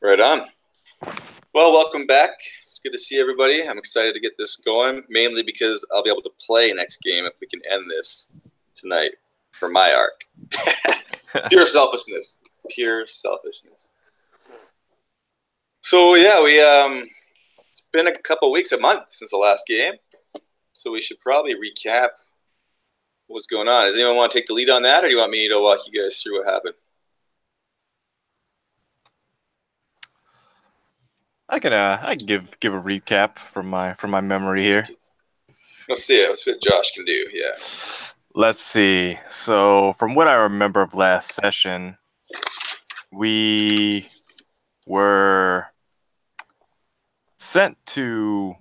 Right on. Well, welcome back. It's good to see everybody. I'm excited to get this going, mainly because I'll be able to play next game if we can end this tonight for my arc. Pure selfishness. Pure selfishness. So yeah, it's been a couple weeks, a month since the last game, so we should probably recap what's going on. Does anyone want to take the lead on that, or do you want me to walk you guys through what happened? I can give a recap from my memory here. Let's see it. Let's see what Josh can do. Yeah. Let's see. So from what I remember of last session, we were sent to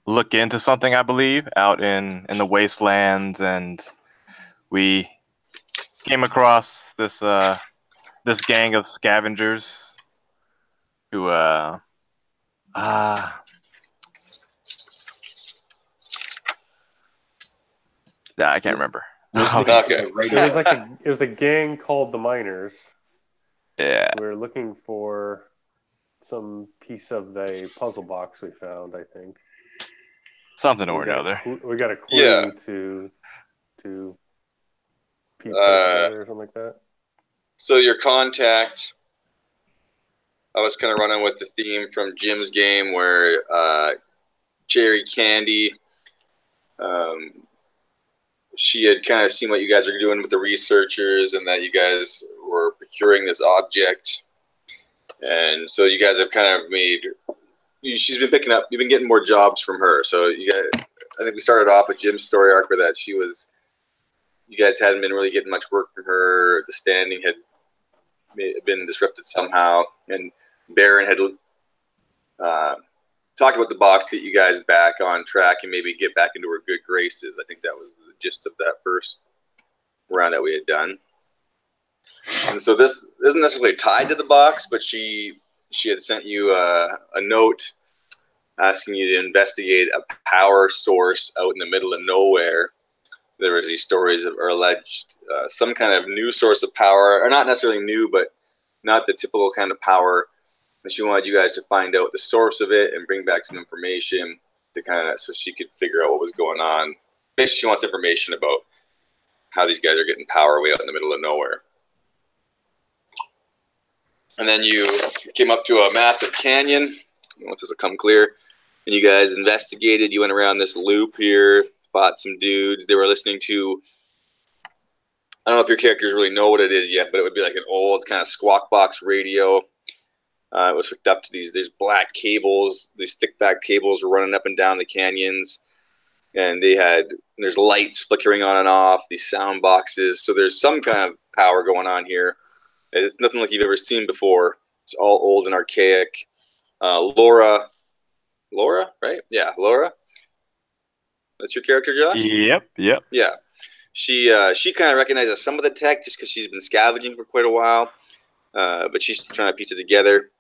look into something, I believe, out in the wastelands, and we came across this gang of scavengers who yeah, I can't remember. Okay. It was a gang called the Miners. Yeah. We were looking for some piece of the puzzle box we found, I think. Something or another. We got a clue to piece together or something like that. So your contact, I was kind of running with the theme from Jim's game where Cherry Candy, she had kind of seen what you guys were doing with the researchers and that you guys were procuring this object. And so you guys have kind of she's been picking up, you've been getting more jobs from her. So I think we started off with Jim's story arc where that you guys hadn't been really getting much work from her. The standing had been disrupted somehow. And Baron had talked about the box to get you guys back on track and maybe get back into her good graces. I think that was the gist of that first round that we had done. And so this isn't necessarily tied to the box, but she had sent you a note asking you to investigate a power source out in the middle of nowhere. There was these stories of or alleged some kind of new source of power, or not necessarily new, but not the typical kind of power. And she wanted you guys to find out the source of it and bring back some information to so she could figure out what was going on. Basically, she wants information about how these guys are getting power way out in the middle of nowhere. And then you came up to a massive canyon. I don't know if this will come clear. And you guys investigated. You went around this loop here, fought some dudes. They were listening to, I don't know if your characters really know what it is yet, but it would be like an old kind of squawk box radio. It was hooked up to these black cables. These thick back cables were running up and down the canyons. And there's lights flickering on and off, these sound boxes. So there's some kind of power going on here. It's nothing like you've ever seen before. It's all old and archaic. Laura, right? Yeah, Laura. That's your character, Josh? Yep. Yeah. She kind of recognizes some of the tech just because she's been scavenging for quite a while. But she's trying to piece it together.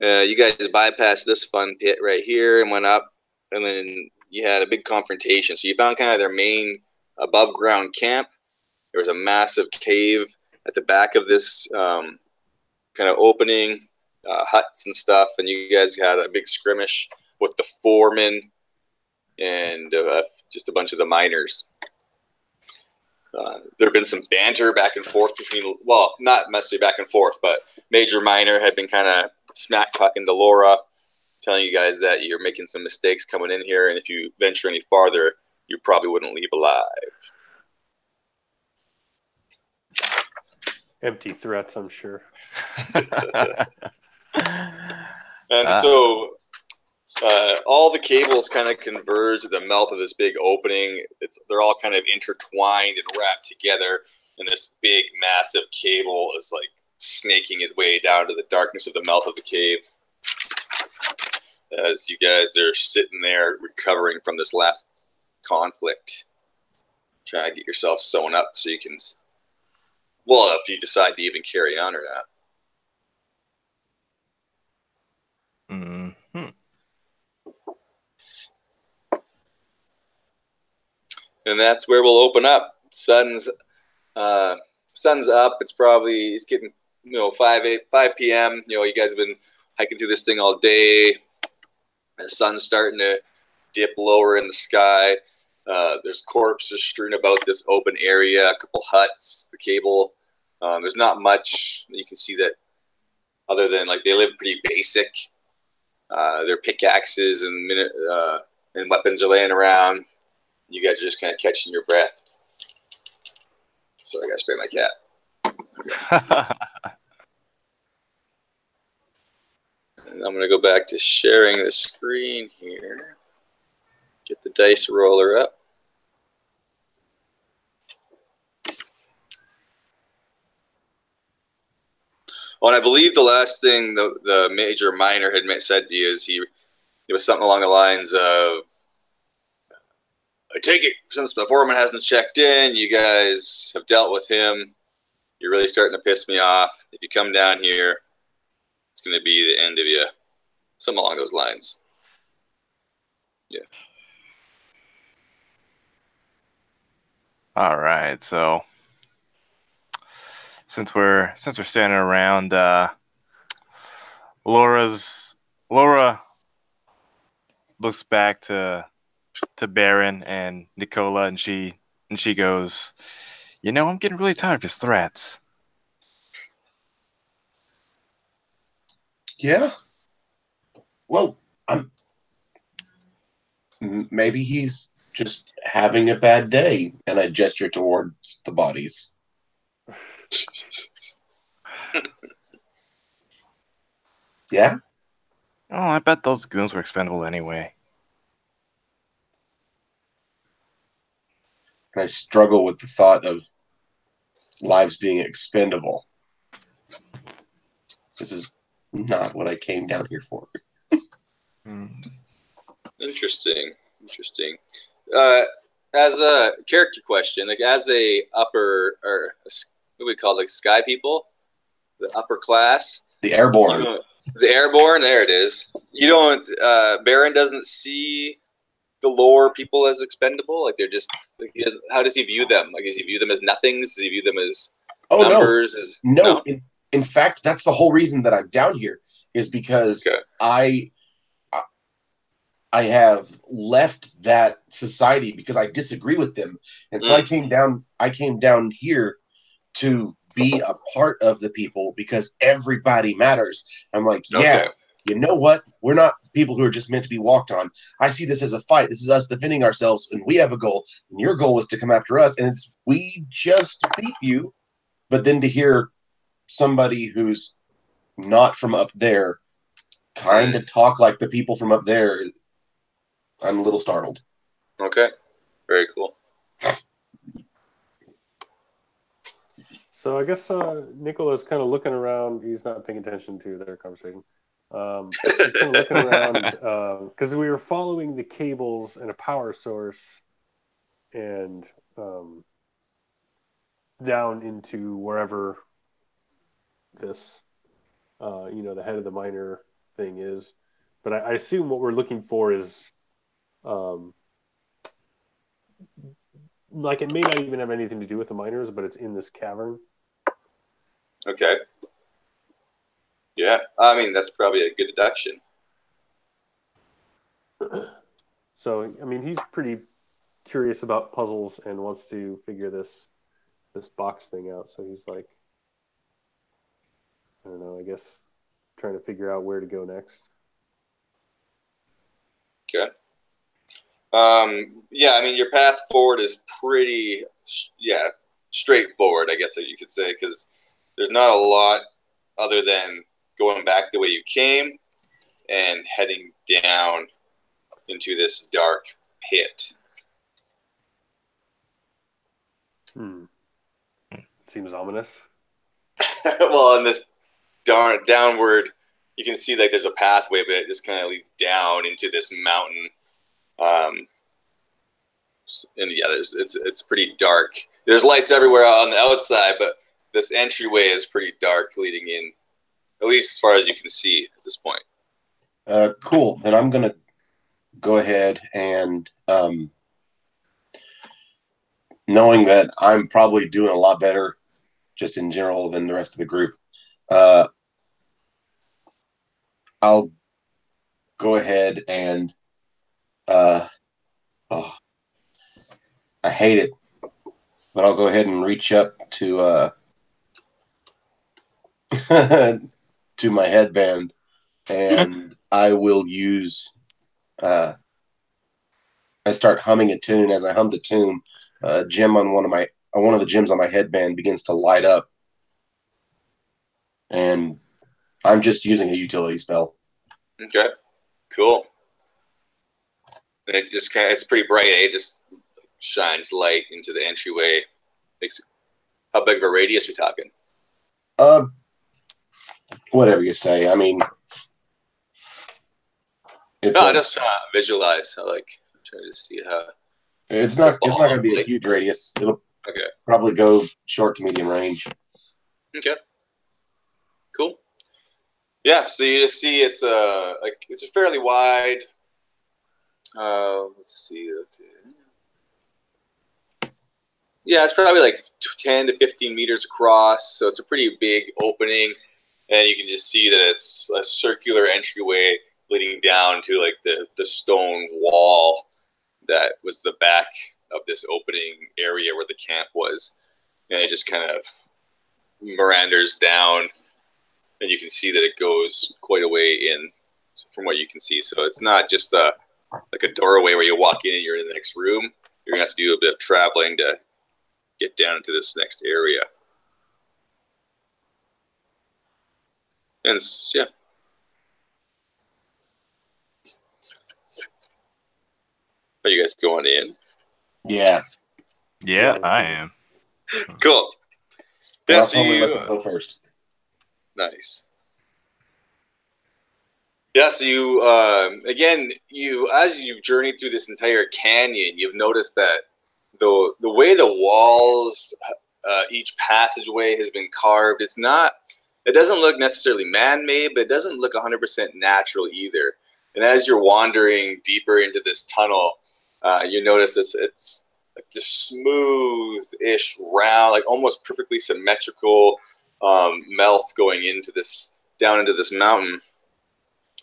You guys bypassed this fun pit right here and went up. And then you had a big confrontation. So you found kind of their main above ground camp. There was a massive cave at the back of this kind of opening, huts and stuff, and you guys had a big skirmish with the foreman and just a bunch of the miners. There had been some banter back and forth between, well, not necessarily back and forth, but Major Miner had been kind of smack talking to Laura, telling you guys that you're making some mistakes coming in here, and if you venture any farther, you probably wouldn't leave alive. Empty threats, I'm sure. And so all the cables kind of converge at the mouth of this big opening. They're all kind of intertwined and wrapped together, and this big, massive cable is like snaking its way down to the darkness of the mouth of the cave. As you guys are sitting there recovering from this last conflict, trying to get yourself sewn up so you can, well, if you decide to even carry on or not. Mm-hmm. And that's where we'll open up. Sun's up. It's getting 5 p.m. You guys have been hiking through this thing all day. The sun's starting to dip lower in the sky. There's corpses strewn about this open area, a couple huts, the cable. There's not much you can see that other than they live pretty basic. Their pickaxes and weapons are laying around. You guys are just kind of catching your breath. So I gotta spray my cat. And I'm gonna go back to sharing the screen here. Get the dice roller up. Oh, and I believe the last thing the major miner had said to you is it was something along the lines of, I take it since the foreman hasn't checked in, you guys have dealt with him. You're really starting to piss me off. If you come down here, it's going to be the end of you. Something along those lines. Yeah. All right, so since we're standing around, Laura looks back to Baron and Nicola, and she goes, I'm getting really tired of his threats. Yeah. Well, maybe he's just having a bad day, and I gesture towards the bodies. Yeah? Oh, I bet those goons were expendable anyway. I struggle with the thought of lives being expendable. This is not what I came down here for. Interesting. As a character question, as a upper, or what we call sky people, the upper class, The airborne. The airborne, there it is. You don't. Baron doesn't see the lower people as expendable. They're just. How does he view them? Does he view them as nothings? Does he view them as numbers? No. In fact, that's the whole reason that I'm down here, is because I have left that society because I disagree with them, and so I came down here to be a part of the people because everybody matters. I'm like, yeah, you know what? We're not people who are just meant to be walked on. I see this as a fight. This is us defending ourselves, and we have a goal. And your goal was to come after us, and we just beat you. But then to hear somebody who's not from up there kind of talk like the people from up there, I'm a little startled. Okay. Very cool. So I guess Nicola's kind of looking around. He's not paying attention to their conversation. He's kind of looking around because we were following the cables and a power source and down into wherever this, the head of the miner thing is. But I assume what we're looking for is, it may not even have anything to do with the miners, but it's in this cavern. Okay. Yeah, I mean, that's probably a good deduction. So, I mean, he's pretty curious about puzzles and wants to figure this box thing out. So he's like, I don't know, I guess trying to figure out where to go next. Okay. Yeah, I mean, your path forward is pretty, straightforward, I guess that you could say, because there's not a lot other than going back the way you came and heading down into this dark pit. Seems ominous. Well, in this downward, you can see there's a pathway, but it just kind of leads down into this mountain. And yeah, it's pretty dark. There's lights everywhere on the outside, but this entryway is pretty dark leading in, at least as far as you can see at this point. Cool. Then I'm going to go ahead and, knowing that I'm probably doing a lot better just in general than the rest of the group, I'll go ahead and oh, I hate it, but I'll go ahead and reach up to to my headband, and I will use. I start humming a tune. As I hum the tune, a gem on one of the gems on my headband begins to light up, and I'm just using a utility spell. Okay, cool. And it just it's pretty bright. It just shines light into the entryway. How big of a radius we talking? Whatever you say. I mean, I just trying to visualize. I'm trying to see how. It's not going to be a huge radius. It'll probably go short to medium range. Okay. Cool. Yeah. So you just see it's a fairly wide. Let's see. Okay. Yeah, it's probably like 10 to 15 meters across. So it's a pretty big opening, and you can just see that it's a circular entryway leading down to like the stone wall that was the back of this opening area where the camp was. And it just kind of meanders down, and you can see that it goes quite a way in from what you can see. So it's not just like a doorway where you walk in and you're in the next room. You're going to have to do a bit of traveling to get down into this next area. And yeah. Are you guys going in? Yeah. Yeah, I am. Cool. Yeah, so you let them go first. Nice. Yeah, so you again, as you've journeyed through this entire canyon, you've noticed that the way the walls, each passageway has been carved. It doesn't look necessarily man-made, but it doesn't look 100% natural either. And as you're wandering deeper into this tunnel, you notice it's like this smooth-ish, round, like almost perfectly symmetrical mouth going down into this mountain.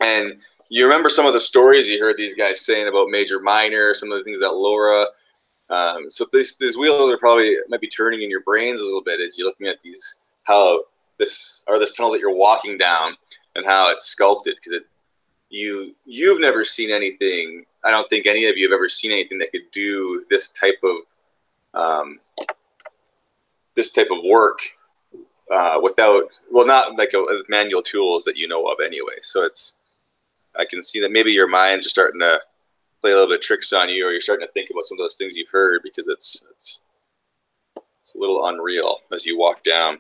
And you remember some of the stories you heard these guys saying about Major Minor, some of the things that Laura. So these wheels might be turning in your brains a little bit as you're looking at this tunnel that you're walking down and how it's sculpted, because you've never seen anything. I don't think any of you have ever seen anything that could do this type of work without, not like with manual tools that you know of anyway. So I can see that maybe your minds are starting to play a little bit of tricks on you, or you're starting to think about some of those things you've heard, because it's a little unreal as you walk down.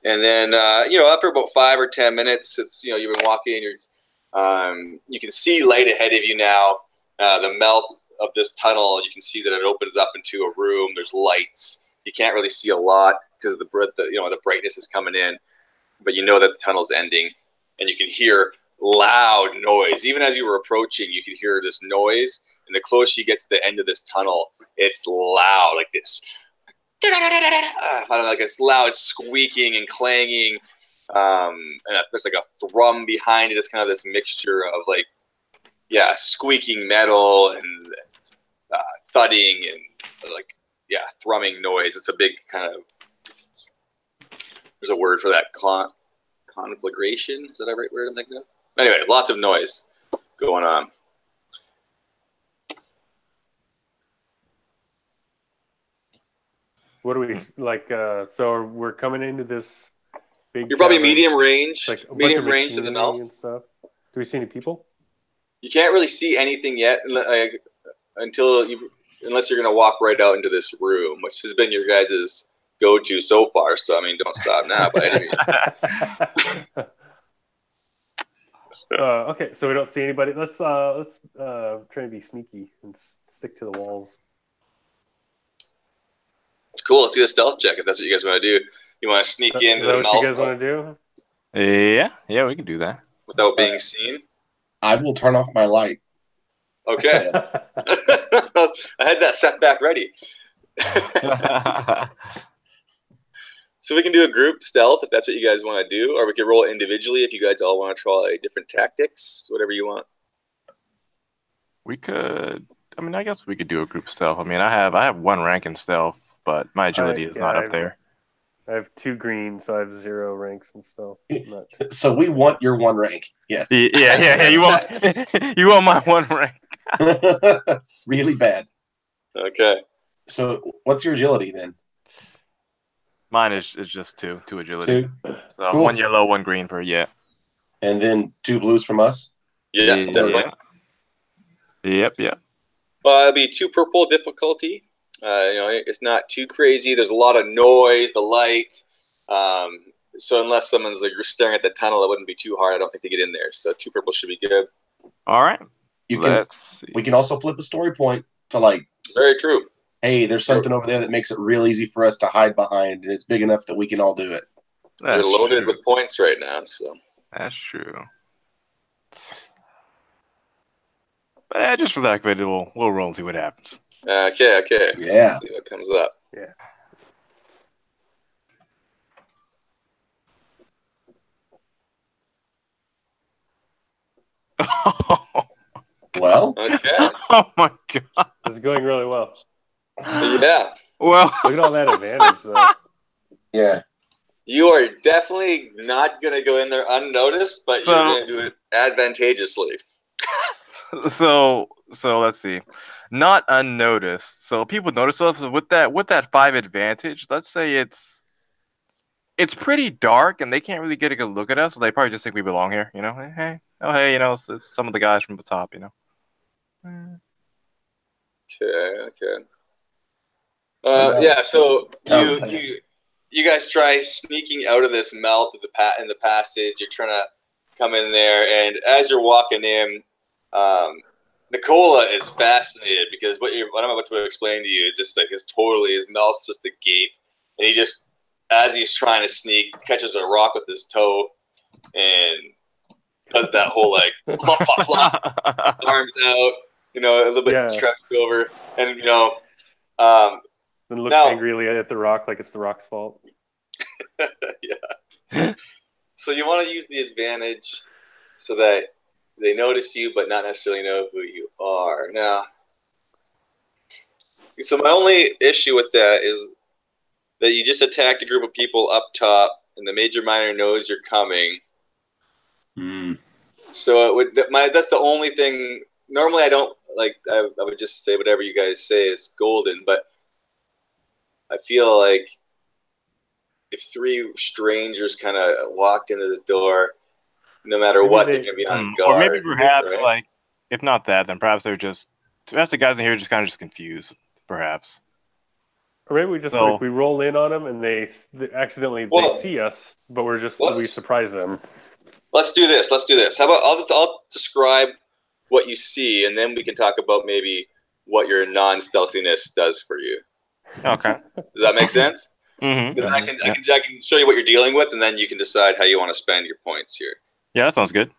And then after about 5 or 10 minutes, you've been walking. You can see light ahead of you now. The mouth of this tunnel, you can see that it opens up into a room. There's lights. You can't really see a lot because the brightness is coming in, but you know that the tunnel's ending, and you can hear loud noise. Even as you were approaching, you could hear this noise, and the closer you get to the end of this tunnel, it's loud, like this. I don't know, like it's loud squeaking and clanging, and there's like a thrum behind it. It's kind of this mixture of squeaking metal and thudding and thrumming noise. It's a big kind of, there's a word for that, conflagration. Is that the right word I'm thinking of? Anyway, lots of noise going on. What do we like? So we're coming into this big. You're probably cavern, medium range, like medium range to the mouth. And stuff. Do we see any people? You can't really see anything yet, unless you're going to walk right out into this room, which has been your guys' go-to so far. So I mean, don't stop now by any means. Okay, so we don't see anybody. Let's try to be sneaky and stick to the walls. Cool. Let's get a stealth check if that's what you guys want to do. You want to sneak into the mouth? Is that what you guys want to do? Yeah, we can do that without being seen. I will turn off my light. Okay. I had that set back ready. So we can do a group stealth if that's what you guys want to do, or we can roll individually if you guys all want to try different tactics, whatever you want. We could. I mean, I guess we could do a group stealth. I mean, I have 1 rank in stealth, but my agility is not up there. I have 2 green, so I have 0 ranks and stuff. So we want your 1 rank. Yes. Yeah. You want my 1 rank? Really bad. Okay. So what's your agility then? Mine is just 2 agility. 2. So Cool. 1 yellow, 1 green for And then 2 blues from us. Yeah, definitely. Yep. It'll be 2 purple difficulty. It's not too crazy. There's a lot of noise, the light. So unless someone's like staring at the tunnel, it wouldn't be too hard. I don't think to get in there. So 2 purple should be good. All right. Let's see. We can also flip a story point to like. Very true. Hey, there's something over there that makes it real easy for us to hide behind, and it's big enough that we can all do it. You're loaded with points right now, so. That's true. But just for that, we'll roll and see what happens. Okay. Yeah. Let's see what comes up. Yeah. Well. Okay. Oh my god. This is going really well. Yeah. Well. Look at all that advantage, though. Yeah. You are definitely not going to go in there unnoticed, but you're going to do it advantageously. So let's see. Not unnoticed. So people notice us with that 5 advantage. Let's say it's pretty dark and they can't really get a good look at us. So they probably just think we belong here. Hey, it's some of the guys from the top. Okay. Yeah. So you guys try sneaking out of this melt in the passage. You're trying to come in there, and as you're walking in, Nicola is fascinated because what I'm about to explain to you is just like his mouth's just agape, and he just, as he's trying to sneak, catches a rock with his toe and does that whole like plop, plop, plop, arms out, a little bit stretched over, and then looks angrily at the rock like it's the rock's fault. Yeah. So you want to use the advantage so that they notice you, but not necessarily know who you are. Now, so my only issue with that is that you just attacked a group of people up top, and the major minor knows you're coming. So that's the only thing. Normally, I don't like. I would just say whatever you guys say is golden, but I feel like if 3 strangers kind of walked into the door, no matter what, they're going to be on guard. Or maybe perhaps, right? like, if not that, then perhaps perhaps the guys in here are just kind of confused, perhaps. Or maybe we just we roll in on them and they accidentally they see us, but we surprise them. Let's do this. How about I'll describe what you see, and then we can talk about maybe what your non-stealthiness does for you. Okay. Does that make sense? Mm-hmm. Because I can show you what you're dealing with, and then you can decide how you want to spend your points here. Yeah, that sounds good.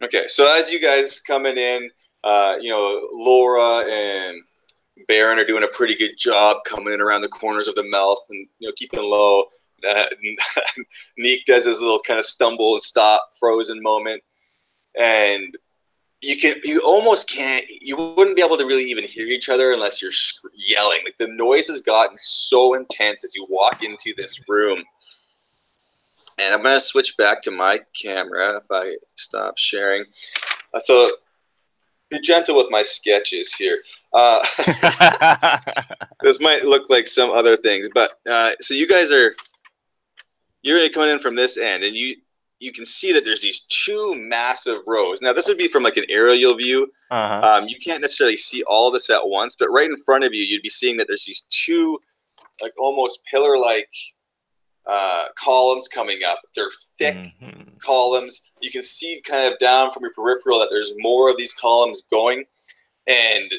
Okay, so as you guys coming in, Laura and Baron are doing a pretty good job coming in around the corners of the mouth and keeping low. Neek does his little kind of stumble and stop, frozen moment, and you almost can't. You wouldn't be able to really even hear each other unless you're yelling. Like the noise has gotten so intense as you walk into this room. And I'm going to switch back to my camera if I stop sharing. So be gentle with my sketches here. This might look like some other things, but so you guys you're coming in from this end, and you can see that there's these 2 massive rows. Now, this would be from like an aerial view. You can't necessarily see all of this at once, but right in front of you, you'd be seeing that there's these 2 like almost pillar-like columns coming up. They're thick columns. You can see kind of down from your peripheral that there's more of these columns going, and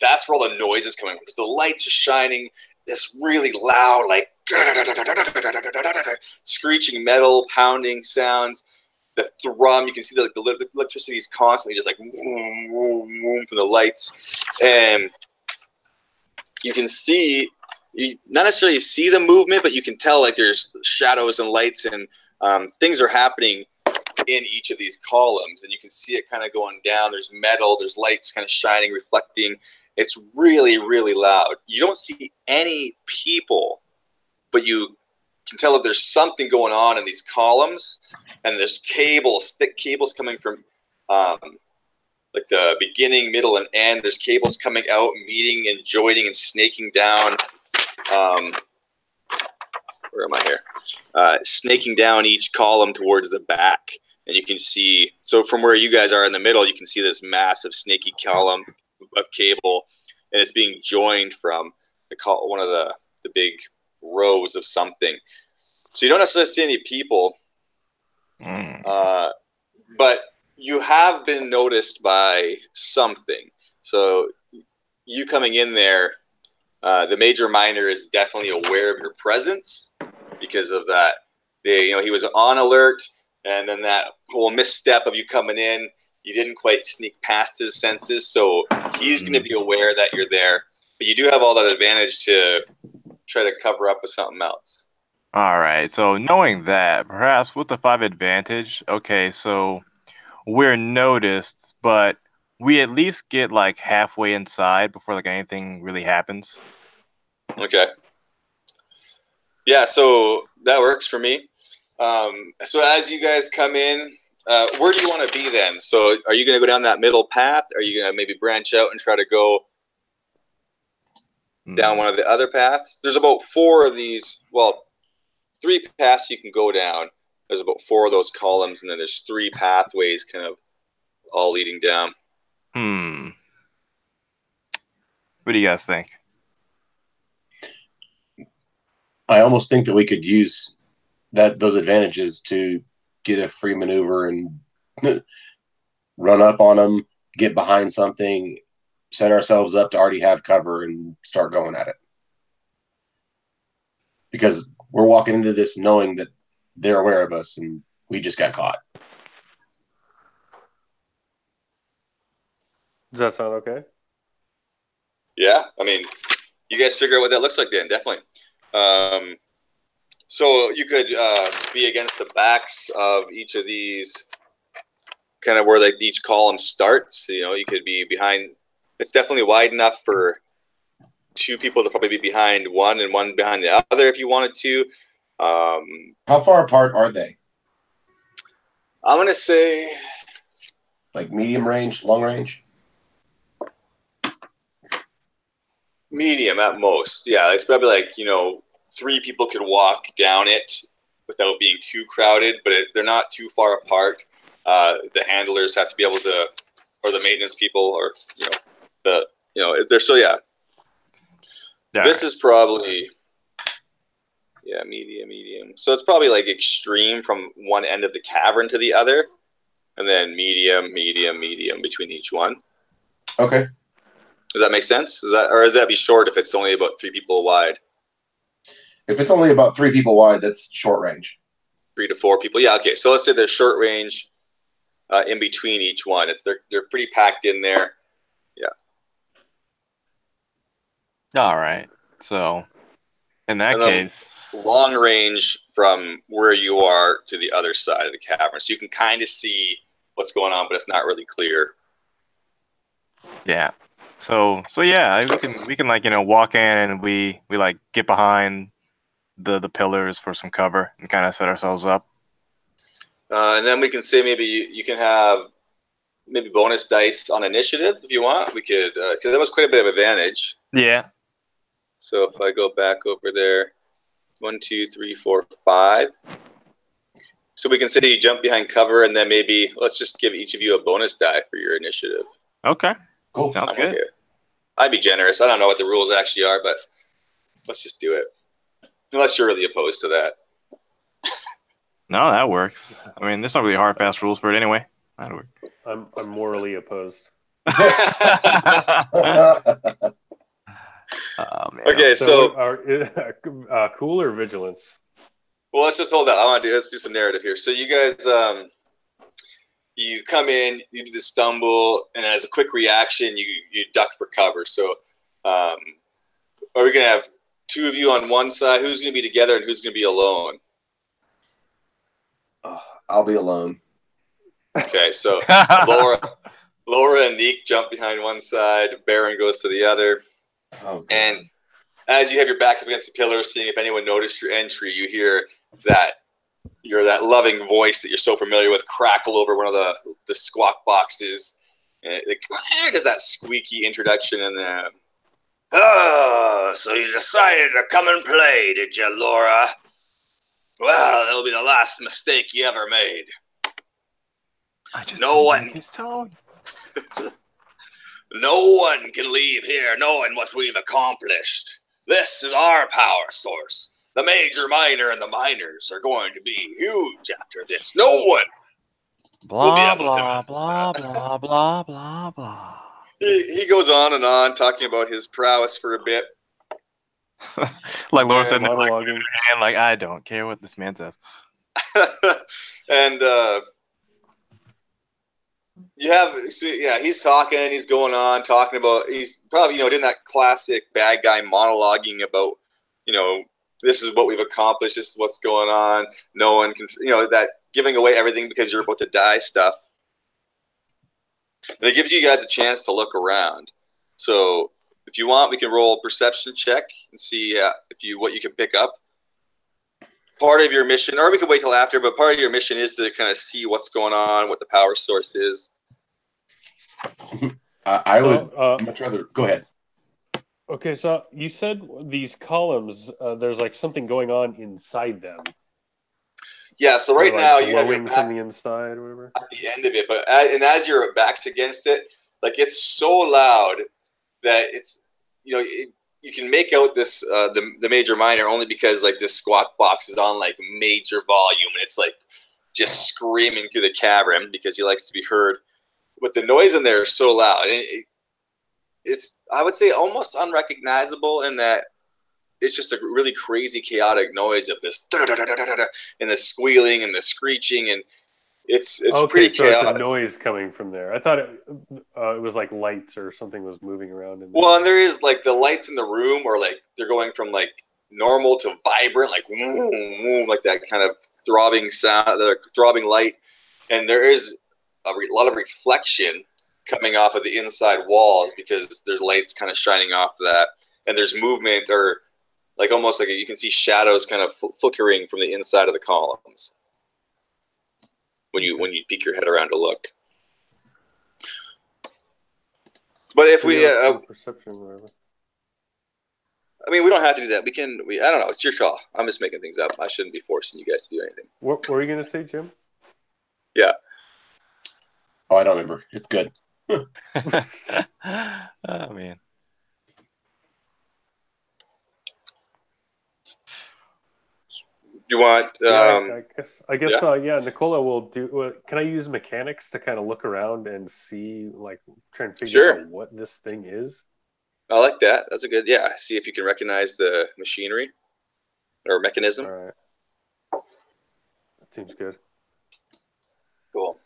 that's where all the noise is coming from. Because the lights are shining this really loud, like screeching metal, pounding sounds. The thrum, you can see that like, the electricity is constantly just like vroom, vroom, vroom from the lights, and you can see you not necessarily see the movement, but you can tell like there's shadows and lights and things are happening in each of these columns, and you can see it kind of going down. There's metal, there's lights kind of shining, reflecting. It's really, really loud. You don't see any people, but you can tell that there's something going on in these columns, and there's cables, thick cables coming from like the beginning, middle, and end. There's cables coming out, meeting and joining and snaking down. Where am I here? Snaking down each column towards the back. And you can see, so from where you guys are in the middle, you can see this massive snaky column of cable, and it's being joined from one of the big rows of something. So you don't necessarily see any people, but you have been noticed by something. So you coming in there, the major miner is definitely aware of your presence because of that. He was on alert. And then that whole misstep of you coming in, you didn't quite sneak past his senses. So he's going to be aware that you're there. But you do have all that advantage to try to cover up with something else. All right. So knowing that, perhaps with the 5 advantage, okay, so we're noticed, but we at least get like halfway inside before like anything really happens. Okay. Yeah, so that works for me. So as you guys come in, where do you want to be then? So are you going to go down that middle path? Are you going to maybe branch out and try to go down one of the other paths? There's about 4 of these, well, 3 paths you can go down. There's about 4 of those columns, and then there's 3 pathways kind of all leading down. What do you guys think? I almost think that we could use those advantages to get a free maneuver and run up on them, get behind something, set ourselves up to already have cover and start going at it. Because we're walking into this knowing that they're aware of us and we just got caught. Does that sound okay? Yeah, I mean, you guys figure out what that looks like then, definitely. So you could be against the backs of each of these, kind of where like each column starts. You could be behind. It's definitely wide enough for 2 people to probably be behind one and one behind the other if you wanted to. How far apart are they? I'm going to say like medium range, long range? Medium at most. Yeah, it's probably like, 3 people could walk down it without being too crowded, but they're not too far apart. The handlers have to be able to, or the maintenance people, or they're still This is probably medium. So it's probably like extreme from one end of the cavern to the other, and then medium between each one. Okay. Does that make sense? Or does that be short if it's only about 3 people wide? If it's only about 3 people wide, that's short range. 3 to 4 people. Yeah, okay. So let's say there's short range in between each one. They're pretty packed in there. Yeah. All right. So in that case, long range from where you are to the other side of the cavern. So you can kind of see what's going on, but it's not really clear. Yeah. So yeah, we can like, walk in and we like get behind the pillars for some cover and kind of set ourselves up. And then we can say maybe you can have maybe bonus dice on initiative if you want. We could, because that was quite a bit of advantage. Yeah. So if I go back over there, 1, 2, 3, 4, 5. So we can say you jump behind cover, and then maybe let's just give each of you a bonus die for your initiative. Okay. Cool. Sounds good. Okay. I'd be generous. I don't know what the rules actually are, but let's just do it. Unless you're really opposed to that. No, that works. I mean, there's not really hard, fast rules for it anyway. That'll work. I'm morally opposed. Oh, man. Okay, so cool or vigilance? Well, let's just hold that. Let's do some narrative here. So you guys, you come in, you do the stumble, and as a quick reaction, you duck for cover. So, are we gonna have two of you on one side. Who's going to be together and who's going to be alone? I'll be alone. Okay, so Laura and Neek jump behind one side. Baron goes to the other. Oh, God. And as you have your backs up against the pillar, seeing if anyone noticed your entry, you hear that loving voice that you're so familiar with crackle over one of the squawk boxes. And it does that squeaky introduction, and then, oh, so you decided to come and play, did you, Laura? Well, that'll be the last mistake you ever made. I just No one. his tone. No one can leave here knowing what we've accomplished. This is our power source. The major miner and the miners are going to be huge after this. No one will be Blah, able blah, to. blah, blah, blah, blah, blah. He goes on and on, talking about his prowess for a bit. Like Laura Yeah, said, monologuing. and like, I don't care what this man says. And he's talking, he's going on, talking about, he's probably, doing that classic bad guy monologuing about, this is what we've accomplished, this is what's going on, no one can, that giving away everything because you're about to die stuff. And it gives you guys a chance to look around. So if you want, we can roll a perception check and see what you can pick up. Part of your mission, or we can wait till after, but part of your mission is to kind of see what's going on, what the power source is. I would much rather go ahead. Okay, so you said these columns, there's like something going on inside them. Yeah, so right They're, now like, you have your glowing back from the inside or whatever. at the end of it, but as your back's against it, like it's so loud that it's you can make out this the major miner only because like this squawk box is on like major volume and it's like just screaming through the cavern because he likes to be heard. But the noise in there is so loud, and it's I would say almost unrecognizable in that it's just a really crazy chaotic noise of this and the squealing and the screeching, and it's okay, pretty so chaotic. it's a noise coming from there. I thought it was like lights or something was moving around in there. Well, and there is like the lights in the room are like they're going from like normal to vibrant, like like that kind of throbbing sound, the throbbing light, and there is a lot of reflection coming off of the inside walls because there's lights kind of shining off of that, and there's movement or like almost like you can see shadows kind of flickering from the inside of the columns when you peek your head around to look. But if we, perception, or whatever. I mean, we don't have to do that. I don't know. It's your call. I'm just making things up. I shouldn't be forcing you guys to do anything. What were you going to say, Jim? Yeah. Oh, I don't remember. It's good. Oh, man. Do you want? I guess. Yeah. Nicola will do. Can I use mechanics to kind of look around and see, like, try and figure out what this thing is? I like that. That's a good. Yeah. See if you can recognize the machinery or mechanism. All right. That seems good. Cool.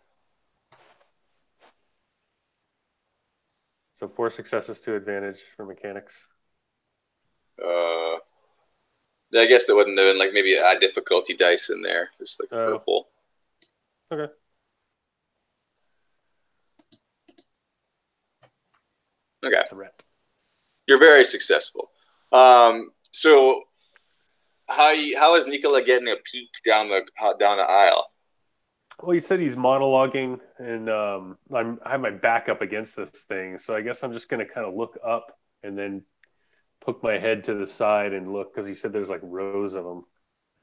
So 4 successes to advantage for mechanics. I guess that wouldn't have been like maybe add difficulty dice in there, just like purple. Okay. Okay. Threat. You're very successful. So how is Nicola getting a peek down the aisle? Well, he said he's monologuing, and I have my back up against this thing, so I guess I'm just going to kind of look up and then poke my head to the side and look, because he said there's like rows of them.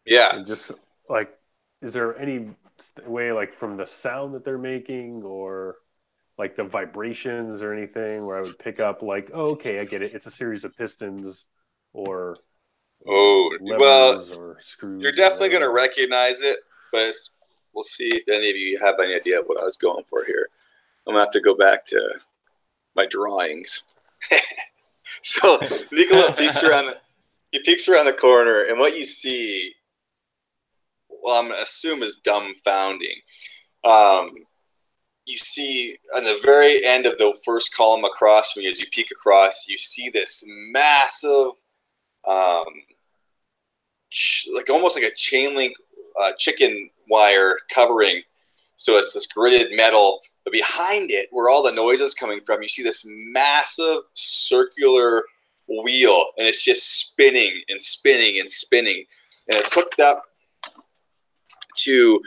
Yeah. And just like, is there any way, like, from the sound that they're making or like the vibrations or anything where I would pick up like, oh, okay, I get it. It's a series of pistons or levers or screws. You're definitely going to recognize it, but we'll see if any of you have any idea what I was going for here. I'm going to have to go back to my drawings. So Nicola peeks around the corner, and what you see, well, I'm going to assume is dumbfounding. You see on the very end of the first column across from you, as you peek across, you see this massive like almost like a chain link chicken wire covering. So it's this gridded metal, but behind it, where all the noise is coming from, you see this massive circular wheel, and it's just spinning and spinning and spinning, and it's hooked up to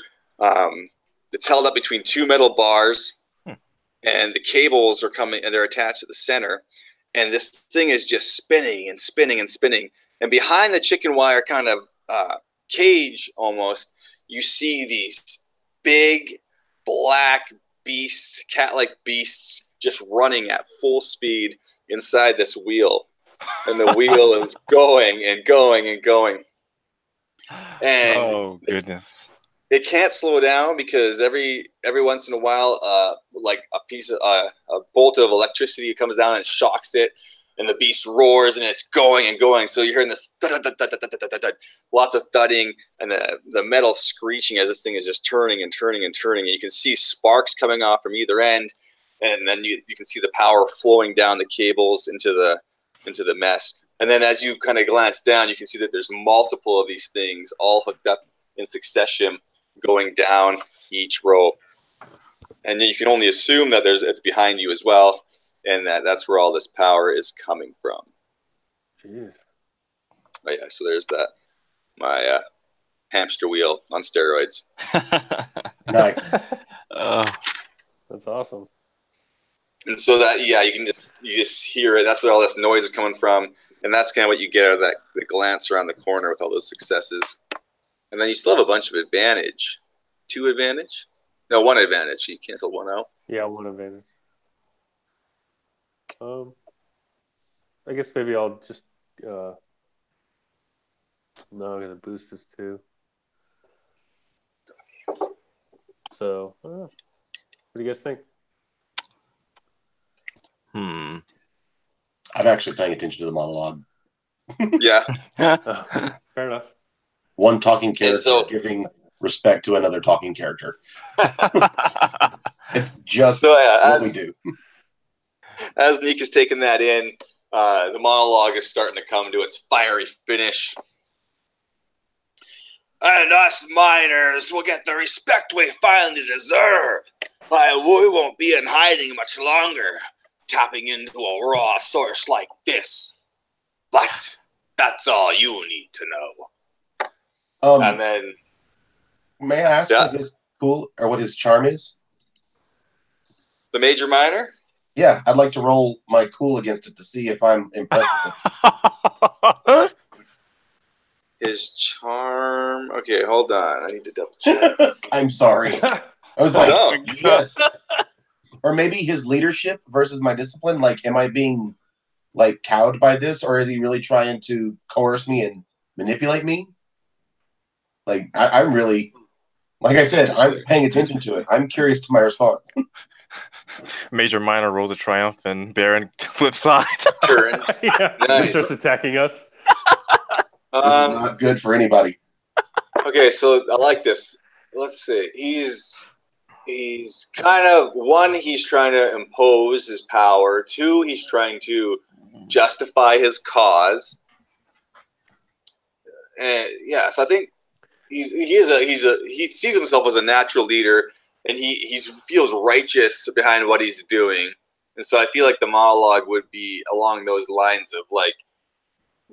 it's held up between two metal bars, and the cables are coming, and they're attached at the center, and this thing is just spinning and spinning and spinning, and behind the chicken wire kind of cage almost, you see these big black beasts, cat-like beasts, just running at full speed inside this wheel, and the wheel is going and going and going. And oh goodness! It can't slow down because every once in a while, like a piece of a bolt of electricity comes down and shocks it, and the beast roars and it's going and going. So you're hearing this lots of thudding and the metal screeching as this thing is just turning and turning and turning. And you can see sparks coming off from either end, and then you can see the power flowing down the cables into the mess. And then as you kind of glance down, you can see that there's multiple of these things all hooked up in succession going down each row. And you can only assume that it's behind you as well, and that's where all this power is coming from. Jeez. Oh yeah, so there's that. My hamster wheel on steroids. Nice. That's awesome. And so that, yeah, you just hear it. That's where all this noise is coming from, and that's kind of what you get out of the glance around the corner with all those successes. And then you still have a bunch of advantage. 2 advantage? No, 1 advantage. You cancel 1 out. Yeah, 1 advantage. I guess maybe I'll just no, I'm gonna boost this too. So, what do you guys think? I'm actually paying attention to the monologue. Yeah. Fair enough. One talking character giving respect to another talking character. It's just what we do. As Nick is taking that in, the monologue is starting to come to its fiery finish. And us miners will get the respect we finally deserve. We won't be in hiding much longer, tapping into a raw source like this. But that's all you need to know. And then, may I ask what his cool or what his charm is? The major miner? Yeah, I'd like to roll my cool against it to see if I'm impressed with it. His charm. Okay, hold on. I need to double check. I'm sorry. I was like, yes. Or maybe his leadership versus my discipline. Like, am I being like cowed by this, or is he really trying to coerce me and manipulate me? Like, I'm really, like I said, I'm paying attention to it. I'm curious to my response. Major minor rolls a triumph, and Baron flips sides. Turns. Yeah, Nice. he's just attacking us. This is not good for anybody. Okay, so I like this. Let's see. He's kind of, 1, he's trying to impose his power. 2, he's trying to justify his cause. And yeah, so I think he sees himself as a natural leader, and he feels righteous behind what he's doing. And so I feel like the monologue would be along those lines of like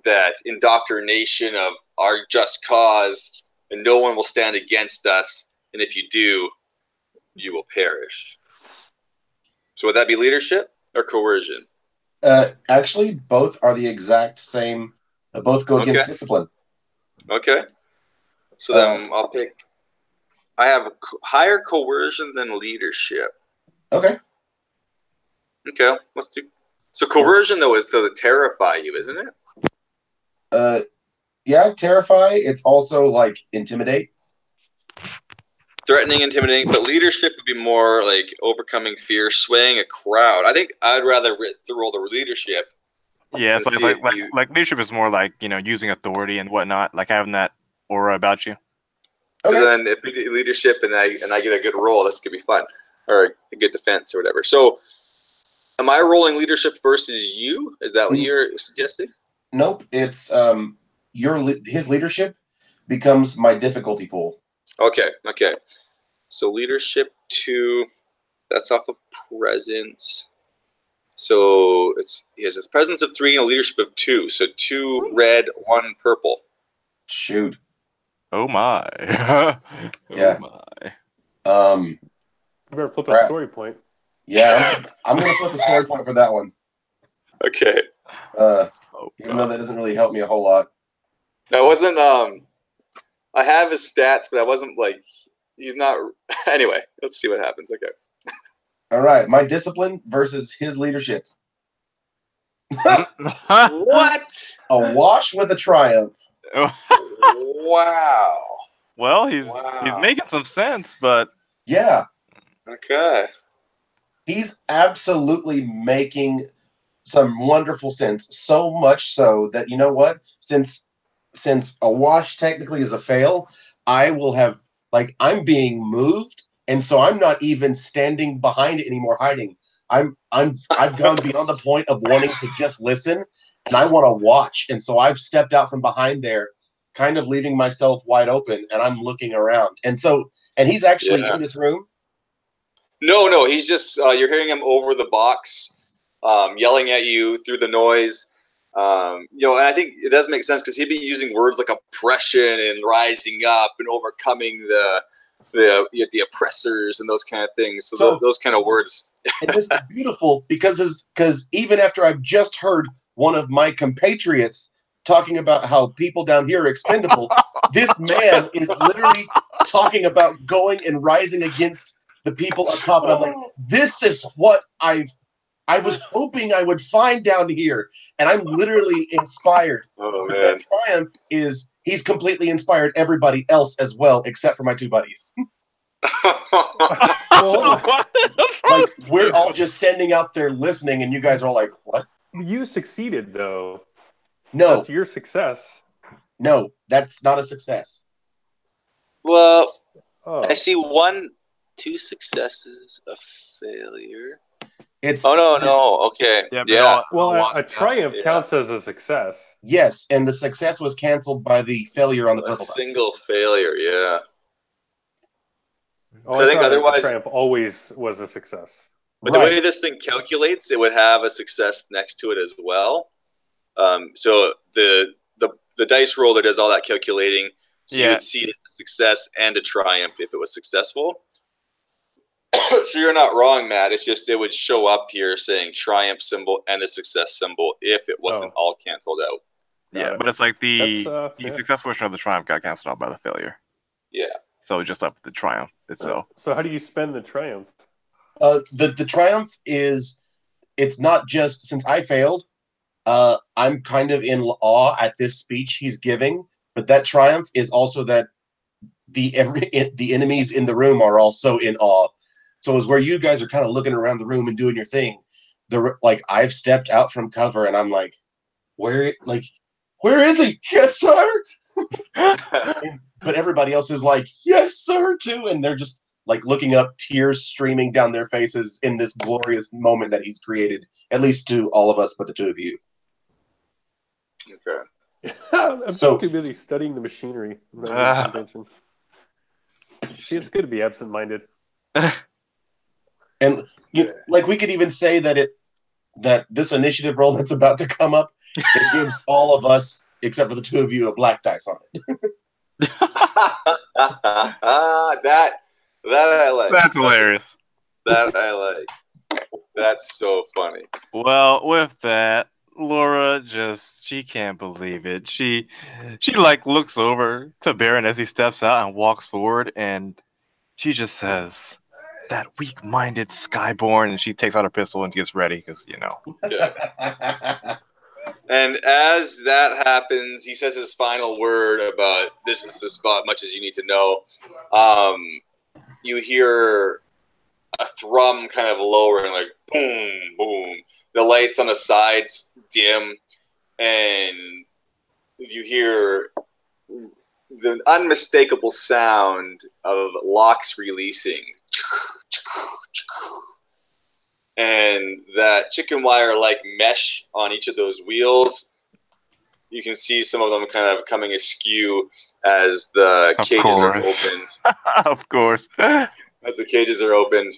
that indoctrination of our just cause, and no one will stand against us, and if you do, you will perish. So would that be leadership or coercion? Actually, both are the exact same. Both go against discipline. Okay. So then I'll pick. I have higher coercion than leadership. Okay. Okay, let's do. So coercion though is to terrify you, isn't it? Yeah, terrify. It's also like intimidate. Threatening, intimidating, but leadership would be more like overcoming fear, swaying a crowd. I think I'd rather roll the leadership. Yeah, it's like leadership is more like, using authority and whatnot, like having that aura about you. Okay. And then if we do leadership and I get a good roll, this could be fun, or a good defense or whatever. So, am I rolling leadership versus you? Is that what you're suggesting? Nope. It's his leadership becomes my difficulty pool. Okay. So leadership 2, that's off of presence. So he has a presence of 3 and a leadership of 2. So 2 red, 1 purple. Shoot. Oh my. Yeah. You better flip a Crap. story point. Yeah, I'm gonna flip a story point for that one. Okay. Even though that doesn't really help me a whole lot. That wasn't I have his stats, but I wasn't like he's not. Anyway, let's see what happens. Okay. All right, my discipline versus his leadership. What? A wash with a triumph. Wow. Well, he's making some sense, but yeah. Okay. He's absolutely making some wonderful sense. So much so that, you know what? Since a wash technically is a fail, I will have, like, I'm being moved, and so I'm not even standing behind it anymore, hiding. I've gone beyond the point of wanting to just listen, and I want to watch. And so I've stepped out from behind there, kind of leaving myself wide open, and I'm looking around. And he's actually in this room. No, he's just you're hearing him over the box, yelling at you through the noise. And I think it does make sense because he'd be using words like oppression and rising up and overcoming the oppressors and those kind of things. So those kind of words. And this is beautiful because even after I've just heard one of my compatriots talking about how people down here are expendable, this man is literally talking about going and rising against the people up top. And I'm like, this is what I was hoping I would find down here. And I'm literally inspired. Oh, man. That triumph is he's completely inspired everybody else as well, except for my 2 buddies. Like, we're all just standing out there listening, and you guys are all like, what? You succeeded, though. No. That's your success. No, that's not a success. Well, I see 2 successes, a failure. No. Okay. Yeah. Well, a triumph counts as a success. Yes, and the success was canceled by the failure on the purple. A single failure, yeah. So I think otherwise, triumph always was a success. But the way this thing calculates, it would have a success next to it as well. So the dice roller does all that calculating. So you would see a success and a triumph if it was successful. So you're not wrong, Matt. It's just it would show up here saying triumph symbol and a success symbol if it wasn't all canceled out. Yeah, but it's like the success portion of the triumph got canceled out by the failure. Yeah. So just up the triumph itself. So how do you spend the triumph? The triumph is, it's not just, since I failed, I'm kind of in awe at this speech he's giving, but that triumph is also that the enemies in the room are also in awe. So it's where you guys are kind of looking around the room and doing your thing. I've stepped out from cover and I'm like, where is he? Yes, sir. But everybody else is like, yes, sir, too. And they're just like looking up, tears streaming down their faces in this glorious moment that he's created, at least to all of us, but the 2 of you. Okay. I'm too busy studying the machinery. I'm not paying attention. See, it's good to be absent-minded. And we could even say that this initiative roll that's about to come up, it gives all of us, except for the 2 of you, a black dice on it. that I like. That's hilarious. That I like. That's so funny. Well, with that, Laura she can't believe it. She looks over to Baron as he steps out and walks forward, and she just says, "That weak-minded Skyborn," and she takes out her pistol and gets ready because Yeah. And as that happens, he says his final word about this is as much as you need to know. You hear a thrum kind of lowering, like boom, boom. The lights on the sides dim, and you hear the unmistakable sound of locks releasing. And that chicken wire like mesh on each of those wheels you can see some of them kind of coming askew as the cages are opened. Of course. As the cages are opened.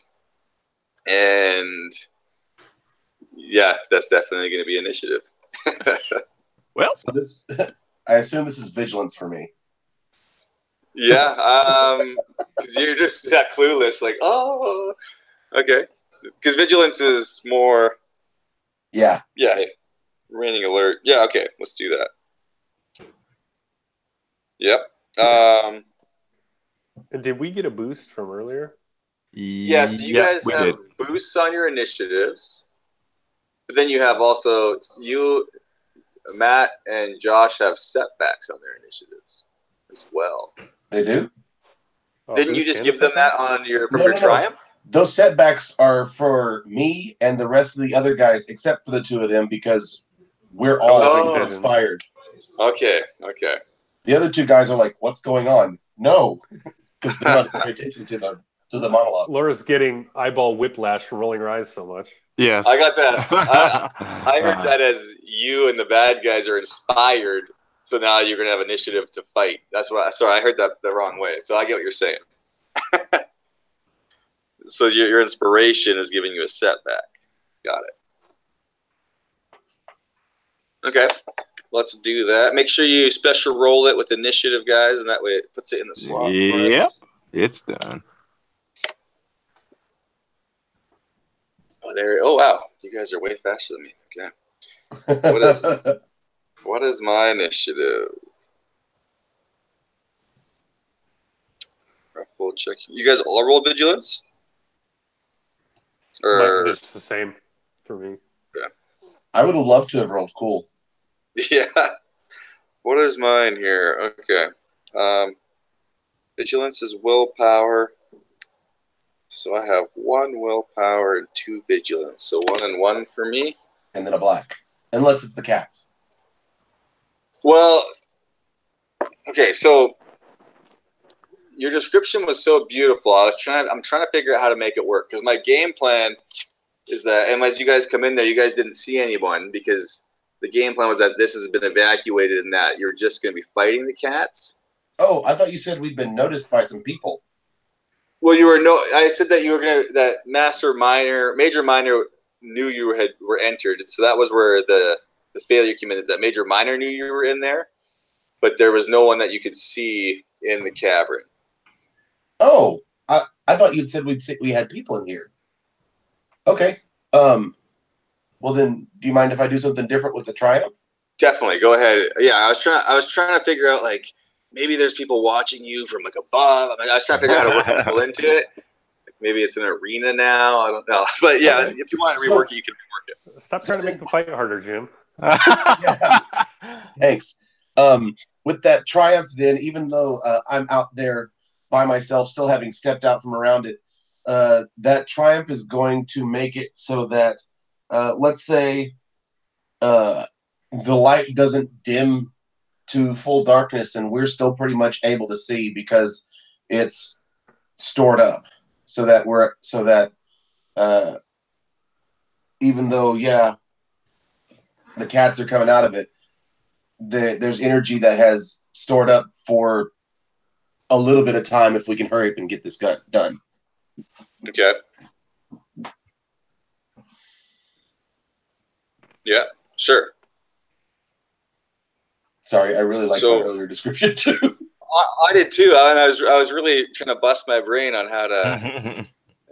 And yeah, that's definitely going to be initiative. Well, So this, I assume this is vigilance for me. Yeah, because you're just that clueless, like, oh, okay. Because vigilance is more, Yeah. raining alert. Yeah, okay, let's do that. Yep. And did we get a boost from earlier? Yes, you yep, guys we have did. boosts on your initiatives, but then you have also Matt and Josh have setbacks on their initiatives as well. They do? Oh, Didn't you boost just and give them that setback? on your No. triumph? Those setbacks are for me and the rest of the other guys, except for the two of them, because we're all Oh. inspired. Okay. The other two guys are like, "What's going on?" No, because they're not paying attention to the monologue. Laura's getting eyeball whiplash from rolling her eyes so much. Yes. I got that. I heard that as you and the bad guys are inspired, so now you're gonna have initiative to fight. That's what. Sorry, I heard that the wrong way. So I get what you're saying. So your inspiration is giving you a setback. Got it. Okay, let's do that. Make sure you special roll it with initiative, guys, and that way it puts it in the slot. Yep, it's done. Oh wow, you guys are way faster than me. Okay. What is my initiative? We'll check. You guys all roll vigilance? It's the same for me. Okay. I would have loved to have rolled cool. Yeah. What is mine here? Okay. Vigilance is willpower. So I have 1 willpower and 2 vigilance. So 1 and 1 for me. And then a black. Unless it's the cats. Well, okay, so your description was so beautiful. I'm trying to figure out how to make it work, because my game plan is that, and as you guys come in there, you guys didn't see anyone, because the game plan was that this has been evacuated and that you're just going to be fighting the cats. Oh, I thought you said we'd been noticed by some people. Well, I said that you were that major minor knew you were entered, so that was where the failure came in. That major minor knew you were in there, but there was no one that you could see in the cavern. Oh, I thought you'd said we had people in here. Okay. Well then, do you mind if I do something different with the triumph? Definitely, go ahead. Yeah, I was trying to figure out, like, maybe there's people watching you from like above. I was trying to figure out how to work people into it. Maybe it's an arena now. I don't know. But yeah, Okay. If you want to rework it, you can rework it. Stop trying to make the fight harder, Jim. Yeah. Thanks. With that triumph, then, even though I'm out there by myself, still having stepped out from around it, that triumph is going to make it so that, let's say, the light doesn't dim to full darkness, and we're still pretty much able to see because it's stored up, so that even though the cats are coming out of it, there's energy that has stored up for a little bit of time if we can hurry up and get this done. Okay. Yeah, sure. Sorry, I really liked my earlier description too. I did too, and I was really trying to bust my brain on how to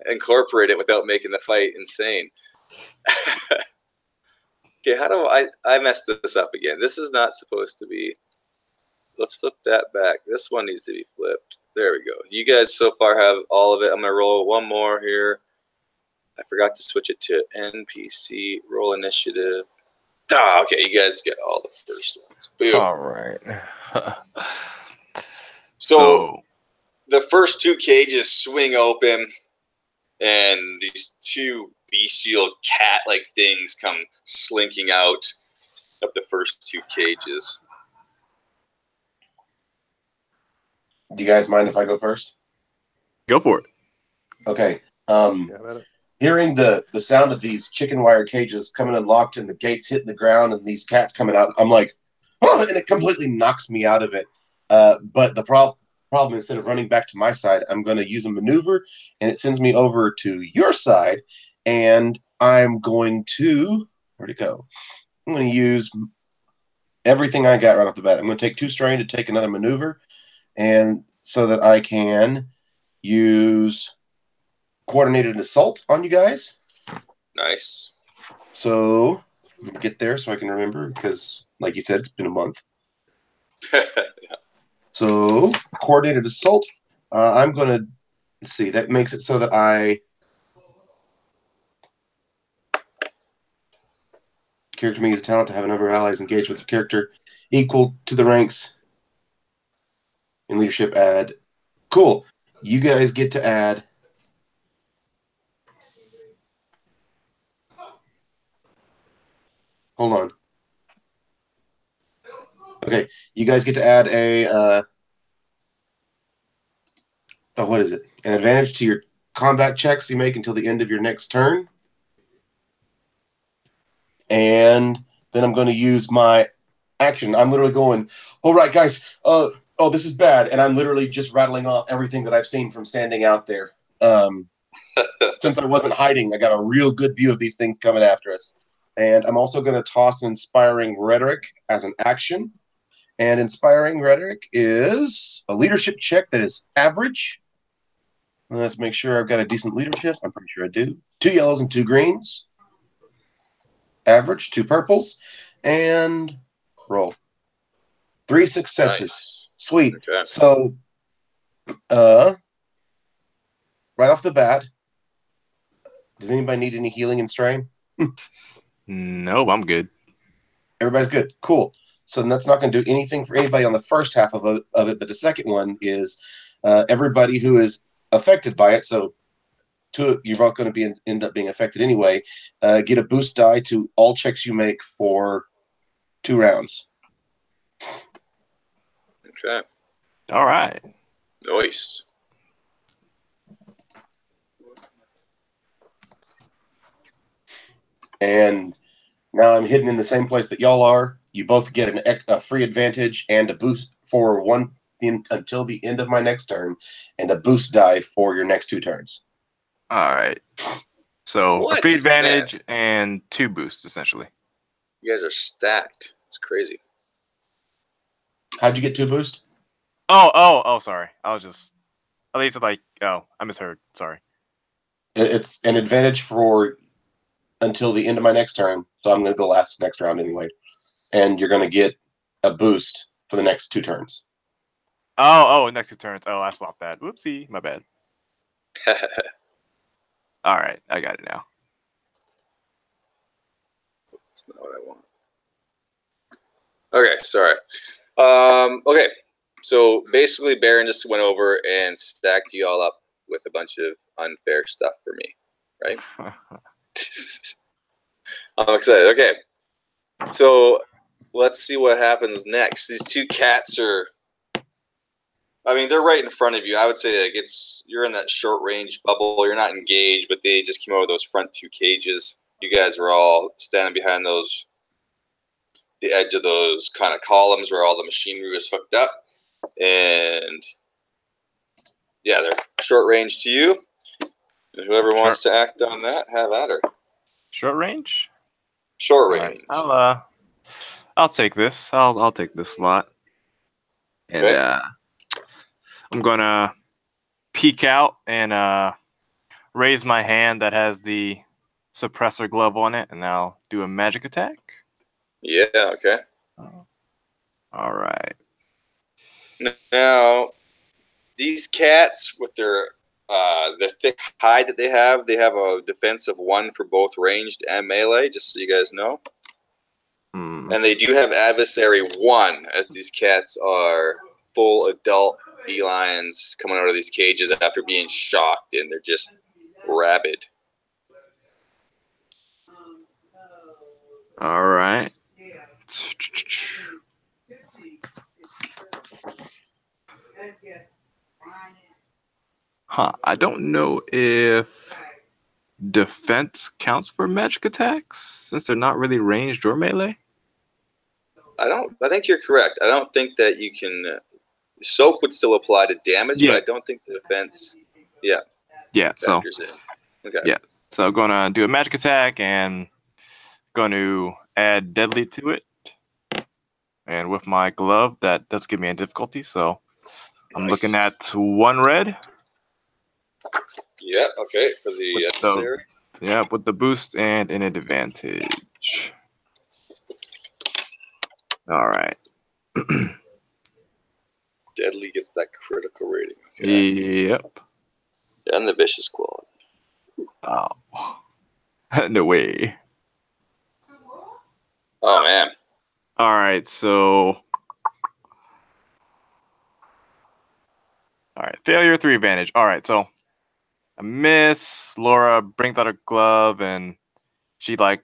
incorporate it without making the fight insane. Okay, how do I messed this up again? This is not supposed to be. Let's flip that back. This one needs to be flipped. There we go. You guys so far have all of it. I'm gonna roll one more here. I forgot to switch it to NPC roll initiative. Okay, you guys get all the first ones. Boom. All right. So the first 2 cages swing open, and these 2 bestial cat-like things come slinking out of the first 2 cages. Do you guys mind if I go first? Go for it. Okay. Hearing the sound of these chicken wire cages coming unlocked and the gates hitting the ground and these cats coming out, I'm like, and it completely knocks me out of it. But the problem, instead of running back to my side, I'm going to use a maneuver, and it sends me over to your side, and I'm going to... Where'd it go? I'm going to use everything I got right off the bat. I'm going to take 2 strain to take another maneuver, and so that I can use coordinated assault on you guys. Nice. So let me get there so I can remember, because, like you said, it's been a month. Yeah. So coordinated assault. I'm going to see. That makes it so that character may use a talent to have a number of allies engaged with a character equal to the ranks in leadership. Add. Cool. You guys get to add. Hold on. Okay, you guys get to add a. What is it? An advantage to your combat checks you make until the end of your next turn. And then I'm going to use my action. I'm literally going, all right, guys, oh, this is bad. And I'm literally just rattling off everything that I've seen from standing out there. Since I wasn't hiding, I got a real good view of these things coming after us. And I'm also going to toss Inspiring Rhetoric as an action. And Inspiring Rhetoric is a leadership check that is average. Let's make sure I've got a decent leadership. I'm pretty sure I do. 2 yellows and 2 greens. Average, 2 purples. And roll. 3 successes. Nice. Sweet. Okay. So, right off the bat, does anybody need any healing and strain? No, I'm good. Everybody's good. Cool. So that's not going to do anything for anybody on the first half of it, but the second one is everybody who is affected by it. So you're both going to end up being affected anyway. Get a boost die to all checks you make for 2 rounds. Okay. All right. Nice. And now I'm hidden in the same place that y'all are. You both get a free advantage and a boost for until the end of my next turn, and a boost die for your next 2 turns. All right. So What? a free advantage Man. and 2 boosts, essentially. You guys are stacked. It's crazy. How'd you get 2 boost? Oh, sorry. I was just... At least like... Oh, I misheard. Sorry. It's an advantage for until the end of my next turn, so I'm going to go last next round anyway. And you're going to get a boost for the next 2 turns. Oh, next 2 turns. Oh, I swapped that. Whoopsie. My bad. All right. I got it now. That's not what I want. Okay, sorry. Okay, so basically Baron just went over and stacked you all up with a bunch of unfair stuff for me, right? I'm excited. Okay, so let's see what happens next. These 2 cats are... I mean, they're right in front of you. I would say you're in that short range bubble. You're not engaged, but they just came over those front 2 cages. You guys are all standing behind the edge of those kind of columns where all the machinery was hooked up. And yeah, they're short range to you. And whoever wants to act on that, have at her. Short range? Short range. Right. I'll take this. I'll take this slot. And Okay. I'm gonna peek out and raise my hand that has the suppressor glove on it, and I'll do a magic attack. Yeah, okay. All right. Now, these cats with their thick hide that they have a defense of 1 for both ranged and melee, just so you guys know. And they do have adversary 1, as these cats are full adult felines coming out of these cages after being shocked, and they're just rabid. All right. I don't know if defense counts for magic attacks, since they're not really ranged or melee. I think you're correct. I don't think that you can. Soak would still apply to damage, Yeah. but I don't think the defense. Yeah. Yeah. So Factors in. Okay. yeah. So I'm gonna do a magic attack and going to add deadly to it. And with my glove, that does give me a difficulty. So I'm looking at 1 red. Yeah. Okay. For the adversary. Yeah, with the boost and an advantage. All right. Deadly gets that critical rating. Okay. Yep. And the vicious quality. Oh. No way. Oh man. All right, so. All right, failure 3 advantage. All right, so a miss. Laura brings out her glove and she like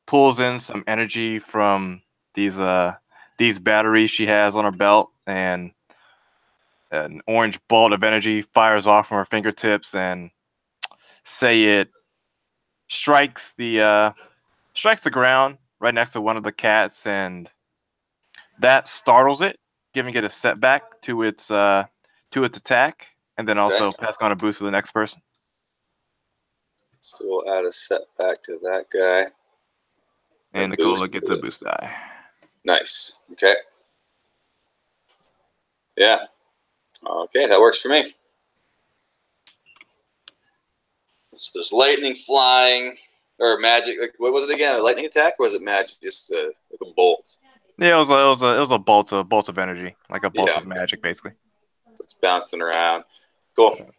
pulls in some energy from these batteries she has on her belt, and an orange bolt of energy fires off from her fingertips, and say it strikes the ground right next to one of the cats, and that startles it, giving it a setback to its attack, and then also passing on a boost to the next person. So we'll add a setback to that guy. And Nicola gets a boost die. Nice. Okay. Yeah. Okay, that works for me. So there's lightning flying, or magic. Like, what was it again? A lightning attack, or was it magic? Just like a bolt. Yeah, it was a bolt of energy, like a bolt of magic, basically. It's bouncing around. Cool.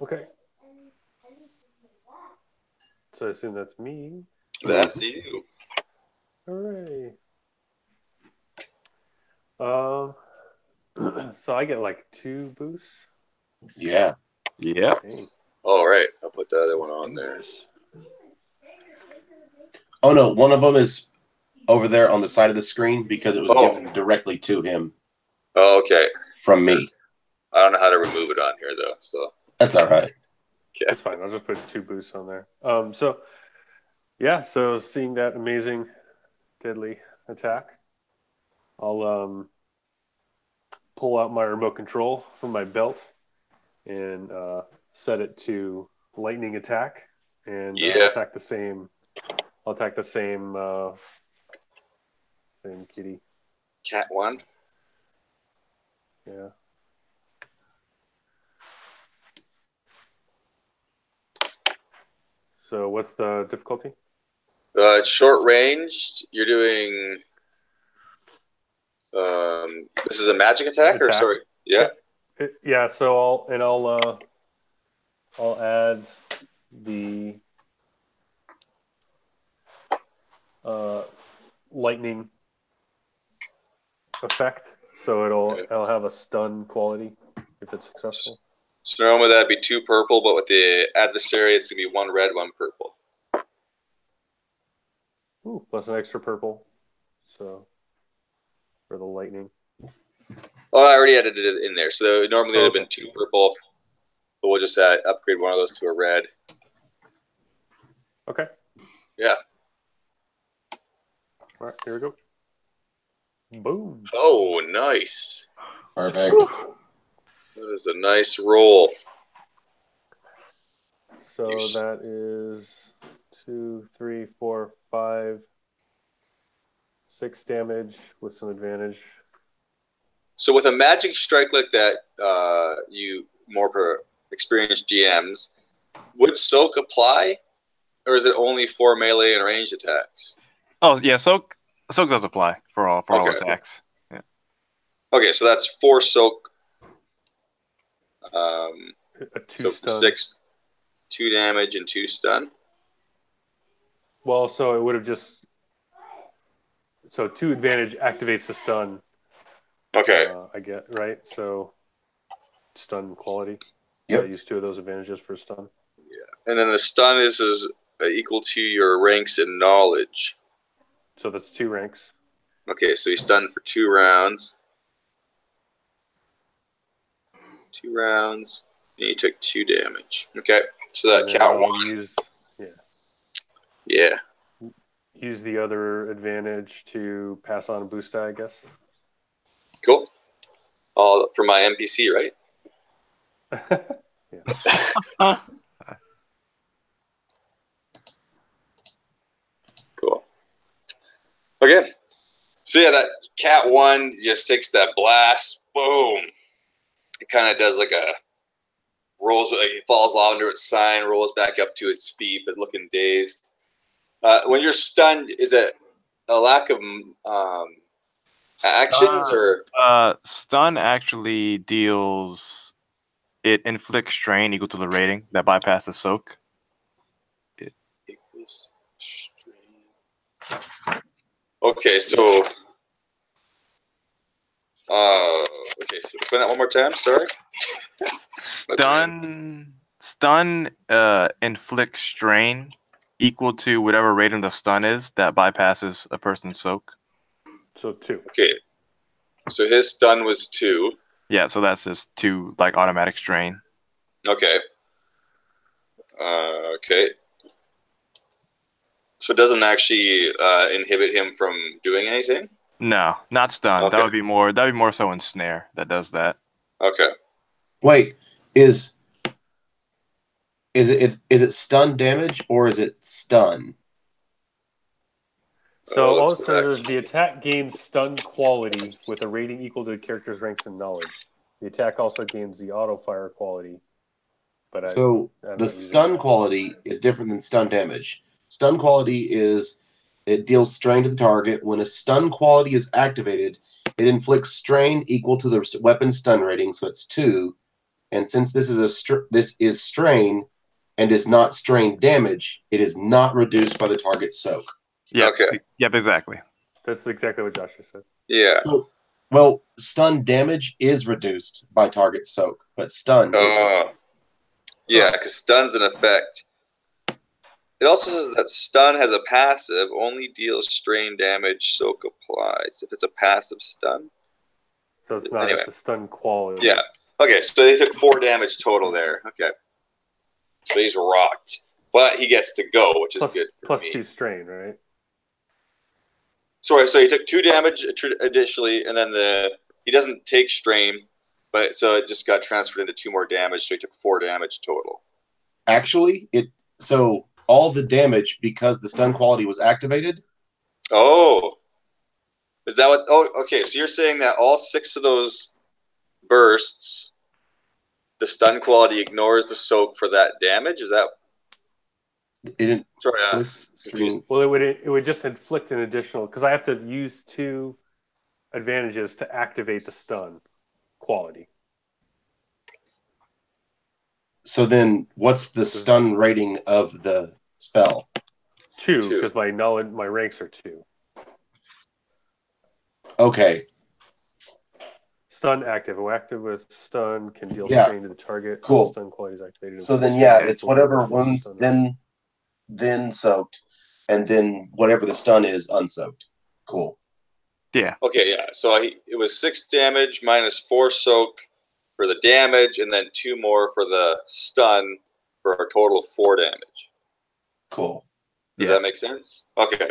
Okay. So I assume that's me. That's you. Hooray. So I get like 2 boosts. Yeah. Yep. Dang. All right, I'll put the other one on there. Oh no, one of them is over there on the side of the screen because it was given directly to him. Oh, okay. From me. I don't know how to remove it on here though, so that's all right. Okay. That's fine. I'll just put 2 boosts on there. So yeah, so seeing that amazing deadly attack, I'll pull out my remote control from my belt and set it to lightning attack, and I'll attack the same. I'll attack the same kitty. Cat 1. Yeah. So what's the difficulty? It's short range. You're doing. This is a magic attack, or sorry? Yeah. Yeah. So I'll add the lightning effect, so it'll have a stun quality if it's successful. So normally that'd be 2 purple, but with the adversary, it's gonna be 1 red, 1 purple. Ooh, plus an extra purple. So for the lightning. Oh, I already added it in there. So normally it'd have been 2 purple, but we'll just upgrade one of those to a red. Okay. Yeah. All right, here we go. Boom. Oh, nice. Perfect. That is a nice roll. So that is 2, 3, 4, 5, 6 damage with some advantage. So with a magic strike like that, you more experienced GMs, would soak apply, or is it only for melee and ranged attacks? Oh yeah, soak does apply for all attacks. Yeah. Okay, so that's 4 soak. A 2 stun. 6, 2 damage and 2 stun. Well, so it would have just 2 advantage activates the stun. Okay. I get right. So stun quality. Yep. I use 2 of those advantages for stun. Yeah, and then the stun is equal to your ranks in knowledge. So that's 2 ranks. Okay, so you stunned for 2 rounds. 2 rounds, and you took 2 damage. Okay, so that cat 1. Yeah. Use the other advantage to pass on a boost die, I guess. Cool. All for my NPC, right? Yeah. Cool. Okay. So yeah, that cat 1 just takes that blast. Boom. It kind of does like a rolls. Like it falls under its sign, rolls back up to its feet, but looking dazed. When you're stunned, is it a lack of actions or? Stun actually deals. It inflicts strain equal to the rating that bypasses soak. Equals strain. Okay, so okay, so explain that one more time. Sorry. Stun inflicts strain equal to whatever rating the stun is that bypasses a person's soak. So 2. Okay. So his stun was 2. Yeah, so that's just 2 like automatic strain. Okay. Okay. So it doesn't actually inhibit him from doing anything? No, not stun. Okay. That'd be more so in snare that does that. Okay. Wait, is it stun damage or is it stun? So all let's it go says back. is the attack gains stun quality with a rating equal to the character's ranks and knowledge. The attack also gains the auto fire quality. But So I'm the not using stun that. quality is different than stun damage. Stun quality is it deals strain to the target. When a stun quality is activated, it inflicts strain equal to the weapon stun rating, so it's 2. And since this is strain and is not strain damage, it is not reduced by the target soak. Yep. Okay. Yep, exactly. That's exactly what Josh just said. Yeah. So, well, stun damage is reduced by target soak, but stun isn't. Yeah, because stun's an effect. It also says that stun has a passive, only deals strain damage, soak applies. If it's a passive stun. So it's not. Anyway. It's a stun quality. Yeah. Okay, so he took 4 damage total there. Okay. So he's rocked. But he gets to go, which is good for plus me. 2 strain, right? Sorry, so he took 2 damage additionally, and then he doesn't take strain, but so it just got transferred into 2 more damage, so he took 4 damage total. Actually, so all the damage because the stun quality was activated. Oh. Is that what? Oh, okay. So you're saying that all 6 of those bursts, the stun quality ignores the soak for that damage? Is that? It Sorry, inflicts Well, it would just inflict an additional because I have to use 2 advantages to activate the stun quality. So then, what's the stun rating of the spell? 2, because my ranks are 2. Okay. Stun active. Active with stun can deal strain to the target. Cool. Stun quality is activated. So then, yeah, it's whatever wounds then soaked, and then whatever the stun is unsoaked. Cool. Yeah. Okay, yeah. So it was 6 damage minus 4 soak for the damage, and then 2 more for the stun for a total of 4 damage. Cool. Does that make sense? Okay.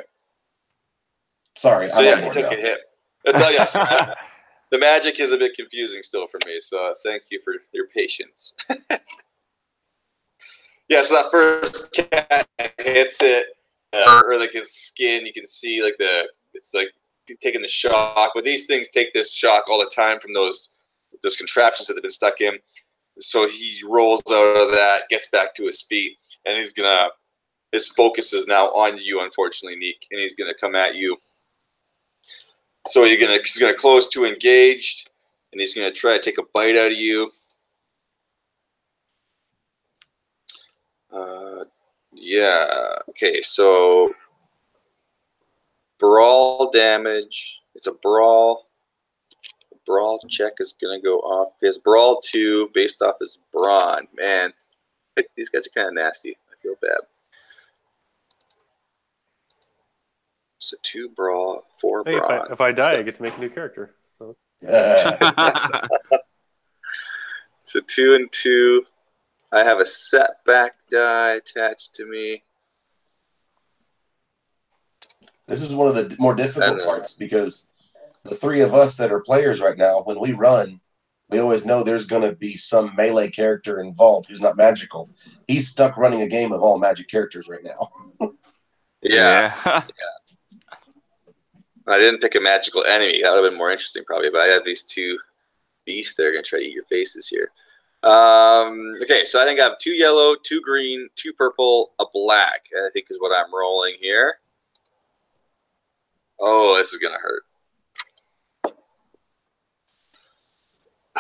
Sorry. So yeah, he took a hit. That's all. Yes. The magic is a bit confusing still for me, so thank you for your patience. Yeah, so that first cat hits it, or like its skin, you can see like it's like taking the shock. But these things take this shock all the time from those contraptions that they've been stuck in. So he rolls out of that, gets back to his feet, and his focus is now on you, unfortunately, Neek, and he's gonna come at you. So he's gonna close to engaged, and he's gonna try to take a bite out of you. Yeah. Okay. So brawl damage. It's a brawl. The brawl check is gonna go off. His brawl 2 based off his brawn. Man, these guys are kind of nasty. I feel bad. So 2 brawl, 4 brawn. If I die, I get to make a new character. So. So 2 and 2. I have a setback die attached to me. This is one of the more difficult And, parts because the three of us that are players right now, when we run, we always know there's going to be some melee character involved who's not magical. He's stuck running a game of all magic characters right now. yeah. Yeah. I didn't pick a magical enemy. That would have been more interesting, probably. But I had these two beasts that are going to try to eat your faces here. Okay, so I think I have 2 yellow, 2 green, 2 purple, a black. I think is what I'm rolling here. Oh, this is going to hurt.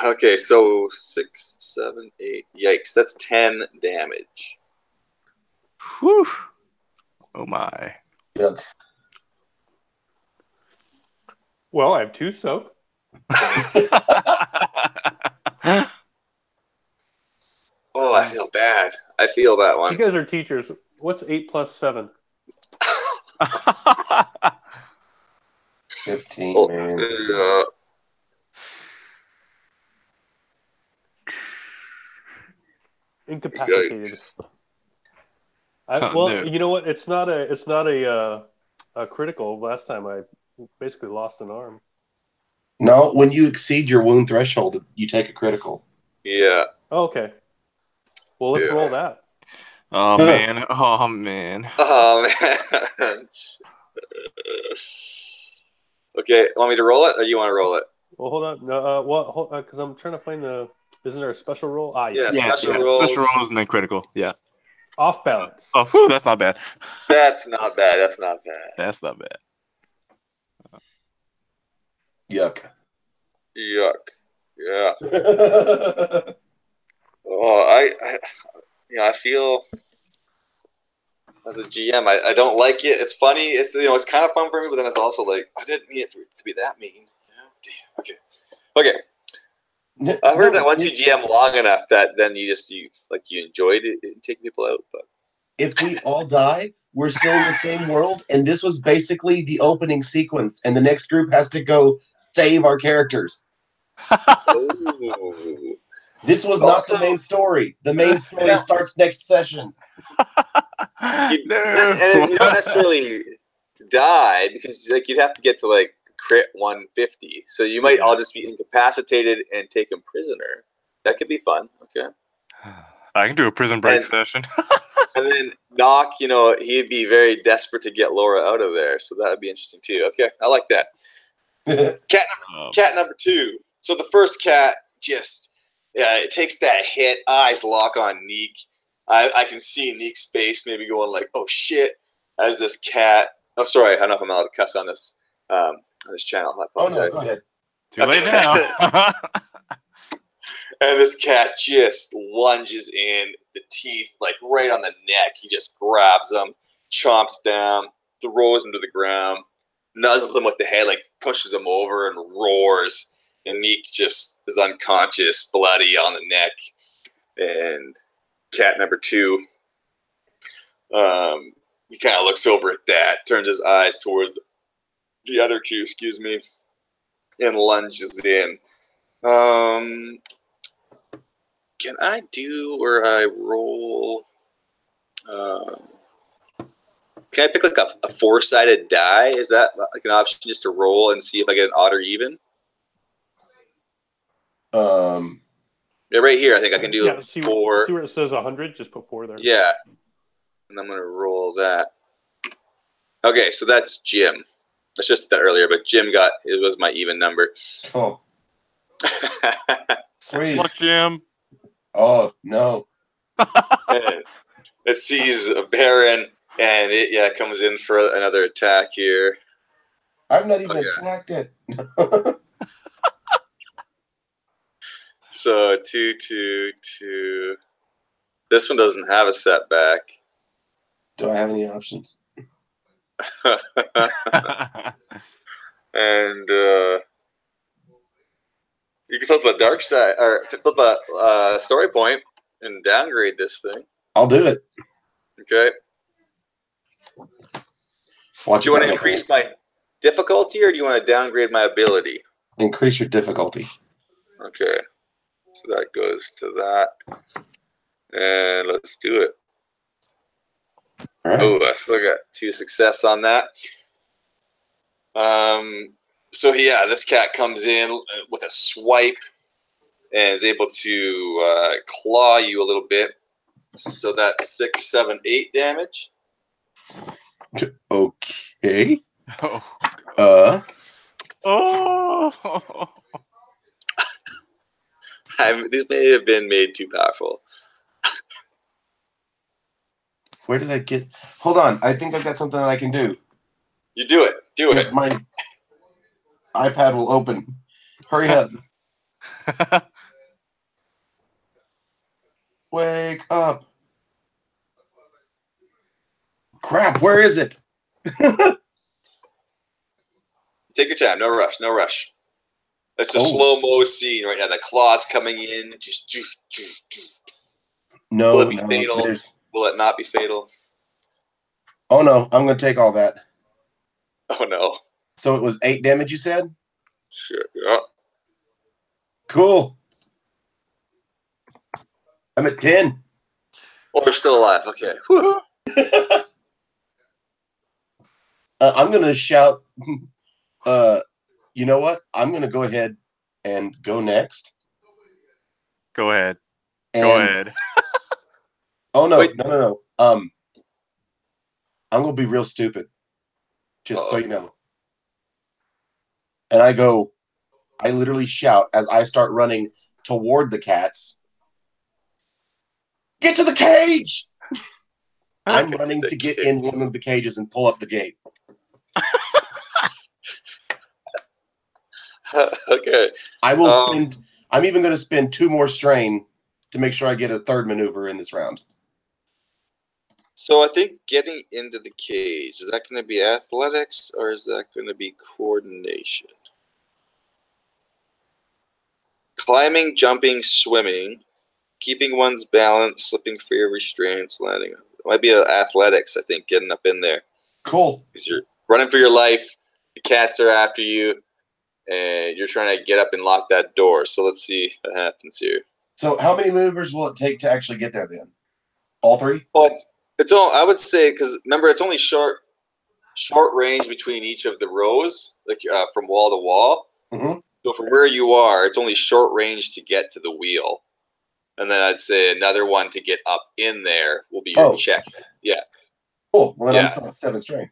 Okay, so 6, 7, 8. Yikes, that's 10 damage. Whew. Oh my. Yuck. Well, I have 2 soak. Oh, I feel bad. I feel that You one. guys are teachers. What's 8 plus 7? 15, Oh, man. yeah. Incapacitated. Yikes. Well, No. you know what? It's not a critical. Last time I basically lost an arm. No, when you exceed your wound threshold, you take a critical. Yeah. Oh, okay. Well, let's Yeah. roll that. Oh man. Oh man. Oh, man. Okay, want me to roll it, or you want to roll it? Well, hold on. No, because I'm trying to find the. Isn't there a special roll? Ah, yes. Yeah. Special yeah. rolls. Special rolls and then critical. Yeah. Off balance. Oh, whew, that's not bad. That's not bad. That's not bad. That's not bad. Yuck. Yuck. Yeah. Oh, I feel as a GM, I don't like it. It's funny. It's it's kind of fun for me, but then it's also like I didn't mean it to be that mean. Damn. Okay. I've heard that once you GM long enough, that then you enjoyed it and take people out. But If we all die, we're still in the same world, and this was basically the opening sequence, and the next group has to go save our characters. oh. This was not the main story. The main story starts next session. And you don't necessarily die because you'd have to get to crit 150. So you might all just be incapacitated and taken prisoner. That could be fun. Okay. I can do a prison break session. And then Knock, he'd be very desperate to get Laura out of there. So that would be interesting too. Okay, I like that. Cat number 2. So the first cat just it takes that hit. Eyes lock on Neek. I can see Neek's face maybe going like, "Oh shit!" As this cat. Oh, sorry, I don't know if I'm allowed to cuss on this channel. I apologize. Oh no, go ahead. Too late now. And this cat just lunges in, the teeth right on the neck. He just grabs him, chomps down, throws him to the ground, nuzzles him with the head, pushes him over and roars. And Neek just is unconscious, bloody on the neck. And cat number 2, he kind of looks over at that, turns his eyes towards the other 2, and lunges in. Can I do where I roll? Can I pick a 4-sided die? Is that an option just to roll and see if I get an odd or even? Yeah, right here. I think I can do 4. See where it says 100? Just put 4 there. Yeah, and I'm gonna roll that. Okay, so that's Jim. That's just that earlier, but Jim it was my even number. Oh, sweet. Look, Jim. Oh no. And it sees a Baron, and it comes in for another attack here. I've not even attacked it. So 2, 2, 2. This one doesn't have a setback. Do I have any options? And you can flip a dark side or flip a story point and downgrade this thing. I'll do it. Okay. Watch. Do you want to increase my difficulty, or do you want to downgrade my ability? Increase your difficulty. Okay. So that goes to that. And let's do it. All right. Oh, I still got 2 success on that. So yeah, this cat comes in with a swipe and is able to claw you a little bit. So that's 6, 7, 8 damage. Okay. Oh. Oh. These may have been made too powerful. Where did I get? Hold on. I think I've got something that I can do. You do it. Do it. If my iPad will open. Hurry up. Wake up. Crap, where is it? Take your time. No rush. No rush. It's a slow-mo scene right now. The claws coming in. Just. No, Will it be no, fatal? Will it not be fatal? Oh no, I'm going to take all that. Oh no. So it was 8 damage, you said? Sure. Yeah. Cool. I'm at 10. Oh, we're still alive. Okay. I'm going to shout. You know what? I'm going to go ahead and go next. Go ahead. And, Go ahead. Oh no, Wait. no. I'm going to be real stupid. Just so you know. And I literally shout as I start running toward the cats. Get to the cage! I'm running to get in one of the cages and pull up the gate. Okay. I will spend. I'm even going to spend 2 more strain to make sure I get a third maneuver in this round. So I think getting into the cage, is that going to be athletics or is that going to be coordination? Climbing, jumping, swimming, keeping one's balance, slipping free of restraints, landing. It might be athletics, I think, getting up in there. Cool. Because you're running for your life, the cats are after you, and you're trying to get up and lock that door. So let's see what happens here. So how many maneuvers will it take to actually get there then? All 3? Well, it's all, I would say, because remember, it's only short range between each of the rows, like from wall to wall. Mm-hmm. So from where you are, it's only short range to get to the wheel. And then I'd say another one to get up in there will be your check. Yeah. Cool. Well, then I'm still at 7 strain.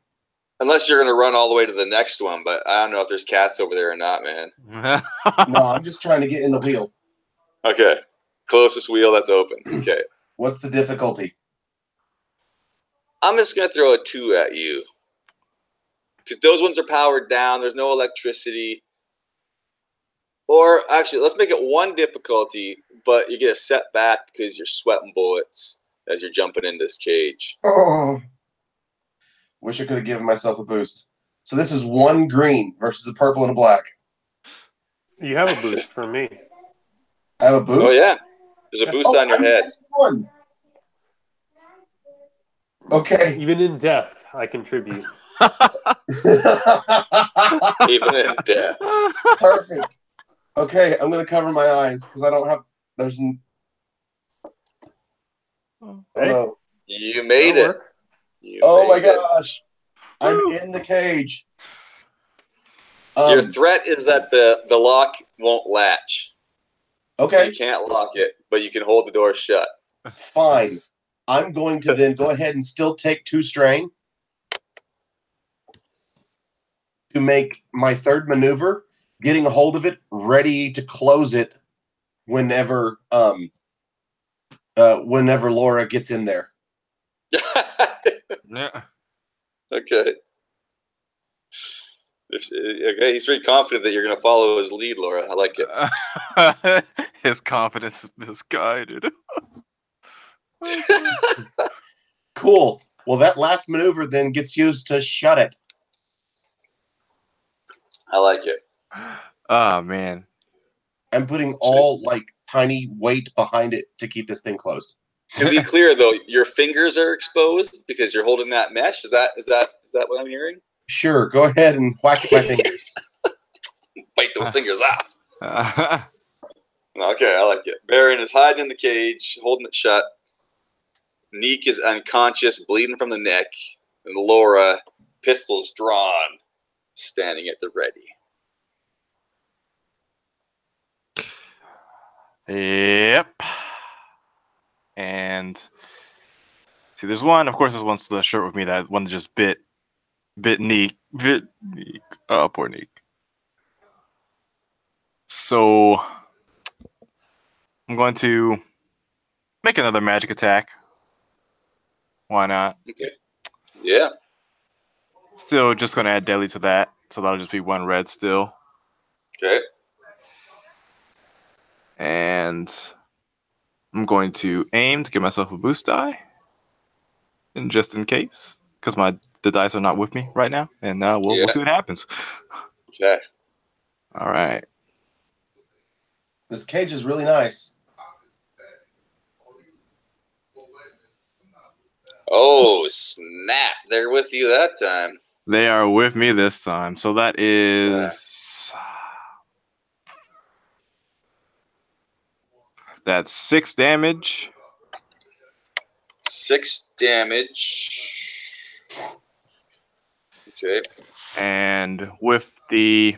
Unless you're going to run all the way to the next one, but I don't know if there's cats over there or not, man. No, I'm just trying to get in the wheel. Okay. Closest wheel that's open. Okay. What's the difficulty? I'm just going to throw a 2 at you. Because those ones are powered down. There's no electricity. Or actually, let's make it 1 difficulty, but you get a setback because you're sweating bullets as you're jumping in this cage. Oh, wish I could have given myself a boost. So this is 1 green versus a purple and a black. You have a boost from me. I have a boost? Oh, yeah. There's a boost on your head. One. Okay. Even in death, I contribute. Even in death. Perfect. Okay, I'm going to cover my eyes because I don't have... There's... Oh, no. You made it. Oh, my gosh. I'm in the cage. Your threat is that the lock won't latch. Okay. So you can't lock it, but you can hold the door shut. Fine. I'm going to then go ahead and still take 2 strain to make my third maneuver, getting a hold of it, ready to close it whenever whenever Laura gets in there. Yeah. Okay. Okay, he's very confident that you're going to follow his lead, Laura. I like it. His confidence is misguided. Cool. Well, that last maneuver then gets used to shut it. I like it. Oh, man. I'm putting all, like, tiny weight behind it to keep this thing closed. To be clear, though, your fingers are exposed because you're holding that mesh. Is that what I'm hearing? Sure. Go ahead and whack at my fingers. Bite those fingers off. Okay, I like it. Baron is hiding in the cage, holding it shut. Neek is unconscious, bleeding from the neck. And Laura, pistols drawn, standing at the ready. Yep. And see, there's one. Of course, there's one still short with me. That one just bit Neek. Oh, poor Neek. So I'm going to make another magic attack. Why not? Okay. Yeah. Still just going to add deadly to that. So that'll just be 1 red still. Okay. And I'm going to aim to give myself a boost die. And just in case. Because the dice are not with me right now. And we'll see what happens. Okay. All right. This cage is really nice. Oh, snap. They're with you that time. They are with me this time. So that is... That's 6 damage. 6 damage. Okay. And with the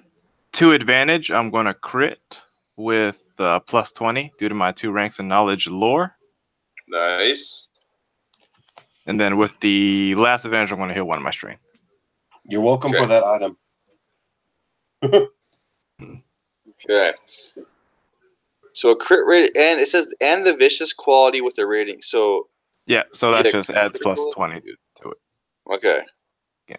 2 advantage, I'm going to crit with plus 20 due to my 2 ranks in knowledge lore. Nice. And then with the last advantage, I'm going to hit 1 of my strength. You're welcome Okay. for that item. Okay. So a crit rate, and it says, and the vicious quality with the rating. So Yeah, so You that get a just adds plus critical? 20 to it. okay. Yeah.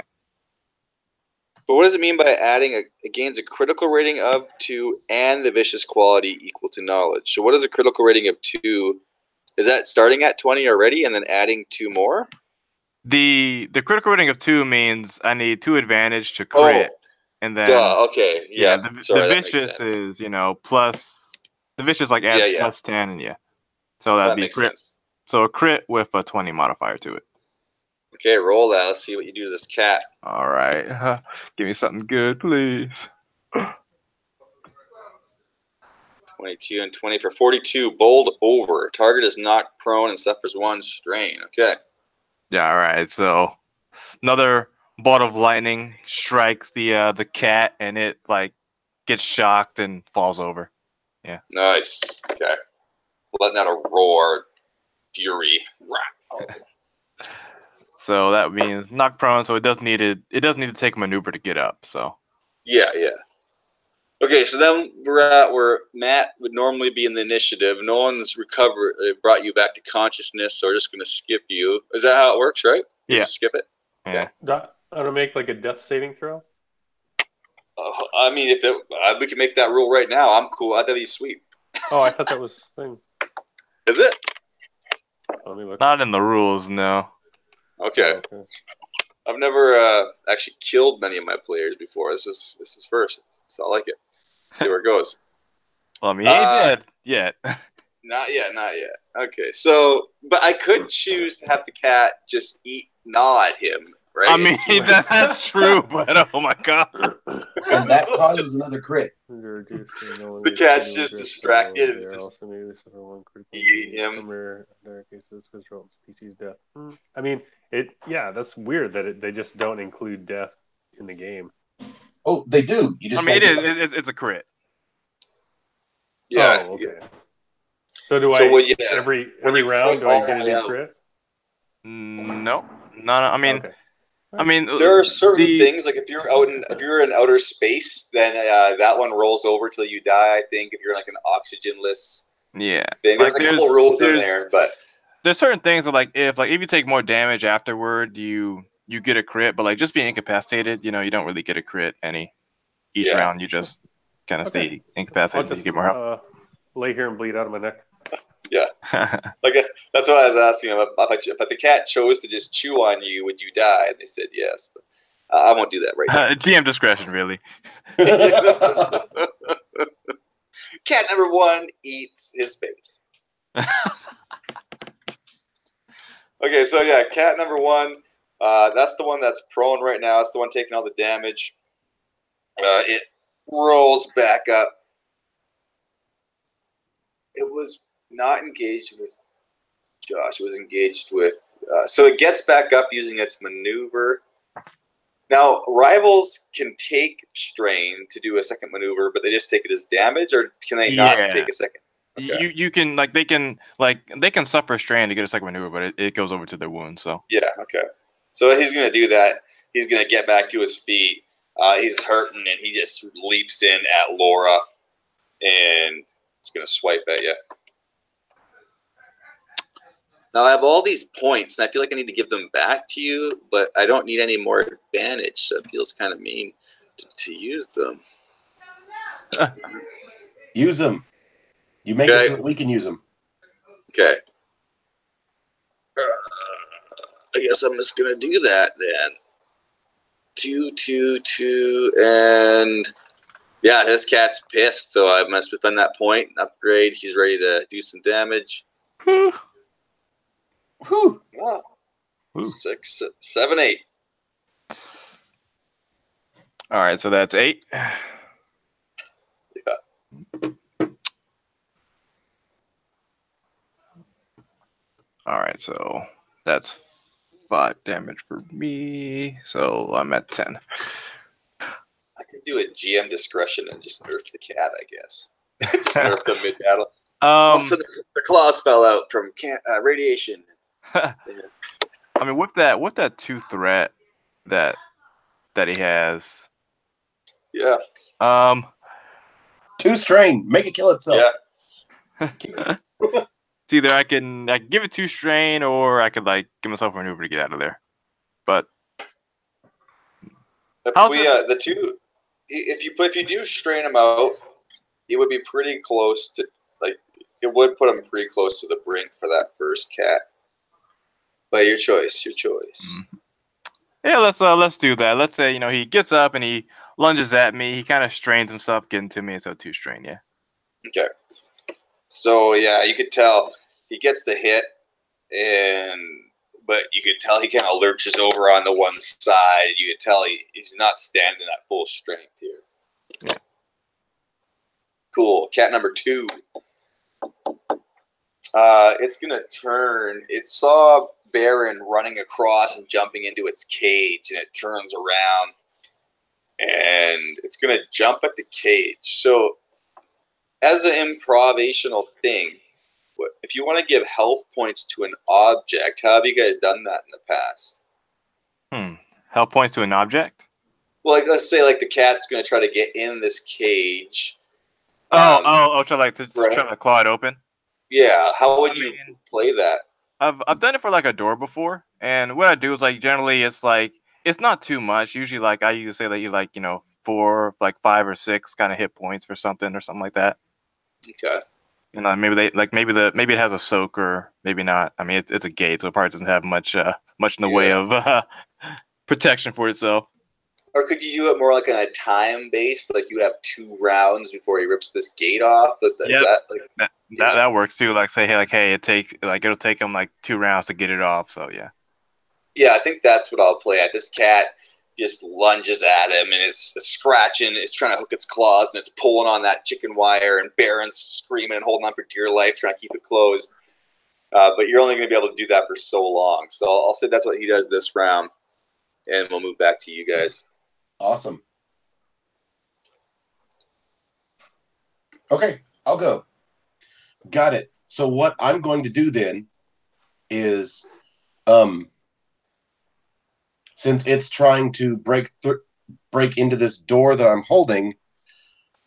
But what does it mean by adding it gains a critical rating of 2 and the vicious quality equal to knowledge? So what is a critical rating of 2? Is that starting at 20 already and then adding 2 more? The critical rating of 2 means I need 2 advantage to crit. And then Okay. yeah, Yeah. the Sorry, that makes vicious sense. is, plus the vicious like adds Yeah. plus 10 and yeah. So that'd That be makes crit. sense. So a crit with a 20 modifier to it. Okay, roll that. Let's see what you do to this cat. All right. Give me something good, please. 22 and 20 for 42. Bowled over. Target is knocked prone and suffers 1 strain. Okay. Yeah, all right. So another bolt of lightning strikes the cat and it like gets shocked and falls over. Yeah. Nice. Okay. Letting out a roar. Fury. Oh. So that means knocked prone, so it does need to take a maneuver to get up, so. Yeah. Okay, so then we're at where Matt would normally be in the initiative. No one's recovered, brought you back to consciousness, so we're just going to skip you. Is that how it works, right? You Yeah. just skip it? Yeah. I'm gonna make like a death saving throw. I mean, we can make that rule right now. I'm cool. That'd be sweet. Oh, I thought that was thing. Is it? Let me look. Not in the rules, no. Okay. Oh, okay. I've never actually killed many of my players before. This is first, so I like it. See where it goes. Well, I mean, he ain't dead yet. Not yet. Okay, so, but I could choose to have the cat just gnaw at him, right? I mean, that's true, but oh my god. And that causes another crit. The cat's just distracted and just eating him. Species death. I mean, that's weird that they just don't include death in the game. Oh, they do. You just. I mean, it's a crit. Yeah. Oh, okay. Yeah. So every round do I get a new crit? No. I mean, Okay. I mean, there are certain things like if you're in outer space, then that one rolls over till you die. I think if you're like an oxygenless thing, there's a couple rules in there, but there's certain things that if you take more damage afterward, you get a crit, but like just being incapacitated, you don't really get a crit each round. You just kind of stay incapacitated until you get more help. Lay here and bleed out of my neck. Yeah, like that's what I was asking him. If the cat chose to just chew on you, would you die? And they said yes, but I won't do that right now. GM discretion, really. Cat number 1 eats his face. Okay, so yeah, cat number 1. That's the one that's prone right now. It's the one taking all the damage. It rolls back up. It was not engaged with Josh. It was engaged with... so it gets back up using its maneuver. Now, rivals can take strain to do a second maneuver, but they just take it as damage, or can they not take a second? Okay. You can they can suffer strain to get a second maneuver, but it goes over to their wound. So yeah, okay. So he's gonna do that. He's gonna get back to his feet. He's hurting, and he just leaps in at Laura, and he's gonna swipe at you. Now I have all these points, and I feel like I need to give them back to you, but I don't need any more advantage, so it feels kind of mean to use them. Use them. You make it so that we can use them. Okay. I guess I'm just gonna do that then. 2, 2, 2, and yeah, this cat's pissed, so I must spend that point and upgrade. He's ready to do some damage. Whew. Wow. 6, 7, 8. all right, so that's 8. Yeah. All right, so that's 5 damage for me. So I'm at 10. I could do a GM discretion and just nerf the cat, I guess. Just nerf them mid battle. Also, the claws fell out from radiation. I mean, with that 2 threat that he has. Yeah. 2 strain. Make it kill itself. Yeah. It's either I can give it 2 strain, or I could give myself a maneuver to get out of there. But if you do strain them out, it would be pretty close to it would put them pretty close to the brink for that first cat. But your choice. Yeah, let's do that. Let's say he gets up and he lunges at me. He kind of strains himself getting to me, so 2 strain. Yeah. Okay. So yeah, you could tell he gets the hit, but you could tell he kind of lurches over on the one side. You could tell he's not standing at full strength here. Yeah. Cool. Cat number 2. It's gonna turn. It saw Baron running across and jumping into its cage, and it turns around, and it's gonna jump at the cage. So, as an improvisational thing, if you want to give health points to an object, how have you guys done that in the past? Health points to an object? Well, let's say the cat's gonna try to get in this cage. Try to claw it open. Yeah, how would you play that? I've done it for a door before, and what I do is generally it's not too much. Usually I usually say that you 4, 5 or 6 kind of hit points for something like that. Okay. Maybe it has a soak, or maybe not. I mean, it's a gate, so it probably doesn't have much in the way of protection for itself. Or could you do it more on a time base, you have 2 rounds before he rips this gate off? That works too. Hey, it'll take him 2 rounds to get it off. So yeah. Yeah, I think that's what I'll play at. This cat just lunges at him, and it's scratching. It's trying to hook its claws, and it's pulling on that chicken wire, and Baron's screaming and holding on for dear life, trying to keep it closed. But you're only going to be able to do that for so long. So I'll say that's what he does this round, and we'll move back to you guys. Awesome. Okay, I'll go. Got it. So what I'm going to do then is, since it's trying to break into this door that I'm holding,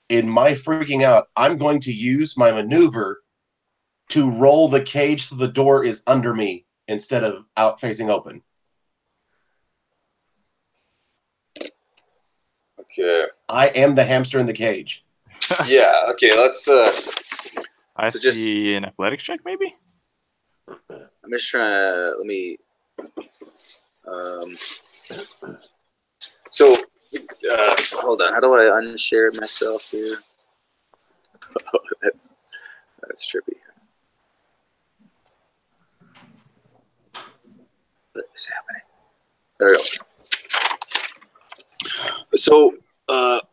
in my freaking out, I'm going to use my maneuver to roll the cage so the door is under me instead of out facing open. Okay. I am the hamster in the cage. Yeah. Okay. Let's. I see an athletics check, maybe. I'm just trying to. Let me. So, hold on. How do I unshare myself here? Oh, that's trippy. What is happening? There we go. So,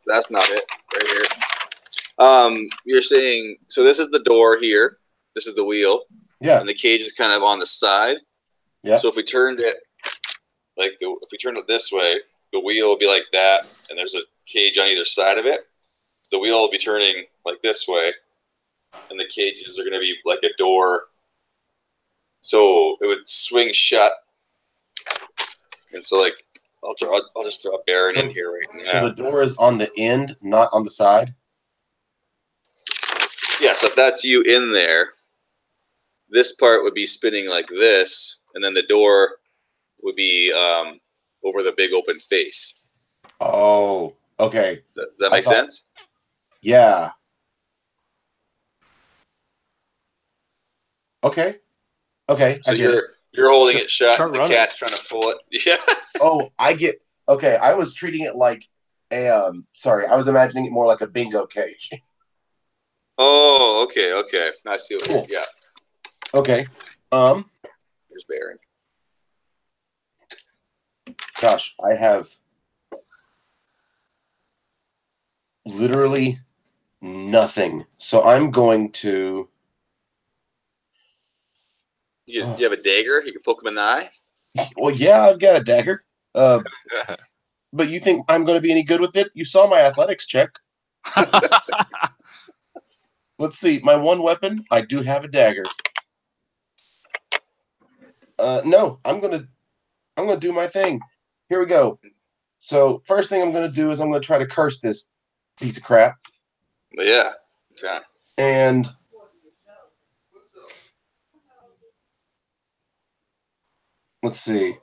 that's not it right here. You're saying, so this is the door here. This is the wheel. Yeah. And the cage is kind of on the side. Yeah. So if we turned it if we turned it this way, the wheel will be like that, and there's a cage on either side of it. The wheel will be turning like this way, and the cages are going to be like a door. So it would swing shut. And so, like, I'll just draw Baron in here right now. So the door is on the end, not on the side? Yeah, so if that's you in there, this part would be spinning like this, and then the door would be over the big open face. Oh, okay. Does that make sense? Yeah. Okay. Okay. So you're holding it shut, and the running. cat's trying to pull it. Yeah. Oh, I get. Okay, I was treating it like a. Sorry, I was imagining it more like a bingo cage. Oh, okay. I see what Cool. Yeah. Okay. Here's Baron. Gosh, I have literally nothing. So I'm going to. You have a dagger? You can poke him in the eye? Well, yeah, I've got a dagger. But you think I'm going to be any good with it? You saw my athletics check. Let's see. My one weapon, I do have a dagger. No, I'm gonna do my thing. Here we go. So first thing I'm gonna do is I'm gonna try to curse this piece of crap. But yeah. Okay. And let's see.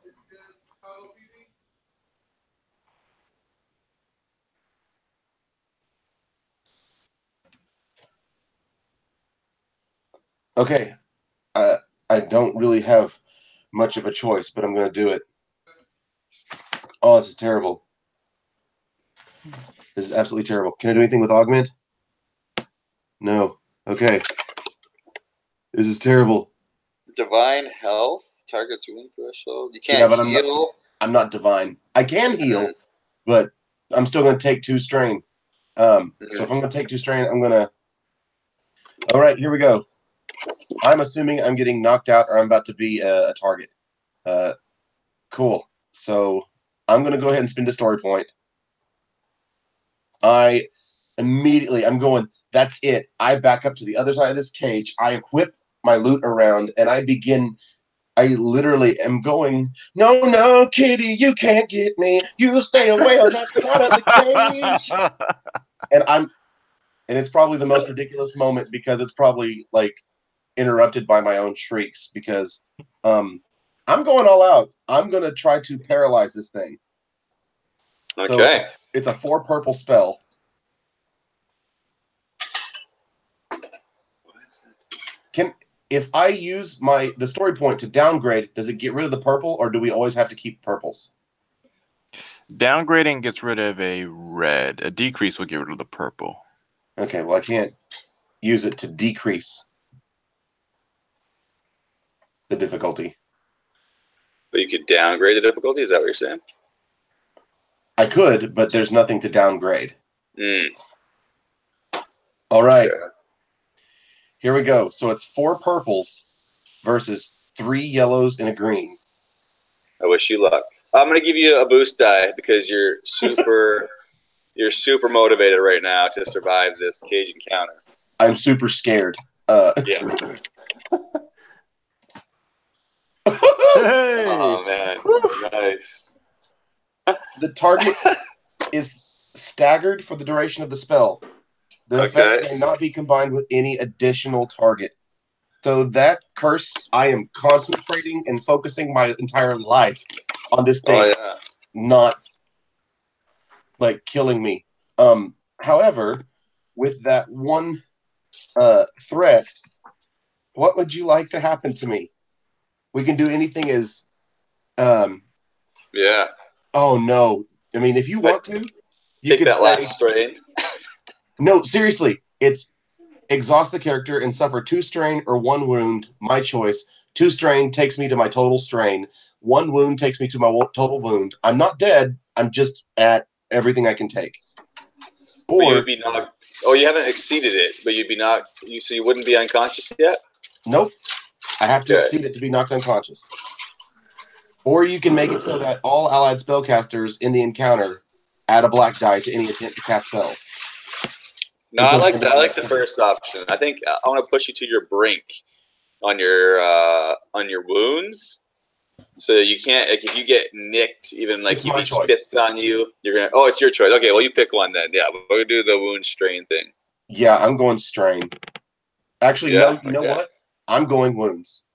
Okay. I don't really have much of a choice, but I'm gonna do it. Oh, this is terrible. This is absolutely terrible. Can I do anything with augment? No. Okay. This is terrible. Divine health targets win threshold. You can't heal. I'm not divine. I can heal, but I'm still going to take 2 strain. So if I'm going to take 2 strain, I'm going to. All right, here we go. I'm assuming I'm getting knocked out, or I'm about to be a target. Cool. So I'm going to go ahead and spend a story point. I'm going. That's it. I back up to the other side of this cage. I whip my loot around, and I literally am going, no, kitty, you can't get me. You stay away on that side of the cage. And it's probably the most ridiculous moment because it's probably like interrupted by my own shrieks because I'm going all out. I'm going to try to paralyze this thing. Okay. So it's a 4 purple spell. If I use the story point to downgrade, does it get rid of the purple, or do we always have to keep purples? Downgrading gets rid of a red. A decrease will get rid of the purple. Okay, well, I can't use it to decrease the difficulty. But you could downgrade the difficulty? Is that what you're saying? I could, but there's nothing to downgrade. Mm. All right. Yeah. Here we go. So it's 4 purples versus 3 yellows and a green. I wish you luck. I'm going to give you a boost die because you're super motivated right now to survive this cage encounter. I'm super scared. Yeah. Hey! Oh, man. Nice. The target is staggered for the duration of the spell. The effect cannot be combined with any additional target. So that curse, I am concentrating and focusing my entire life on this thing, not like killing me. However, with that one threat, what would you like to happen to me? We can do anything as yeah. Oh no. I mean, if you want to, you take could that last strain. No, seriously, it's exhaust the character and suffer 2 strain or 1 wound, my choice. 2 strain takes me to my total strain. 1 wound takes me to my total wound. I'm not dead. I'm just at everything I can take. Or but you'd be knocked. Oh, you haven't exceeded it, but you'd be knocked. So you wouldn't be unconscious yet? Nope. I have to exceed it to be knocked unconscious. Or you can make it so that all allied spellcasters in the encounter add a black die to any attempt to cast spells. No, I like that. I like the first option. I think I want to push you to your brink on your wounds. So you can't, like, if you get nicked, even like It's if my he choice. spits on you, you're gonna. Oh, it's your choice. Okay, well you pick one then. Yeah, we're gonna do the wound strain thing. Yeah, I'm going strain. Actually, Yeah, no, you know okay. what? I'm going wounds.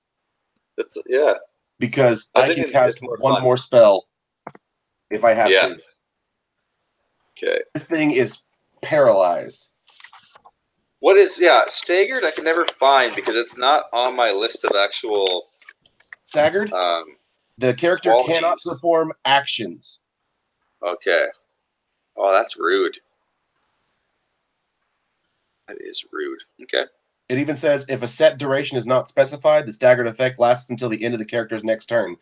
That's yeah. Because I was I can thinking cast it's more one fun. more spell if I have Yeah. to. Okay. This thing is paralyzed. What is staggered? I can never find because it's not on my list of actual Staggered? The character qualities. cannot perform actions. Okay. Oh, that's rude. That is rude. Okay. It even says if a set duration is not specified, the staggered effect lasts until the end of the character's next turn.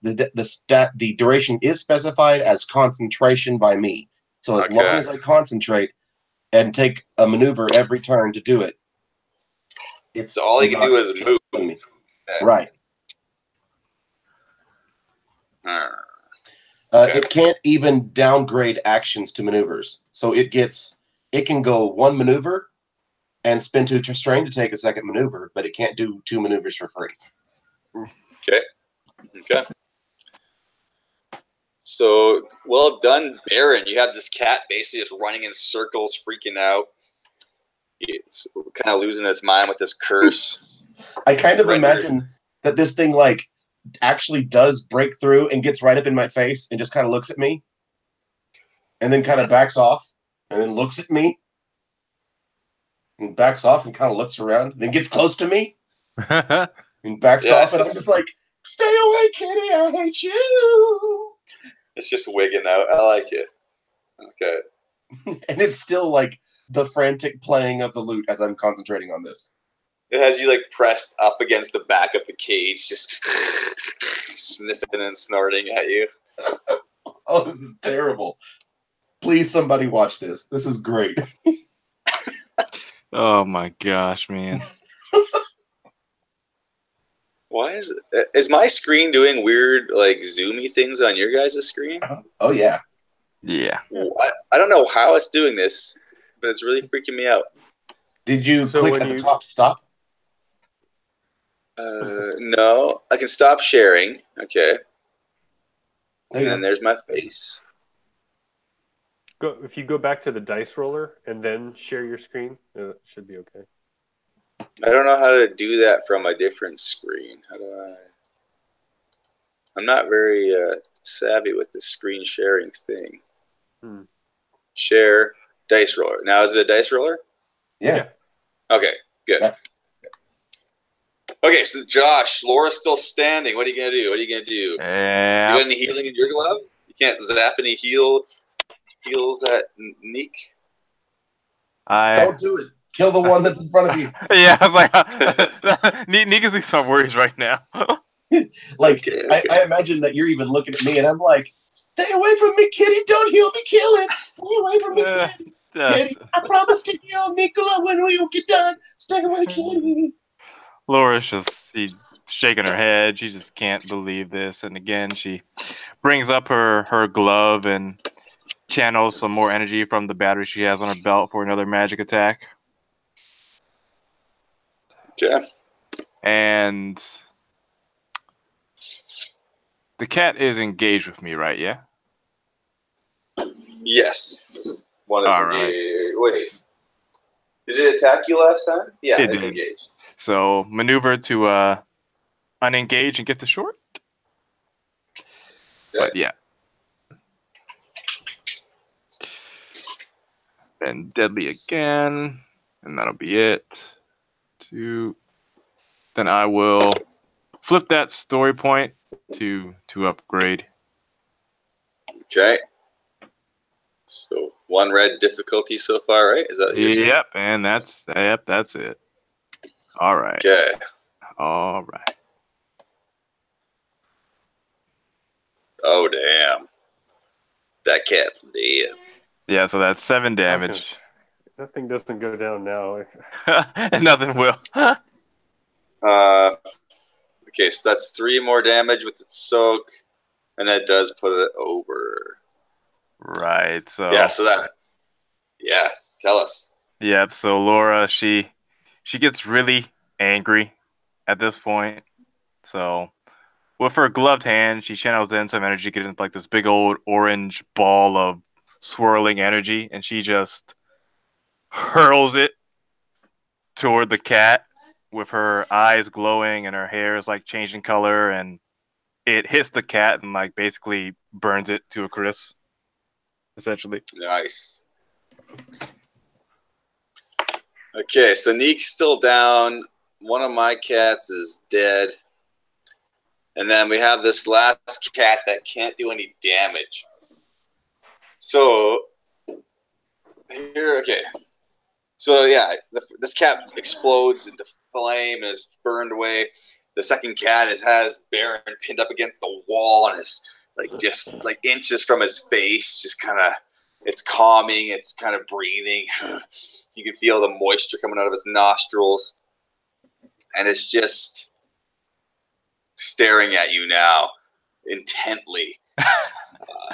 The duration is specified as concentration by me. So as long as I concentrate and take a maneuver every turn to do it, it's so all he can do is move. Me. Okay. Right. Okay. It can't even downgrade actions to maneuvers. So it can go one maneuver and spend 2 strain to take a second maneuver, but it can't do 2 maneuvers for free. Okay. Okay. So, well done, Baron. You have this cat basically just running in circles, freaking out. It's kind of losing its mind with this curse. I kind of imagine that this thing, like, actually does break through and gets right up in my face and just kind of looks at me and then kind of backs off and then looks at me and backs off and kind of looks around, then gets close to me and backs off, and I'm just like, stay away, kitty, I hate you. It's just wigging out. I like it. Okay. And it's still like the frantic playing of the lute as I'm concentrating on this. It has you like pressed up against the back of the cage, just sniffing and snorting at you. Oh, this is terrible. Please, somebody watch this. This is great. Oh my gosh, man. Why is my screen doing weird, like, zoomy things on your guys' screen? Oh, yeah. Yeah. I don't know how it's doing this, but it's really freaking me out. Did you click at the top to stop? No. I can stop sharing. Okay. And then there's my face. If you go back to the dice roller and then share your screen, it should be okay. I don't know how to do that from a different screen. How do I? I'm not very savvy with the screen sharing thing. Share dice roller. Now is it a dice roller? Yeah. Okay, good. Yeah. Okay, so Josh, Laura's still standing. What are you gonna do? You got any healing in your glove? You can't zap any heals at Neek? Don't do it. Kill the one that's in front of you. Yeah, I was like, Neek is my worries right now. Like, okay. I imagine that you're even looking at me, and I'm like, stay away from me, kitty. Don't heal me, kill it. Stay away from me, kitty. Kitty, I promise to heal Nicola when we get done. Stay away, kitty. Laura's just shaking her head. She just can't believe this. And again, she brings up her glove and channels some more energy from the battery she has on her belt for another magic attack. Okay. And the cat is engaged with me, right? Yeah? Yes. One is all engaged. Right. Wait. Did it attack you last time? Yeah, it's engaged. So maneuver to unengage and get the short. Okay. But yeah. Then deadly again. And that'll be it. 2. Then I will flip that story point to upgrade. Okay. So 1 red difficulty so far, right? Is that what you're saying? Yep, and that's it. All right. Okay. All right. Oh damn. That cat's dead. Yeah, so that's 7 damage. That thing doesn't go down now. And nothing will. Okay, so that's 3 more damage with its soak. And that does put it over. Right. So Yeah, so that. Yeah, tell us. Yep. So Laura, she gets really angry at this point. So with her gloved hand, she channels in some energy, getting into like this big old orange ball of swirling energy, and she just hurls it toward the cat with her eyes glowing and her hair is like changing color, and it hits the cat and like basically burns it to a crisp, essentially. Nice. Okay, so Neek's still down. One of my cats is dead. And then we have this last cat that can't do any damage. So, here, okay. So, yeah, this cat explodes into flame and is burned away. The second cat has Baron pinned up against the wall and is just inches from his face, just kind of, it's calming, it's kind of breathing. You can feel the moisture coming out of his nostrils. And it's just staring at you now intently.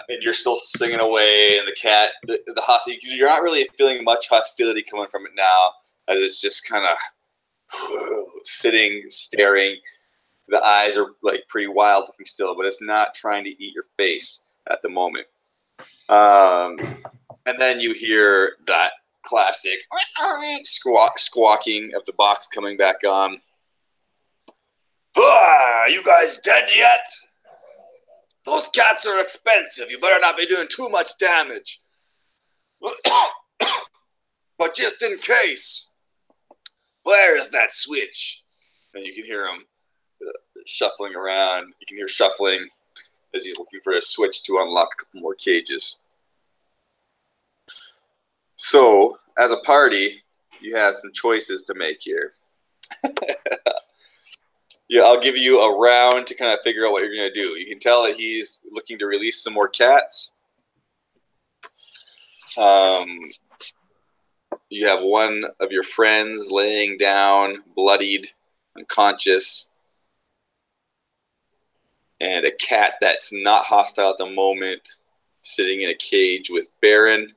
And you're still singing away, and the cat, the hostility, you're not really feeling much hostility coming from it now, as it's just kind of sitting, staring. The eyes are like pretty wild looking still, but it's not trying to eat your face at the moment. And then you hear that classic squawking of the box coming back on. Are you guys dead yet? Those cats are expensive. You better not be doing too much damage. But just in case, where is that switch? And you can hear him shuffling around. You can hear shuffling as he's looking for a switch to unlock a couple more cages. So, as a party, you have some choices to make here. Yeah, I'll give you a round to kind of figure out what you're going to do. You can tell that he's looking to release some more cats. You have one of your friends laying down, bloodied, unconscious, and a cat that's not hostile at the moment, sitting in a cage with Baron.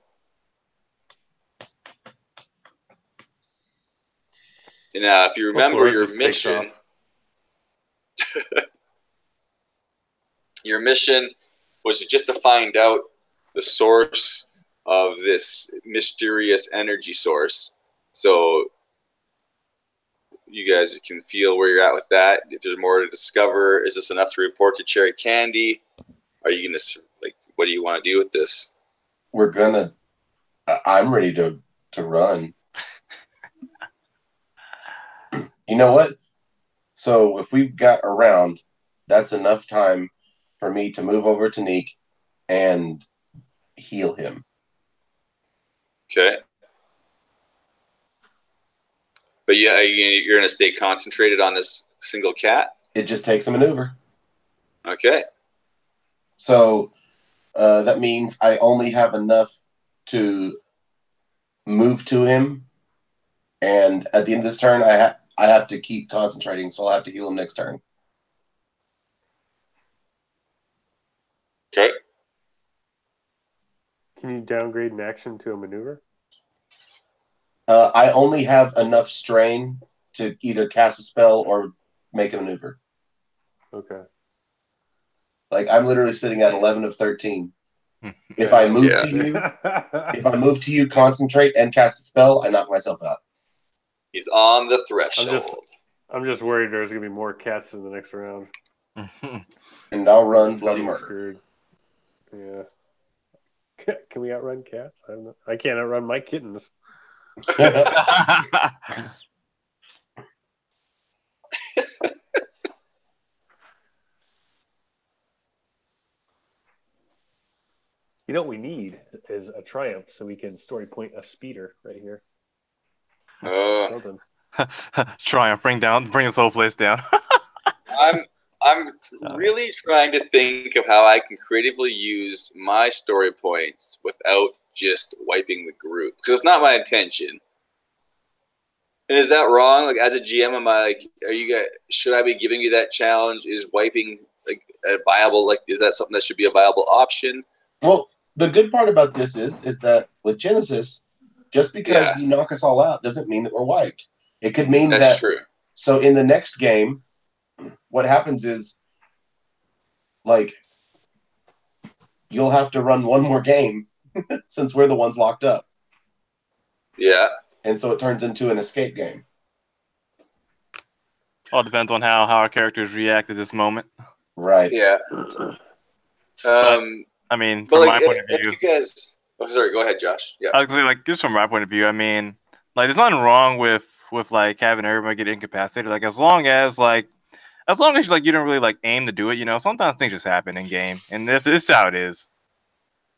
And if you remember your mission, your mission was just to find out the source of this mysterious energy source. So you guys can feel where you're at with that. If there's more to discover, is this enough to report to Cherry Candy? Are you going to, what do you want to do with this? I'm ready to run. You know what? So if we've got around, that's enough time for me to move over to Neek and heal him. Okay. But yeah, you're going to stay concentrated on this single cat? It just takes a maneuver. Okay. So that means I only have enough to move to him. And at the end of this turn, I have to keep concentrating, so I'll have to heal him next turn. Okay. Can you downgrade an action to a maneuver? I only have enough strain to either cast a spell or make a maneuver. Okay. Like, I'm literally sitting at 11 of 13. If I move to you, concentrate, and cast a spell, I knock myself out. He's on the threshold. I'm just worried there's going to be more cats in the next round. And I'll run bloody murder. Yeah. Can we outrun cats? I can't outrun my kittens. You know what we need is a triumph so we can story point a speeder right here. Something. Triumph, bring this whole place down. I'm really trying to think of how I can creatively use my story points without just wiping the group, because it's not my intention. And is that wrong? Like, as a GM, am I like, are you guys? Should I be giving you that challenge? Is wiping, like, a viable, like, is that something that should be a viable option? Well, the good part about this is that with Genesis, just because you knock us all out doesn't mean that we're wiped. It could mean That's true. So in the next game, what happens is, like, you'll have to run one more game since we're the ones locked up. Yeah. And so it turns into an escape game. All depends on how our characters react at this moment. Right. Yeah. I mean, but from like, my point of view, if you guys, oh, sorry, go ahead, Josh. Yeah. I was gonna say, like, just from my point of view, I mean, like, there's nothing wrong with like having everybody get incapacitated. Like, as long as like you don't really like aim to do it, you know, sometimes things just happen in game, and this is how it is.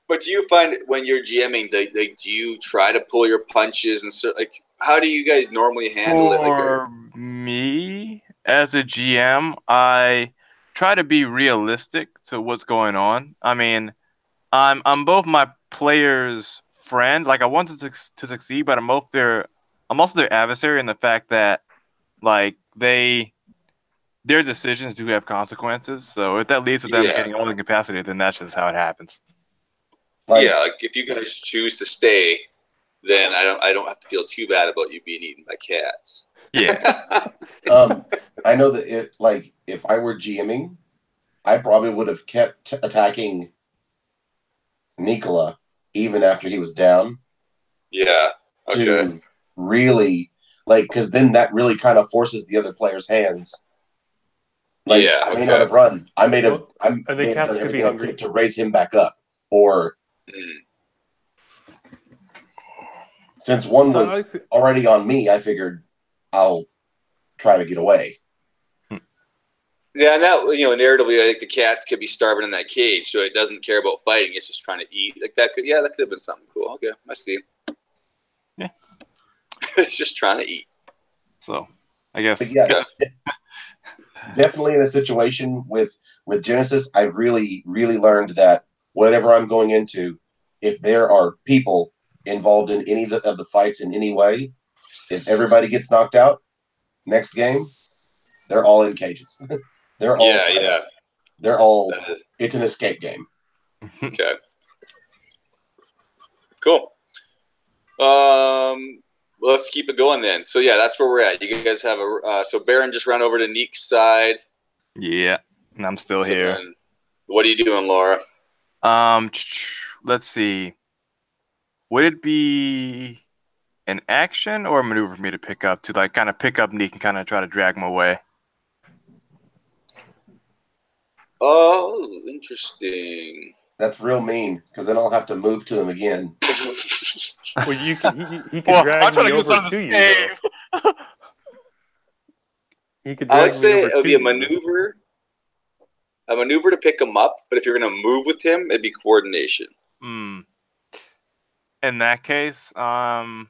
But do you find when you're GMing, do you try to pull your punches and so, like, how do you guys normally handle it? For me, as a GM, I try to be realistic to what's going on. I mean, I'm both my players' friend. Like, I want to succeed, but I'm also their adversary in the fact that, like, their decisions do have consequences. So if that leads to them getting all incapacitated, then that's just how it happens. Like, like if you guys choose to stay, then I don't have to feel too bad about you being eaten by cats. Yeah. I know that if I were GMing, I probably would have kept attacking Nikola even after he was down. Yeah. Okay. To really, like, because then that really kind of forces the other player's hands. Like, I may not have run. I may have. And the cats could be hungry to raise him back up, or since one was already on me, I figured I'll try to get away. Yeah, and that, you know, narratively, I think the cats could be starving in that cage, so it doesn't care about fighting. It's just trying to eat. Like that could have been something cool. Okay, I see. Yeah, it's just trying to eat. So, I guess. But yeah, definitely in a situation with Genesis, I've really learned that whatever I'm going into, if there are people involved in any of the fights in any way, if everybody gets knocked out, next game, they're all in cages. They're all They're all. It's an escape game. Okay. Cool. Let's keep it going then. So yeah, that's where we're at. You guys have so Baron just ran over to Neek's side. Yeah, and I'm still here. Then, what are you doing, Laura? Let's see. Would it be an action or a maneuver for me to pick up to, like, kind of pick up Neek and kind of try to drag him away? Oh, interesting. That's real mean, because then I'll have to move to him again. Well, he could drag me over to you. He could. I would say it would be a maneuver. A maneuver to pick him up, but if you're going to move with him, it'd be coordination. In that case, I'm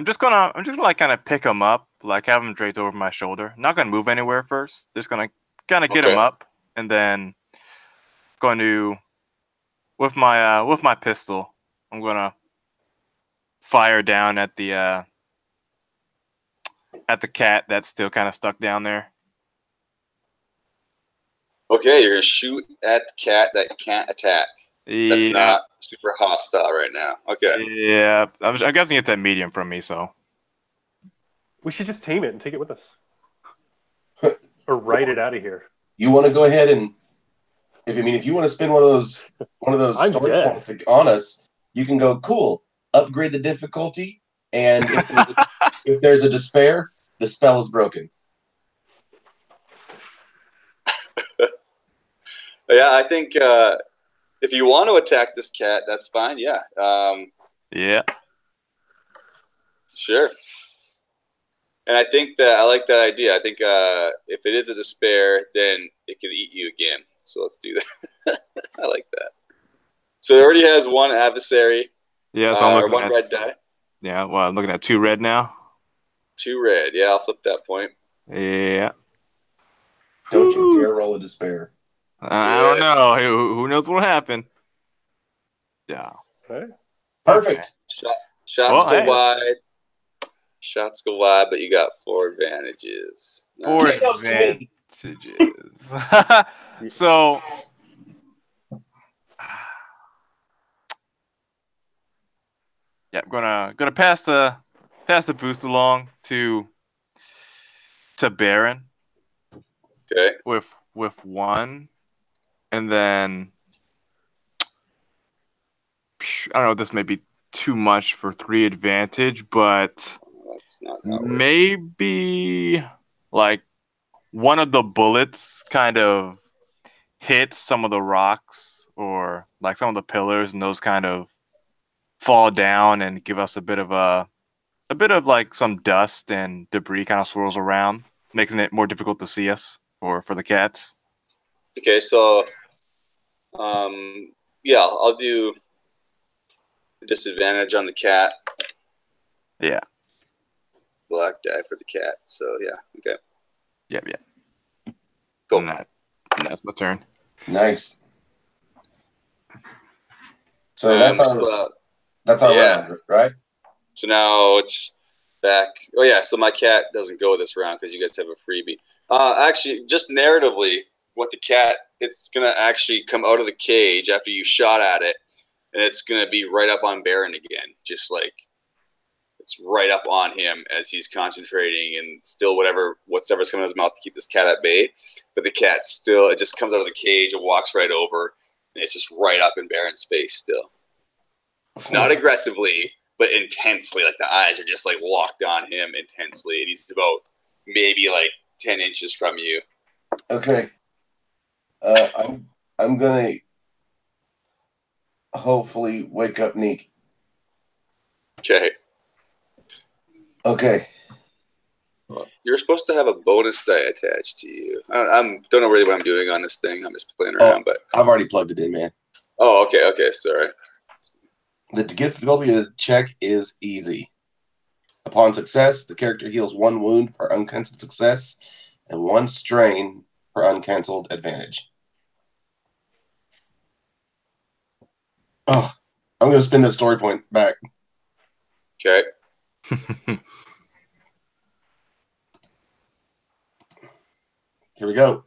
just gonna like kind of pick him up, like have him draped over my shoulder. Not gonna move anywhere first. Just gonna kind of get him up, and then going to with my pistol, I'm gonna fire down at the cat that's still kind of stuck down there. Okay, you're gonna shoot at the cat that can't attack. That's not super hostile right now. Okay. Yeah, I'm guessing it's at medium from me, so. We should just tame it and take it with us. Or ride it out of here. You want to go ahead and, if you want to spend one of those story points on us, you can go, cool, upgrade the difficulty, and if there's a despair, the spell is broken. Yeah, I think if you want to attack this cat, that's fine. Yeah. Yeah. Sure. And I think that I like that idea. I think if it is a despair, then it can eat you again. So let's do that. I like that. So it already has one adversary. Yeah, so I'm looking one red die. Yeah, well, I'm looking at 2 red now. 2 red. Yeah, I'll flip that point. Yeah. Don't you dare roll a despair. I don't know. Who knows what'll happen? Yeah. Okay. Perfect. Shots go wide. Shots go wide, but you got 4 advantages. 4 advantages. So, yeah, I'm gonna pass the boost along to Baron Okay. with 1, and then I don't know. This may be too much for 3 advantage, but That's not how it works. maybe like one of the bullets kind of hits some of the rocks or like some of the pillars, and those kind of fall down and give us a bit of like some dust and debris kind of swirls around, making it more difficult to see us for the cats. Okay, so yeah, I'll do disadvantage on the cat. Yeah. Black die for the cat. So yeah, okay. Yeah. Cool. And that's my turn. Nice. So And that's our yeah. round, right? So now it's back. Oh yeah, so my cat doesn't go this round because you guys have a freebie. Actually, just narratively, what the cat, it's gonna actually come out of the cage after you shot at it, and it's gonna be right up on Baron again, just like it's right up on him as he's concentrating and still whatever's coming out of his mouth to keep this cat at bay. But the cat still, it just comes out of the cage and walks right over, and it's just right up in Baron's face still. Not aggressively, but intensely. Like the eyes are just like locked on him intensely, and he's about maybe like 10 inches from you. Okay. I'm gonna hopefully wake up Neek. Okay. Okay. You're supposed to have a bonus die attached to you. I don't know really what I'm doing on this thing. I'm just playing around, but I've already plugged it in, man. Oh, okay, sorry. The difficulty of the check is easy. Upon success, the character heals 1 wound per uncancelled success and 1 strain per uncancelled advantage. Oh, I'm going to spin that story point back. Okay. Here we go.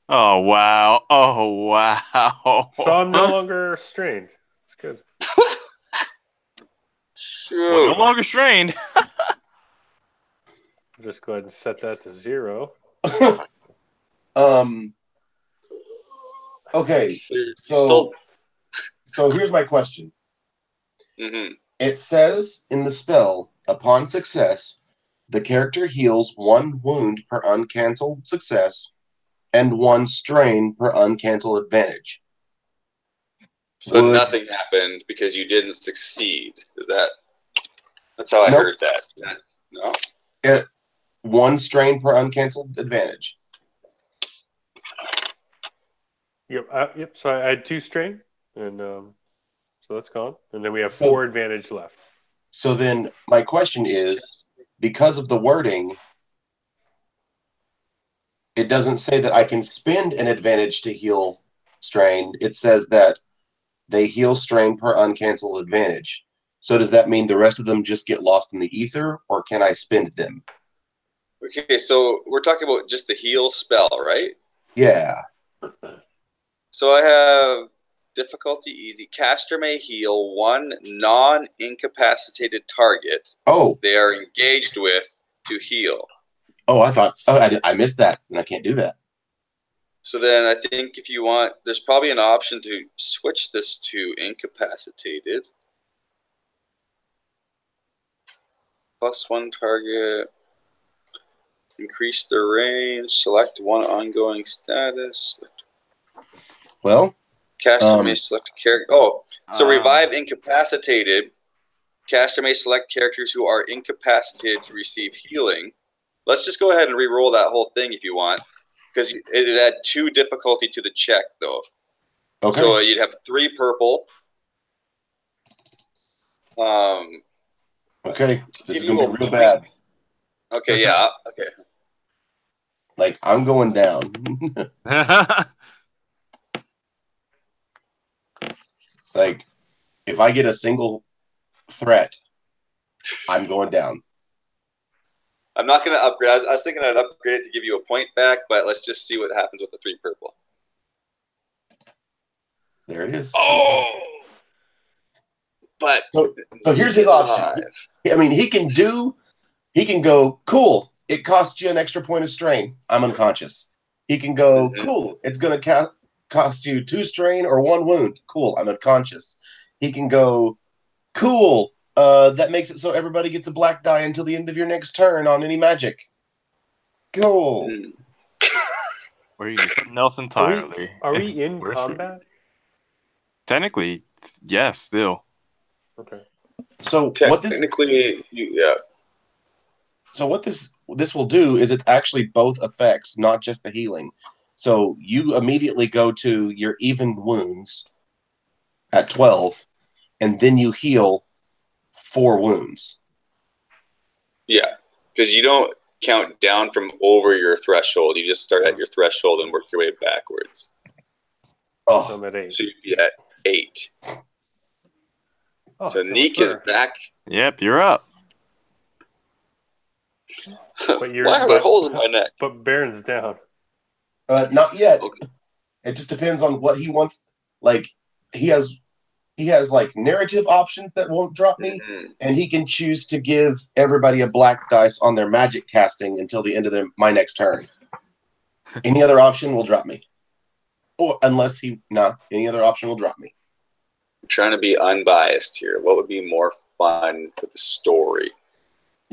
Oh wow! Oh wow! So I'm no longer strained. It's good. Well, no longer strained. Just go ahead and set that to 0. Okay, so here's my question. Mm-hmm. It says in the spell, upon success, the character heals 1 wound per uncancelled success and 1 strain per uncancelled advantage. So nothing happened because you didn't succeed. That's how I heard that. No? 1 strain per uncancelled advantage. Yep. So I had 2 strain, and so that's gone. And then we have 4 advantage left. So then my question is, because of the wording, it doesn't say that I can spend an advantage to heal strain. It says that they heal strain per uncancelled advantage. So does that mean the rest of them just get lost in the ether, or can I spend them? Okay, so we're talking about just the heal spell, right? Yeah. So I have difficulty easy. Caster may heal 1 non-incapacitated target they are engaged with to heal. Oh, I missed that, and I can't do that. So then I think if you want, there's probably an option to switch this to incapacitated. +1 target. Increase the range. Select 1 ongoing status. Well, caster may select a character. Revive incapacitated. Caster may select characters who are incapacitated to receive healing. Let's just go ahead and re-roll that whole thing if you want, because it add 2 difficulty to the check, though. Okay. So you'd have 3 purple. Okay. This is going to be real bad. Okay, yeah. Okay. Like, I'm going down. Like, if I get a single threat, I'm going down. I'm not going to upgrade. I was thinking I'd upgrade it to give you a point back, but let's just see what happens with the 3 purple. There it is. Oh! But so here's his option. I mean, he can go, cool, it costs you an extra point of strain. I'm unconscious. He can go, cool, it's going to cost you 2 strain or 1 wound. Cool, I'm unconscious. He can go, cool, that makes it so everybody gets a black die until the end of your next turn on any magic. Cool. Or you do something else entirely. Are we in combat? Technically, yes, still. Okay. So technically, So what this will do is it's actually both effects, not just the healing. So you immediately go to your even wounds at 12, and then you heal 4 wounds. Yeah, because you don't count down from over your threshold. You just start at your threshold and work your way backwards. Oh, So I'm at 8. So you'd be at 8. Oh, so Neek is back. Yep, you're up. But Why are there holes in my neck? But Baron's down. Not yet. Okay. It just depends on what he wants. Like he has like narrative options that won't drop me, and he can choose to give everybody a black dice on their magic casting until the end of my next turn. Any other option will drop me. Or unless any other option will drop me. I'm trying to be unbiased here. What would be more fun for the story?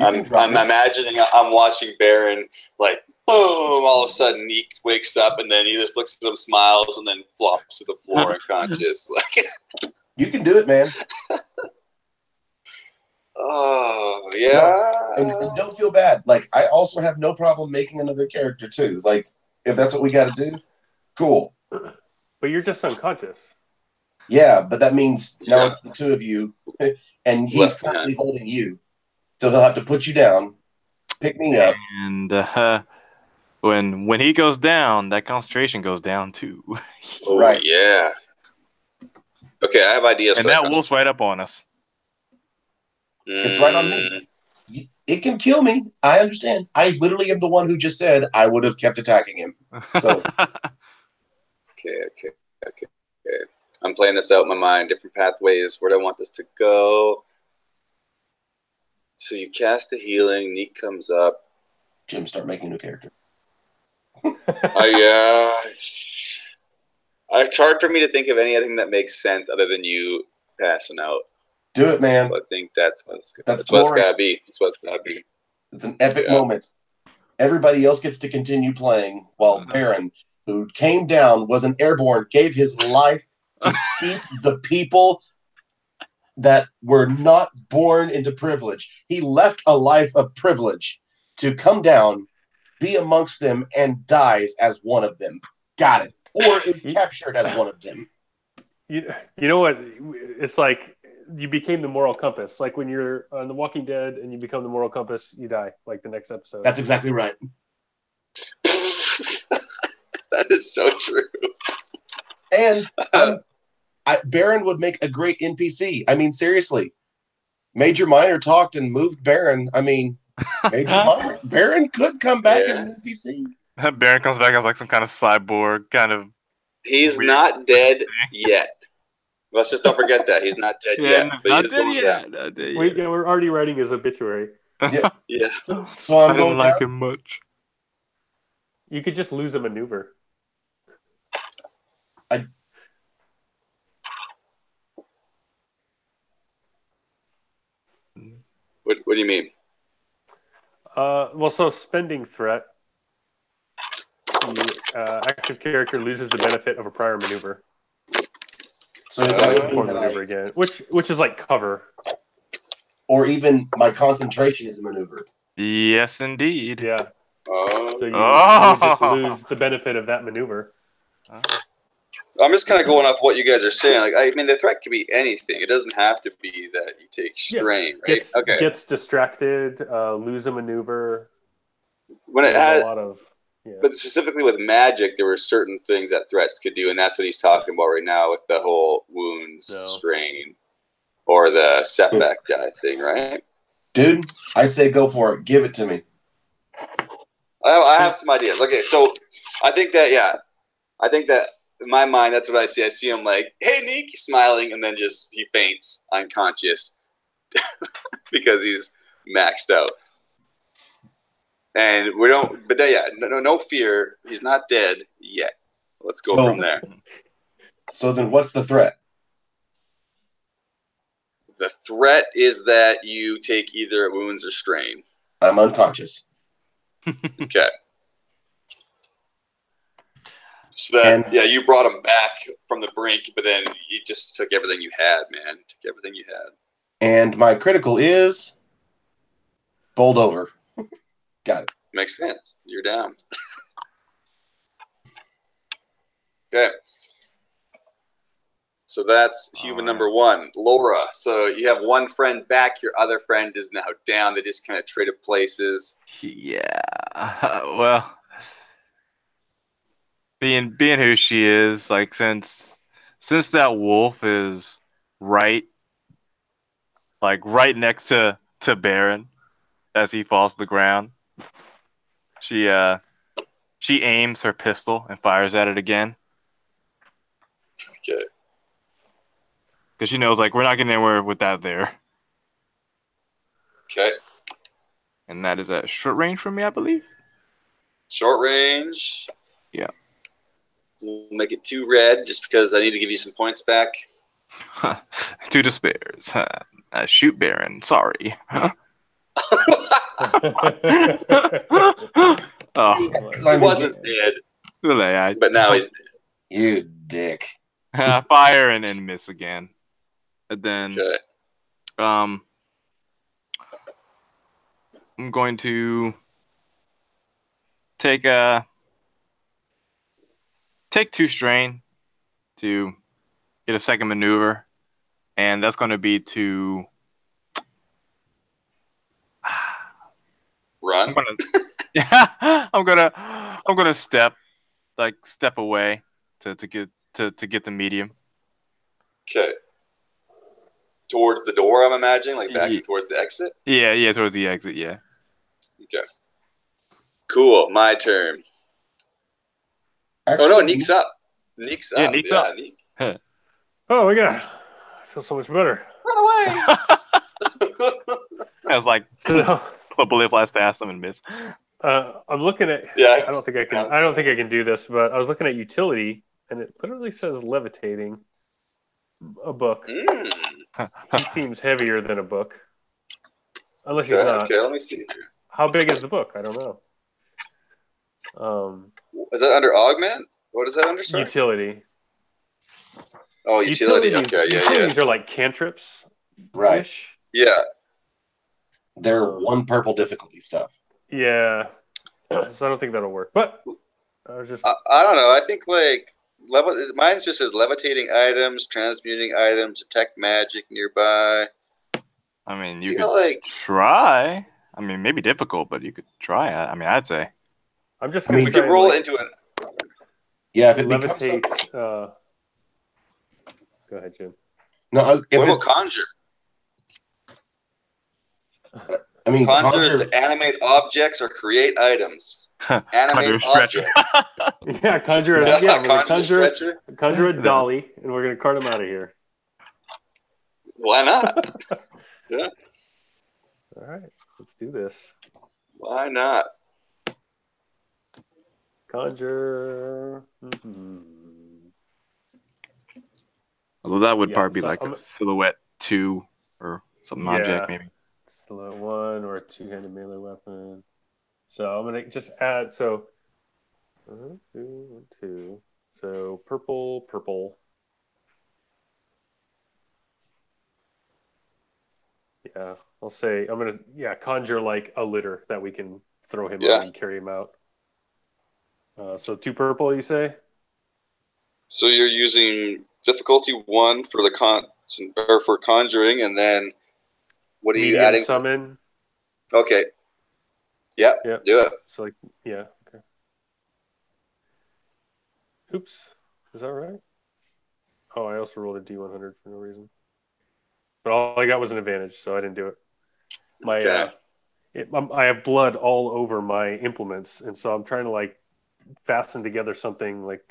I'm imagining I'm watching Baron, like, boom, all of a sudden Neek wakes up and then he just looks at him, smiles, and then flops to the floor unconscious. Like, you can do it, man. Oh, yeah. No, and don't feel bad. Like, I also have no problem making another character, too. Like, if that's what we got to do, cool. But you're just unconscious. Yeah, but that means now it's the 2 of you, and he's currently holding you. So he'll have to put you down, pick me up. And when he goes down, that concentration goes down, too. Oh, right. Yeah. Okay, I have ideas. And that wolf's right up on us. It's right on me. It can kill me. I understand. I literally am the one who just said I would have kept attacking him. So. Okay. I'm playing this out in my mind. Different pathways. Where do I want this to go? So you cast the healing. Neek comes up. Jim, start making a new character. It's hard for me to think of anything that makes sense other than you passing out. Do it, man. So I think that's what it's gotta be. That's what it's gotta be. It's an epic moment. Everybody else gets to continue playing while Baron, who came down, was an airborne, gave his life to keep the people that were not born into privilege. He left a life of privilege to come down, be amongst them, and dies as one of them. Got it. Or is captured as one of them. You know what? It's like you became the moral compass. Like when you're on The Walking Dead and you become the moral compass, you die. Like the next episode. That's exactly right. That is so true. And Baron would make a great NPC. I mean, seriously. Major Minor talked and moved Baron. I mean, Baron could come back as an NPC. Baron comes back as like some kind of cyborg, kind of. He's not dead yet. Let's just don't forget that. He's not dead yet. Not dead yet. We're already writing his obituary. Yeah. So I didn't like him much. You could just lose a maneuver. What do you mean? So spending threat, the active character loses the benefit of a prior maneuver. So perform the maneuver again, which is like cover. Or even my concentration is a maneuver. Yes, indeed. Yeah. So you would just lose the benefit of that maneuver. I'm just kind of going off what you guys are saying. Like, I mean, the threat could be anything. It doesn't have to be that you take strain, right? Gets distracted, lose a maneuver. When it has a lot of, but specifically with magic, there were certain things that threats could do, and that's what he's talking about right now with the whole wounds, strain, or the setback die thing, right? Dude, I say go for it. Give it to me. I have some ideas. Okay, so I think that in my mind, that's what I see. I see him like, "Hey, Nick," smiling, and then just he faints unconscious because he's maxed out. And we don't, but no fear. He's not dead yet. Let's go from there. So then, what's the threat? The threat is that you take either wounds or strain. I'm unconscious. Okay. So that you brought him back from the brink, but then you just took everything you had, man. Took everything you had. And my critical is bowled over. Got it. Makes sense. You're down. Okay. So that's human number one, Laura. So you have one friend back. Your other friend is now down. They just kind of traded places. Yeah. Well, being who she is, like since that wolf is right next to Baron as he falls to the ground, she aims her pistol and fires at it again. Okay. Because she knows, like, we're not getting anywhere with that there. Okay. And that is at short range from me, I believe. Short range. Yeah. We'll make it 2 red just because I need to give you some points back. 2 despairs. Shoot, Baron. Sorry. He wasn't dead. But now he's dead. You dick. Fire and miss again. And then I'm going to take 2 strain to get a second maneuver, and that's going to be to run. I'm gonna step away to get the medium. Okay. Towards the door, I'm imagining, like back towards the exit? Yeah, towards the exit, yeah. Okay. Cool, my turn. Actually, Neek's up. Neek's up. Neek's up. Neek. Oh my god. I feel so much better. Run away! I was like, So, a bullet flies past him and miss. I'm looking at. Yeah. I don't think I can do this, but I was looking at utility, and it literally says levitating. A book. He seems heavier than a book, unless he's not. Okay, let me see. How big is the book? I don't know. Is that under augment? What is that under? Sorry? Utility. Oh, utility. Okay, Utilities are like cantrips, right? Yeah. They're 1 purple difficulty stuff. Yeah. So I don't think that'll work. But I was just. I don't know. I think like mine just says levitating items, transmuting items, detect magic nearby. I mean, you could try. I mean, maybe difficult, but you could try. I mean, I'd say. I'm just. We could roll into it. Yeah, if it levitate. becomes Go ahead, Jim. No, what about conjure? I mean, conjure is to animate objects or create items. Animate objects. Yeah, conjure a conjure a dolly, and we're gonna cart him out of here. Why not? Yeah. All right, let's do this. Why not? Conjure. Although that would probably be like a silhouette 2 or something object, maybe. Silhouette 1 or a 2-handed melee weapon. So I'm gonna just add 2. So purple. Yeah, I'll say I'm gonna conjure like a litter that we can throw him on and carry him out. So 2 purple, you say? So you're using difficulty 1 for for conjuring, and then what are you adding? Summon. Okay. Yep. Do it. So okay. Oops. Is that right? Oh, I also rolled a D100 for no reason. But all I got was an advantage, so I didn't do it. I have blood all over my implements, and so I'm trying to like fasten together something like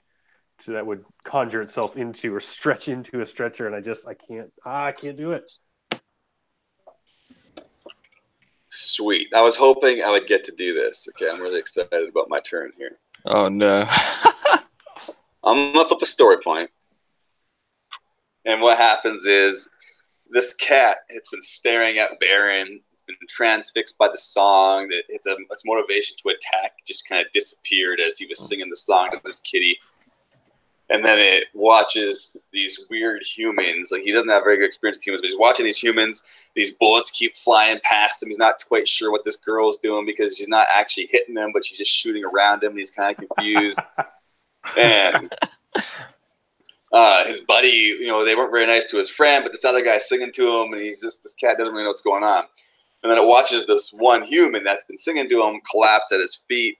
that would conjure itself into or stretch into a stretcher, and I can't do it. Sweet. I was hoping I would get to do this. Okay, I'm really excited about my turn here. Oh no. I'm gonna flip a story point, and what happens is this cat has been staring at Baron. It's been transfixed by the song. That its motivation to attack just kind of disappeared as he was singing the song to this kitty. And then it watches these weird humans. Like, he doesn't have very good experience with humans, but he's watching these humans. These bullets keep flying past him. He's not quite sure what this girl is doing because she's not actually hitting him, but she's just shooting around him. And he's kind of confused. And his buddy, they weren't very nice to his friend, but this other guy's singing to him, and this cat doesn't really know what's going on. And then it watches this one human that's been singing to him collapse at his feet,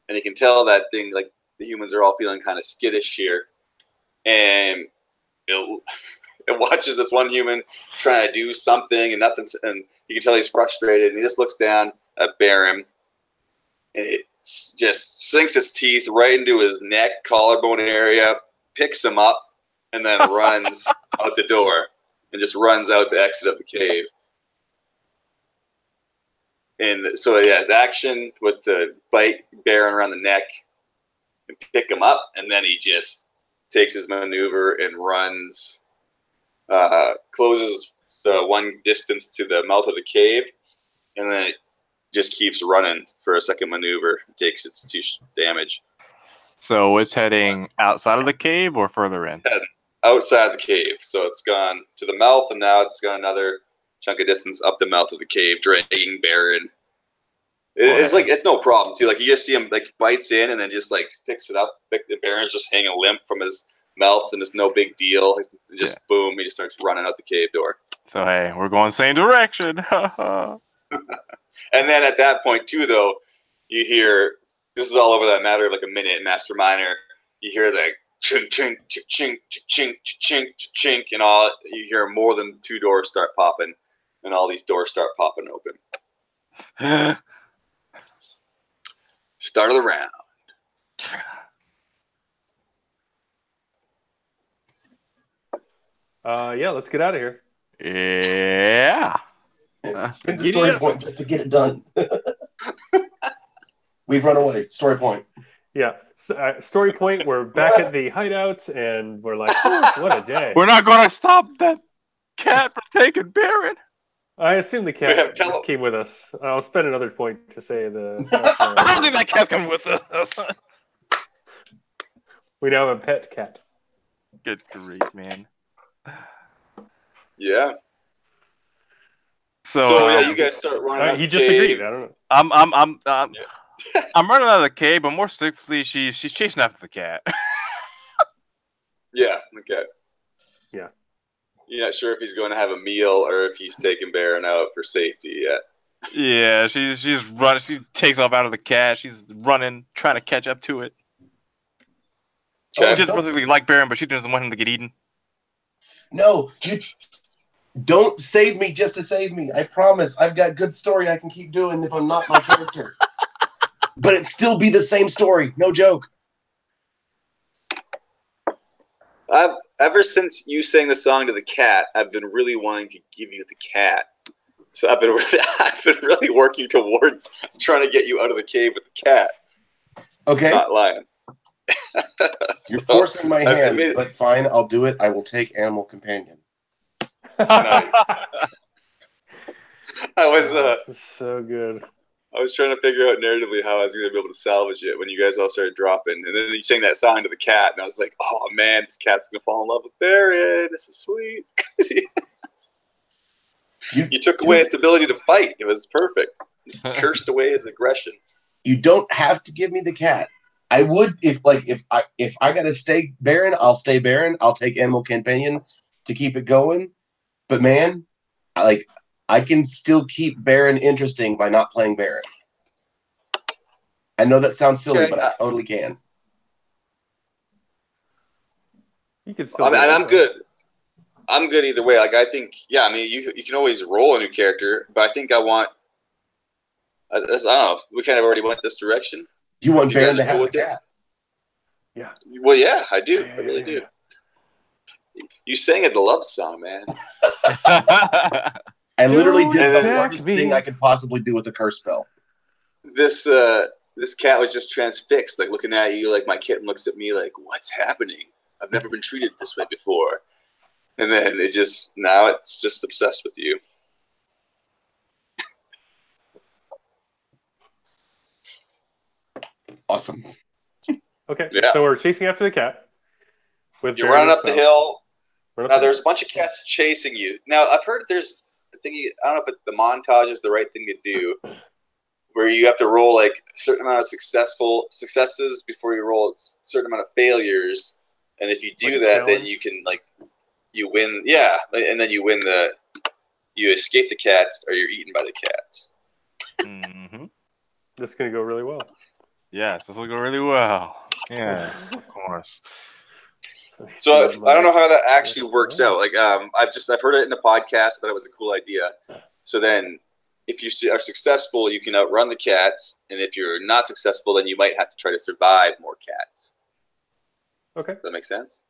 and you can tell that thing, like, the humans are all feeling kind of skittish here. And it watches this one human trying to do something, and nothing, and you can tell he's frustrated, and he just looks down at Baron, and it just sinks its teeth right into his neck, collarbone area, picks him up, and then runs out the door, and just runs out the exit of the cave. And so, yeah, his action was to bite Baron around the neck and pick him up, and then he just takes his maneuver and runs, closes the one distance to the mouth of the cave, and then it just keeps running for a second maneuver. It takes its 2 damage. So it's heading outside of the cave or further in? Outside the cave. So it's gone to the mouth, and now it's gone another chunk of distance up the mouth of the cave, dragging Baron. It's like, it's no problem too. Like, you just see him like bites in and then just like picks it up. The Baron's just hanging limp from his mouth, and it's no big deal. Just boom, he just starts running out the cave door. So hey, we're going the same direction. And then at that point too, though, you hear, this is all over that matter of like a minute in Master Minor. You hear the chink chink chink chink chink chink, and all. You hear more than 2 doors start popping, and all these doors start popping open. Start of the round. Yeah, let's get out of here. Yeah. Spend the story point just to get it done. We've run away. Story point. Yeah. Story point, we're back at the hideouts, and we're like, what a day. We're not going to stop that cat from taking Baron. I assume the cat came with us. I'll spend another point to say I don't think that cat's coming with us. We now have a pet cat. Good grief, man. Yeah. So yeah, you guys start running. Out he the just cave. agreed. I don't know. I'm running out of the cave, but more specifically, she's chasing after the cat. Yeah. Okay. Yeah. You're not sure if he's going to have a meal or if he's taking Baron out for safety yet. Yeah, she's running. She takes off out of the cat. She's running, trying to catch up to it. Okay. She doesn't really like Baron, but she doesn't want him to get eaten. No, you don't save me just to save me. I promise. I've got good story I can keep doing if I'm not my character. But it'd still be the same story. No joke. Ever since you sang the song to the cat, I've been really wanting to give you the cat. So I've been really working towards trying to get you out of the cave with the cat. Okay. Not lying. You're forcing my hand, but fine, I'll do it. I will take Animal Companion. Nice. I was so good. I was trying to figure out narratively how I was going to be able to salvage it when you guys all started dropping. And then you sang that song to the cat, and I was like, oh, man, this cat's going to fall in love with Baron. This is sweet. You took away its ability to fight. It was perfect. You cursed away his aggression. You don't have to give me the cat. I would if I got to stay Baron, I'll stay Baron. I'll take Animal Companion to keep it going. But man, I can still keep Baron interesting by not playing Baron. I know that sounds silly, but I totally can. You can still. I'm good. I'm good either way. Like, I think, yeah. I mean, you can always roll a new character, but I think I want I don't know. We kind of already went this direction. You want You Baron guys to are cool have the with it? cat. Yeah. Well, yeah, I do. Yeah, I really do. yeah. You sang it the love song, man. I literally Don't did the attack hardest me. thing I could possibly do with a curse spell. This cat was just transfixed, like looking at you, like my kitten looks at me like, what's happening? I've never been treated this way before. And then now it's just obsessed with you. Awesome. Okay, Yeah. so we're chasing after the cat. You're running up the hill. Run up Now the there's hill. a bunch of cats chasing you. Now I've heard there's a thing. I don't know if the montage is the right thing to do, where you have to roll like a certain amount of successes before you roll a certain amount of failures, and if you do Like a that, then challenge? you can you win. Yeah, and then you win you escape the cats or you're eaten by the cats. Mm-hmm. This is going to go really well. Yes, this will go really well. Yes, of course. So I don't know how that actually works out. Like I've heard it in the podcast, but it was a cool idea. So then, if you are successful, you can outrun the cats, and if you're not successful, then you might have to try to survive more cats. Okay. Does that make sense?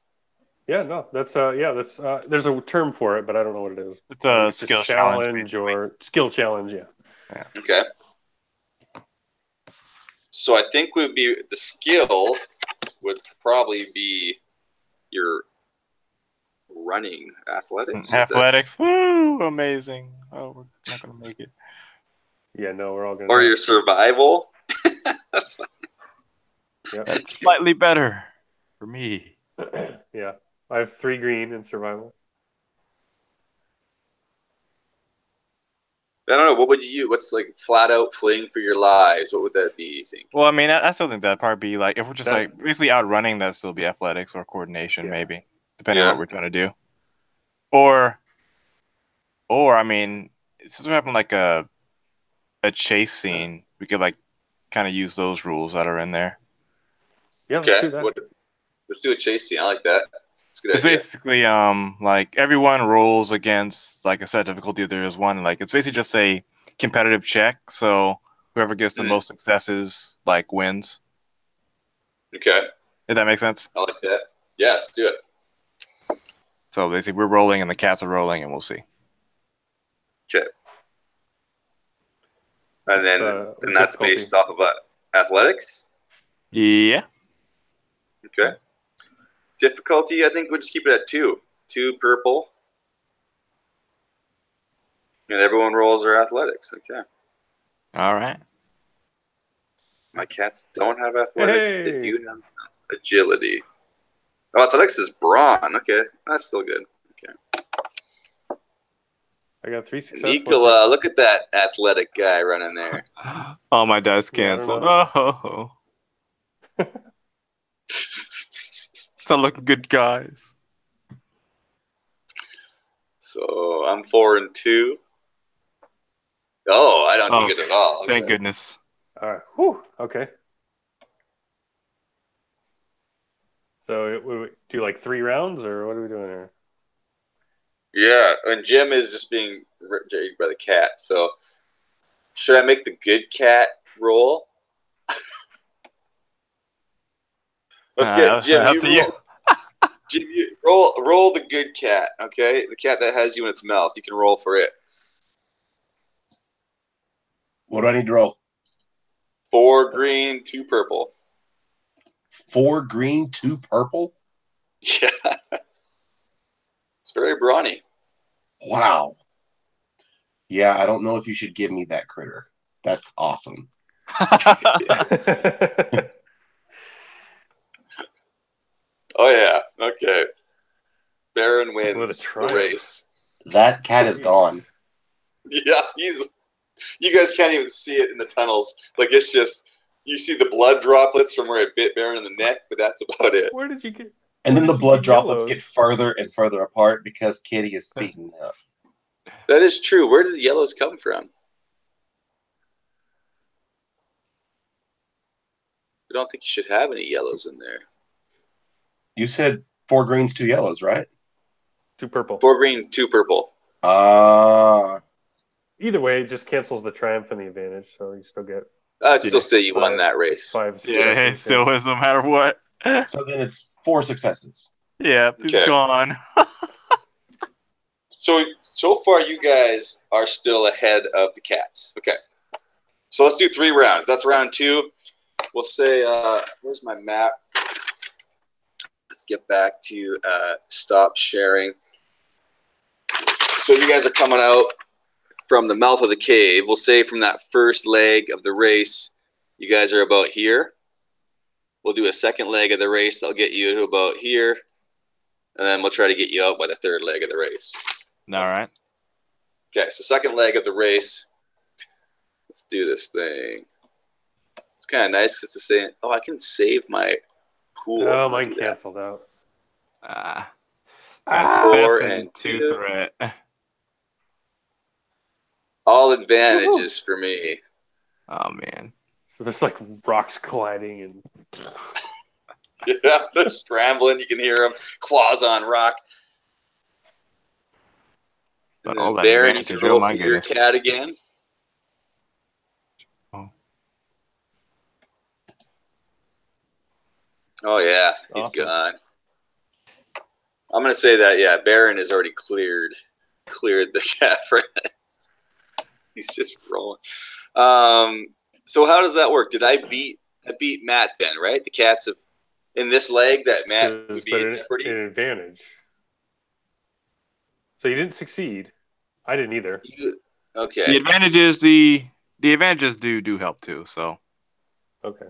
Yeah, no, that's there's a term for it, but I don't know what it is. It's a Just skill challenge, basically. or skill challenge. Yeah. Okay. So I think the skill would probably be your running athletics. Athletics, woo, amazing. Oh, we're not gonna make it. Yeah, no, we're all gonna. Or your survival. Yeah. That's slightly better for me. Yeah, I have 3 green in survival. I don't know. What would you? What's like flat out fleeing for your lives? What would that be? You think? Well, I mean, I still think that'd probably be like if we're just That- like basically outrunning, that'd still be athletics or coordination, Yeah. maybe, depending on Yeah. what we're trying to do. Or I mean, since we're having like a chase scene, we could like kind of use those rules that are in there. Yeah, let's do that. Let's do a chase scene. I like that. It's a good It's idea. basically like everyone rolls against like a set difficulty. There is one like it's basically just a competitive check. So whoever gets the most successes like wins. Okay. Did that make sense? I like that. Yeah, let's do it. So basically, we're rolling and the cats are rolling, and we'll see. Okay. And then that's difficulty. based off of athletics. Yeah. Okay. Difficulty, I think we'll just keep it at 2. 2 purple. And everyone rolls their athletics. Okay. All right. My cats don't have athletics, but they Hey. do have some agility. Oh, athletics is brawn. Okay. That's still good. Okay. I got 3 successes. Nicola, look at that athletic guy running there. Oh, my dice Yeah, I don't canceled. know. Oh. It's not looking good, guys. So I'm 4 and 2. Oh, I don't do good at all. Okay. Thank goodness. All right. Whew. Okay. So we do like 3 rounds, or what are we doing here? Yeah, and Jim is just being ripped by the cat. So should I make the good cat roll? Let's get Jim. up to you. Jim, you roll the good cat. Okay, the cat that has you in its mouth. You can roll for it. What do I need to roll? 4 green, 2 purple. 4 green, 2 purple? Yeah. It's very brawny. Wow. Yeah, I don't know if you should give me that critter. That's awesome. Oh, yeah. Okay. Baron What a wins the triumph. race. That cat is gone. Yeah, you guys can't even see it in the tunnels. Like, it's just, you see the blood droplets from where it bit Baron in the neck, but that's about it. Where did you get? And then Where the did you blood get droplets yellows? get further and further apart because Kitty is speeding up. That is true. Where did the yellows come from? I don't think you should have any yellows in there. You said 4 greens, 2 yellows, right? 2 purple. 4 green, 2 purple. Ah. Yeah, Either way, it just cancels the triumph and the advantage, so you still get I'd still say you won that race. 5 Yeah, it successes. still is no matter what. So then it's 4 successes. Yeah, it's Okay. gone. So far, you guys are still ahead of the cats. Okay. So let's do 3 rounds. That's round 2. We'll say, where's my map? Let's get back to stop sharing. So you guys are coming out from the mouth of the cave. We'll say from that first leg of the race, you guys are about here. We'll do a second leg of the race. That'll get you to about here. And then we'll try to get you out by the third leg of the race. All right. Okay, so second leg of the race. Let's do this thing. It's kind of nice because it's the same. Oh, I can save my pool. Oh, mine canceled out. Got 4 success and 2 2. threat. All advantages for me. Oh man. So there's like rocks colliding and Yeah, they're scrambling. You can hear them. Claws on rock. And But all then that Baron, you advantage, can oh roll my for your goodness. cat again. Oh, yeah. He's Awesome. gone. I'm going to say that, yeah, Baron has already cleared the cat friends. He's just rolling. So how does that work? Did I beat Matt then, right? The cats have, in this leg, that Matt would be in jeopardy? an advantage. So you didn't succeed. I didn't either. Okay. The advantages do help too. So Okay.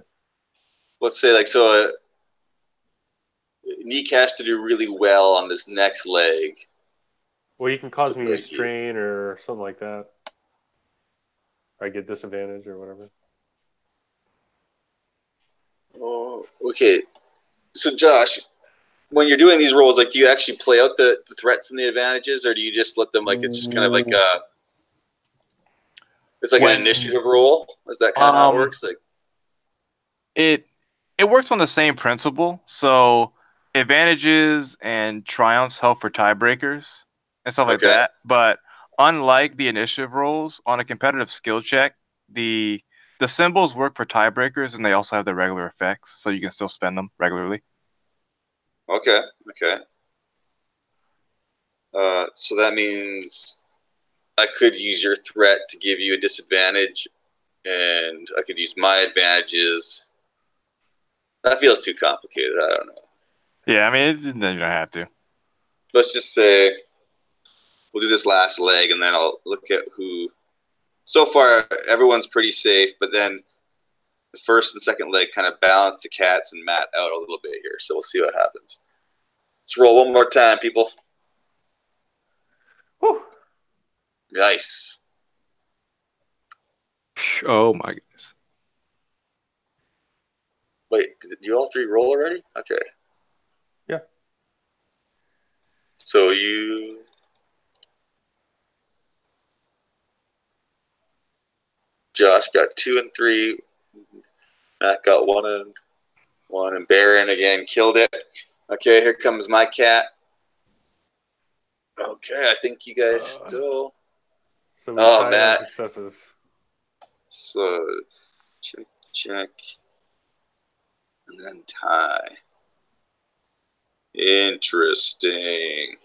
Let's say like so. Neek has to do really well on this next leg. Well, you can cause To me a break you. strain or something like that. I get disadvantage or whatever. Oh, okay. So Josh, when you're doing these rolls, like, do you actually play out the threats and the advantages, or do you just let them like it's just kind of like it's like an initiative roll? Is that kind of how it works? Like it works on the same principle. So advantages and triumphs help for tiebreakers and stuff like Okay. that. But unlike the initiative rolls, on a competitive skill check, the symbols work for tiebreakers, and they also have their regular effects, so you can still spend them regularly. okay. So that means I could use your threat to give you a disadvantage, and I could use my advantages. That feels too complicated. I don't know. Yeah, I mean, you don't have to. Let's just say we'll do this last leg, and then I'll look at who. So far, everyone's pretty safe, but then the first and second leg kind of balance the cats and Matt out a little bit here. So we'll see what happens. Let's roll one more time, people. Whew. Nice. Oh my goodness. Wait, did you all 3 roll already? Okay. Yeah. So you... Josh got 2 and 3. Matt got 1 and 1. And Baron again killed it. Okay, here comes my cat. Okay, I think you guys still... So we tied Matt. on successes. So, check. And then tie. Interesting.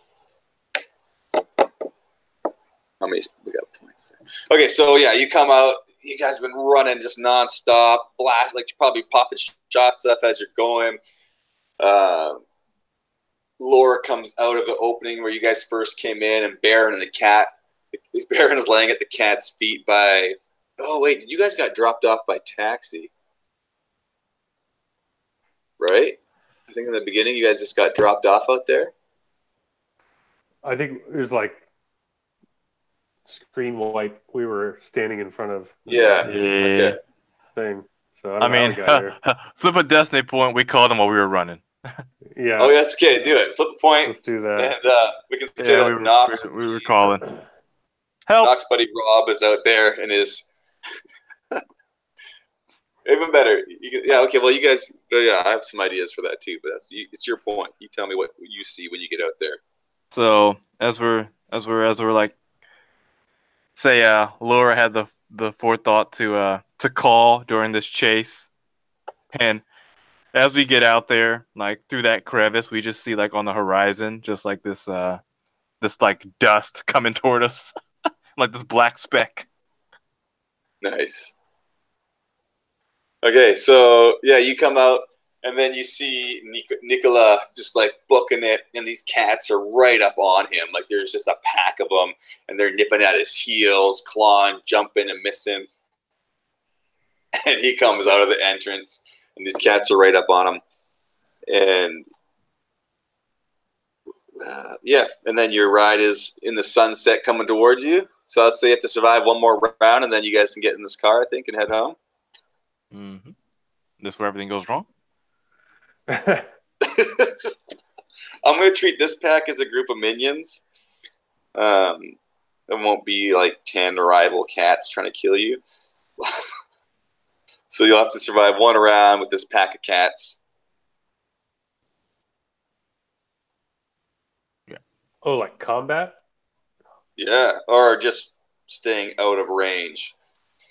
How many we got points there? Okay, so yeah, you come out. You guys have been running just nonstop, blast, like you're probably popping shots up as you're going. Laura comes out of the opening where you guys first came in, and Baron and the cat. Baron is laying at the cat's feet by. Oh wait, did you guys got dropped off by taxi? Right? I think in the beginning you guys just got dropped off out there. I think it was like screen wipe. We were standing in front of Yeah. Yeah. thing. So I mean, flip a destiny point. We called them while we were running. Yeah. Oh, yes. Okay, do it. Flip the point. Let's do that. And we can say that Knox. We were calling. Help. Knox buddy Rob is out there and is even better. Yeah. Okay. Well, you guys. Yeah, I have some ideas for that too. But it's your point. You tell me what you see when you get out there. So as we're like Say, Laura had the forethought to call during this chase, and as we get out there, like through that crevice, we just see like on the horizon, just like this like dust coming toward us, like this black speck. Nice. Okay, so yeah, you come out, and then you see Nicola just like booking it, and these cats are right up on him. Like there's just a pack of them, and they're nipping at his heels, clawing, jumping, and missing. And he comes out of the entrance, and these cats are right up on him. And yeah, and then your ride is in the sunset coming towards you. So let's say you have to survive one more round, and then you guys can get in this car, I think, and head home. Mm-hmm. This is where everything goes wrong. I'm going to treat this pack as a group of minions. It won't be like 10 rival cats trying to kill you. So you'll have to survive one round with this pack of cats. Yeah. Oh, like combat? Yeah, or just staying out of range.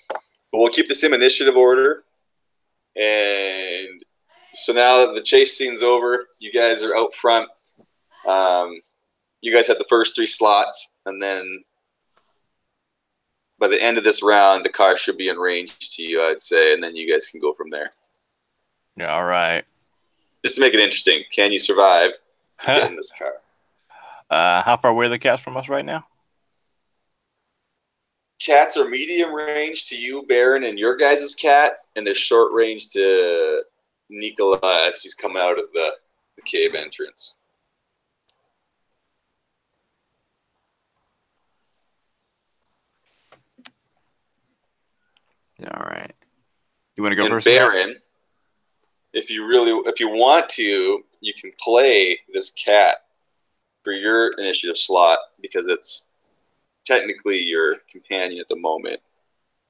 But we'll keep the same initiative order. And so now that the chase scene's over, you guys are out front. You guys have the first 3 slots, and then by the end of this round, the car should be in range to you, I'd say, and then you guys can go from there. Yeah, all right. Just to make it interesting, can you survive and get in this car? How far away are the cats from us right now? Cats are medium range to you, Baron, and your guys' cat, and they're short range to Nicola as she's coming out of the cave entrance. Yeah, all right. You want to go And first? Baron, if you want to, you can play this cat for your initiative slot because it's technically your companion at the moment.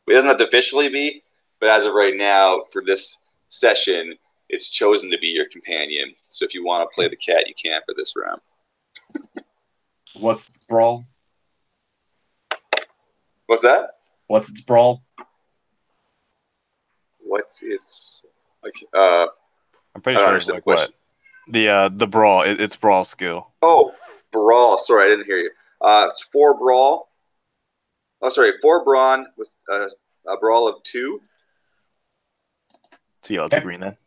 It doesn't have to officially be, but as of right now, for this session, it's chosen to be your companion. So if you want to play the cat, you can for this round. What's its brawl? What's that? What's its brawl? What's its like? I'm pretty I don't sure it's understand like the question. what the brawl. It's brawl skill. Oh, brawl. Sorry, I didn't hear you. It's 4 brawl. Oh, sorry, 4 brawn with a brawl of 2. So yellow to green then.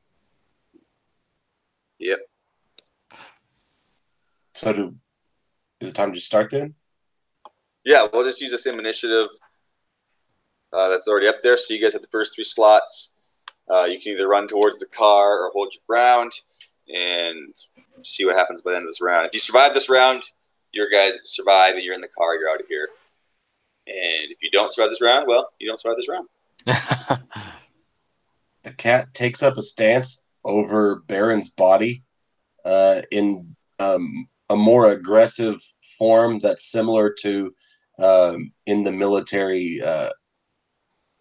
Yep. So is it time to start then? Yeah, we'll just use the same initiative that's already up there. So you guys have the first 3 slots. You can either run towards the car or hold your ground and see what happens by the end of this round. If you survive this round, your guys survive and you're in the car, you're out of here. And if you don't survive this round, well, you don't survive this round. The cat takes up a stance over Baron's body in a more aggressive form that's similar to in the military,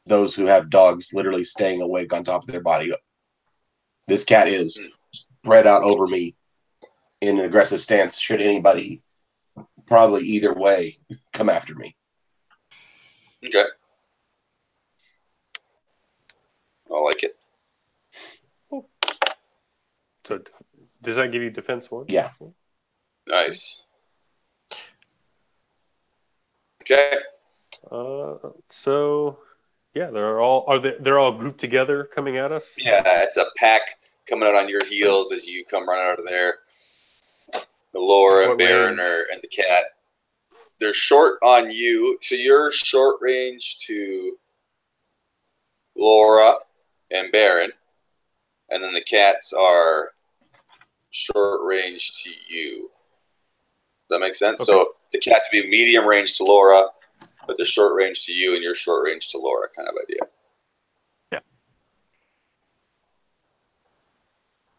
those who have dogs literally staying awake on top of their body. This cat is spread out over me in an aggressive stance should anybody, probably either way, come after me. Okay. I like it. So does that give you defense 1? Yeah. Nice. Okay. So yeah, they're all grouped together coming at us. Yeah, it's a pack coming out on your heels as you come running out of there. The Laura and Baron and the cat. They're short on you, so you're short range to Laura and Baron, and then the cats are short range to you. Does that make sense? Okay. So the cats would be medium range to Laura, but they're short range to you, and you're short range to Laura, kind of idea. Yeah.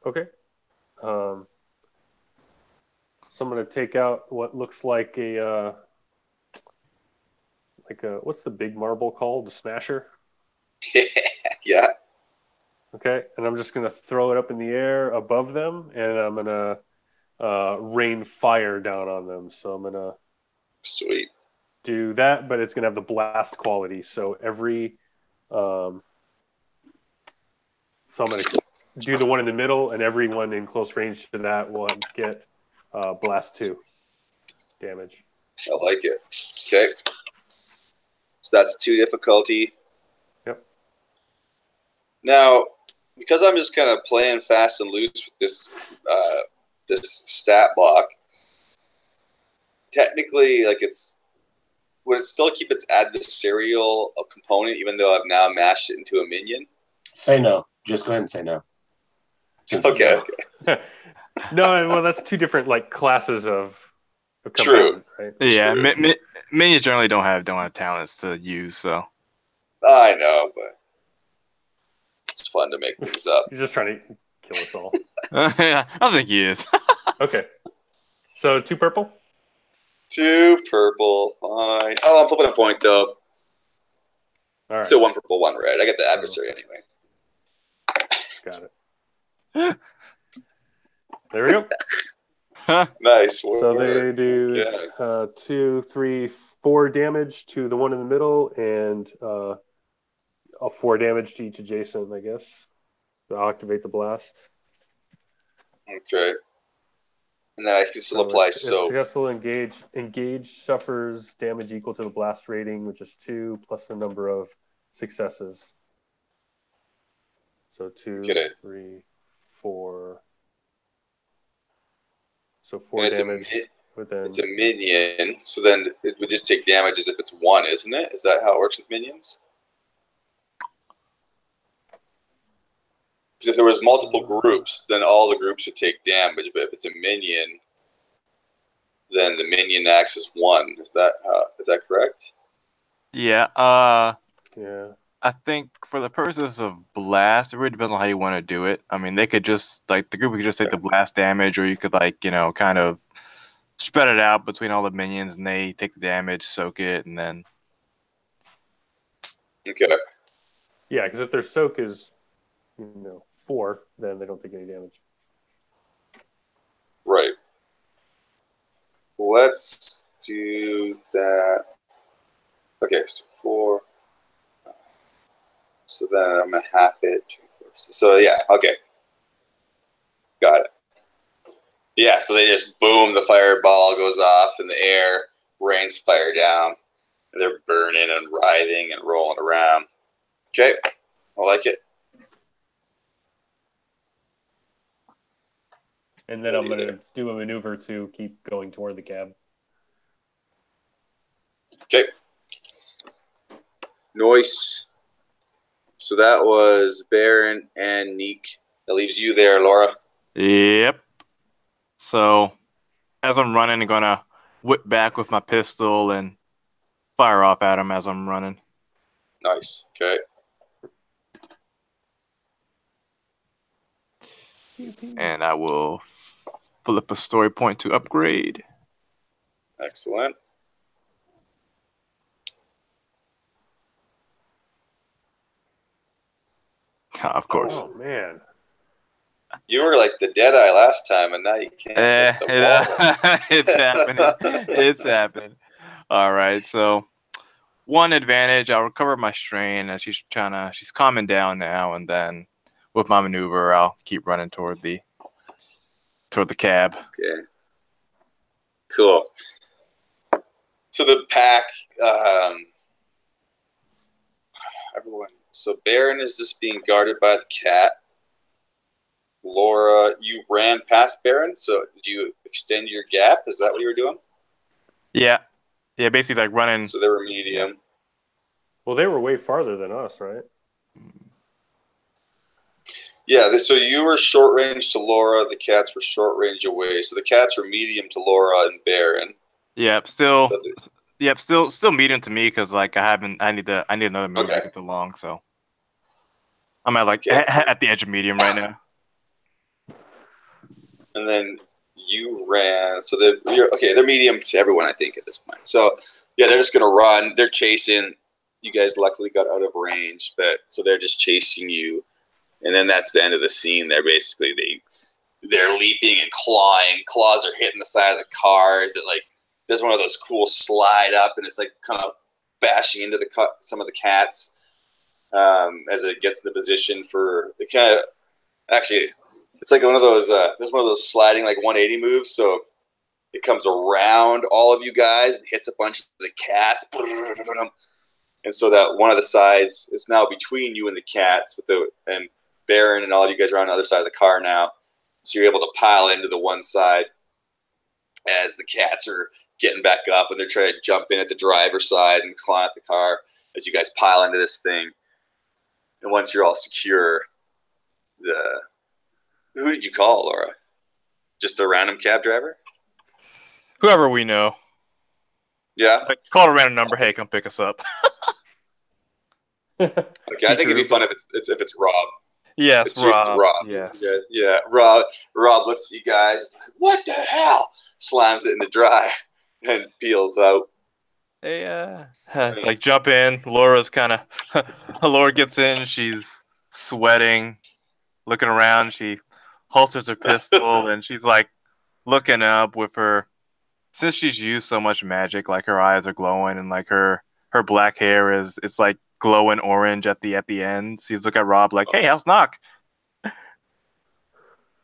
Okay. So I'm going to take out what looks like a what's the big marble called? The smasher? Yeah. Okay. And I'm just going to throw it up in the air above them, and I'm going to rain fire down on them. So I'm going to... Sweet. do that, but it's going to have the blast quality. So every, so I'm going to do the one in the middle, and everyone in close range to that will get blast 2 damage. I like it. Okay. So that's 2 difficulty. Yep. Now, because I'm just kind of playing fast and loose with this this stat block, technically, like would it still keep its adversarial component even though I've now mashed it into a minion? Say no. Just go ahead and say no. Okay. No, well, that's 2 different like classes of True. component, right? Yeah, True. minions generally don't have talents to use, so. I know, but it's fun to make things up. You're just trying to kill us all. Yeah, I don't think he is. Okay. So 2 purple? 2 purple, fine. Oh, I'm flipping a point though. All right. So 1 purple, 1 red. I get the adversary anyway. Got it. There we go. Nice. So they work. do Okay. 2, 3, 4 damage to the one in the middle, and a 4 damage to each adjacent, I guess. To activate the blast. Okay. And then I can still apply soap. Successful engage suffers damage equal to the blast rating, which is 2 plus the number of successes. So 2, 3, 4. So 4 damage. It's a minion, so then it would just take damage as if it's 1, isn't it? Is that how it works with minions? Because if there was multiple groups, then all the groups would take damage. But if it's a minion, then the minion acts as 1. Is that correct? Yeah. Yeah. I think for the purposes of blast, it really depends on how you want to do it. I mean, they could just the group could just take the blast damage, or you could kind of spread it out between all the minions, and they take the damage, soak it, and then. Okay. Yeah, because if their soak is 4, then they don't take any damage. Right. Let's do that. Okay, so 4. So then I'm going to half it. So yeah, okay. Got it. Yeah, so they just boom, the fireball goes off in the air, rains fire down. And they're burning and writhing and rolling around. Okay, I like it. And then I'm going to do a maneuver to keep going toward the cab. Okay. Noise. So that was Baron and Neek. That leaves you there, Laura. Yep. So, as I'm running, I'm gonna whip back with my pistol and fire off at him as I'm running. Nice. Okay. And I will flip a story point to upgrade. Excellent. Of course. Oh, man. You were like the Deadeye last time, and now you can't hit the wall. It's happening. It's happening. All right, so 1 advantage. I'll recover my strain as she's calming down now, and then with my maneuver, I'll keep running toward the cab. Okay. Cool. So the pack, everyone. So Baron is just being guarded by the cat. Laura, you ran past Baron, so did you extend your gap? Is that what you were doing? Yeah, basically like running. So they were medium. Well, they were way farther than us, right? Yeah, so you were short range to Laura. The cats were short range away. So the cats were medium to Laura and Baron. Yep, still medium to me because like I need another move to get along. So I'm at at the edge of medium right now. And then you ran. So they're medium to everyone, I think, at this point. So yeah, they're just gonna run. They're chasing. You guys luckily got out of range, but so they're just chasing you. And then that's the end of the scene. They're basically they're leaping and clawing. Claws are hitting the side of the cars. It like does one of those cool slide up, and it's like kind of bashing into some of the cats as it gets in the position for it. Kind of actually, it's like one of those. There's one of those sliding like 180 moves. So it comes around all of you guys and hits a bunch of the cats, and so that one of the sides is now between you and the cats and Baron and all you guys are on the other side of the car now. So you're able to pile into the one side as the cats are getting back up, and they're trying to jump in at the driver's side and claw at the car as you guys pile into this thing. And once you're all secure, who did you call, Laura? Just a random cab driver? Whoever we know. Yeah. Like, call a random number. Hey, come pick us up. Okay, I think it'd be fun if it's Rob. Yes, It's Rob. Rob. Yes. Yeah. Rob looks at you guys like, what the hell? Slams it in the drive and peels out. They like jump in. Laura's kind of Laura gets in. She's sweating, looking around. She holsters her pistol and she's like looking up with her. Since she's used so much magic, like her eyes are glowing and like her black hair it's like glowing orange at the end. She's looking at Rob like, "Hey, how's knock?" And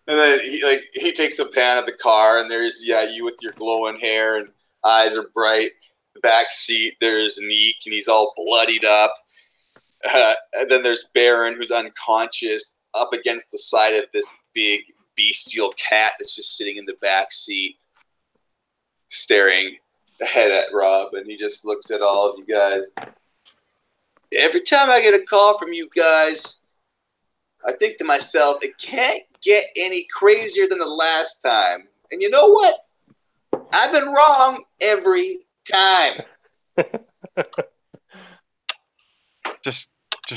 then he takes a pan of the car, and there's you with your glowing hair and eyes are bright. The back seat, there's Neek, and he's all bloodied up. And then there's Baron, who's unconscious, up against the side of this big bestial cat that's just sitting in the back seat, staring ahead at Rob, and he just looks at all of you guys. Every time I get a call from you guys, I think to myself, it can't get any crazier than the last time. And you know what? I've been wrong every time. Just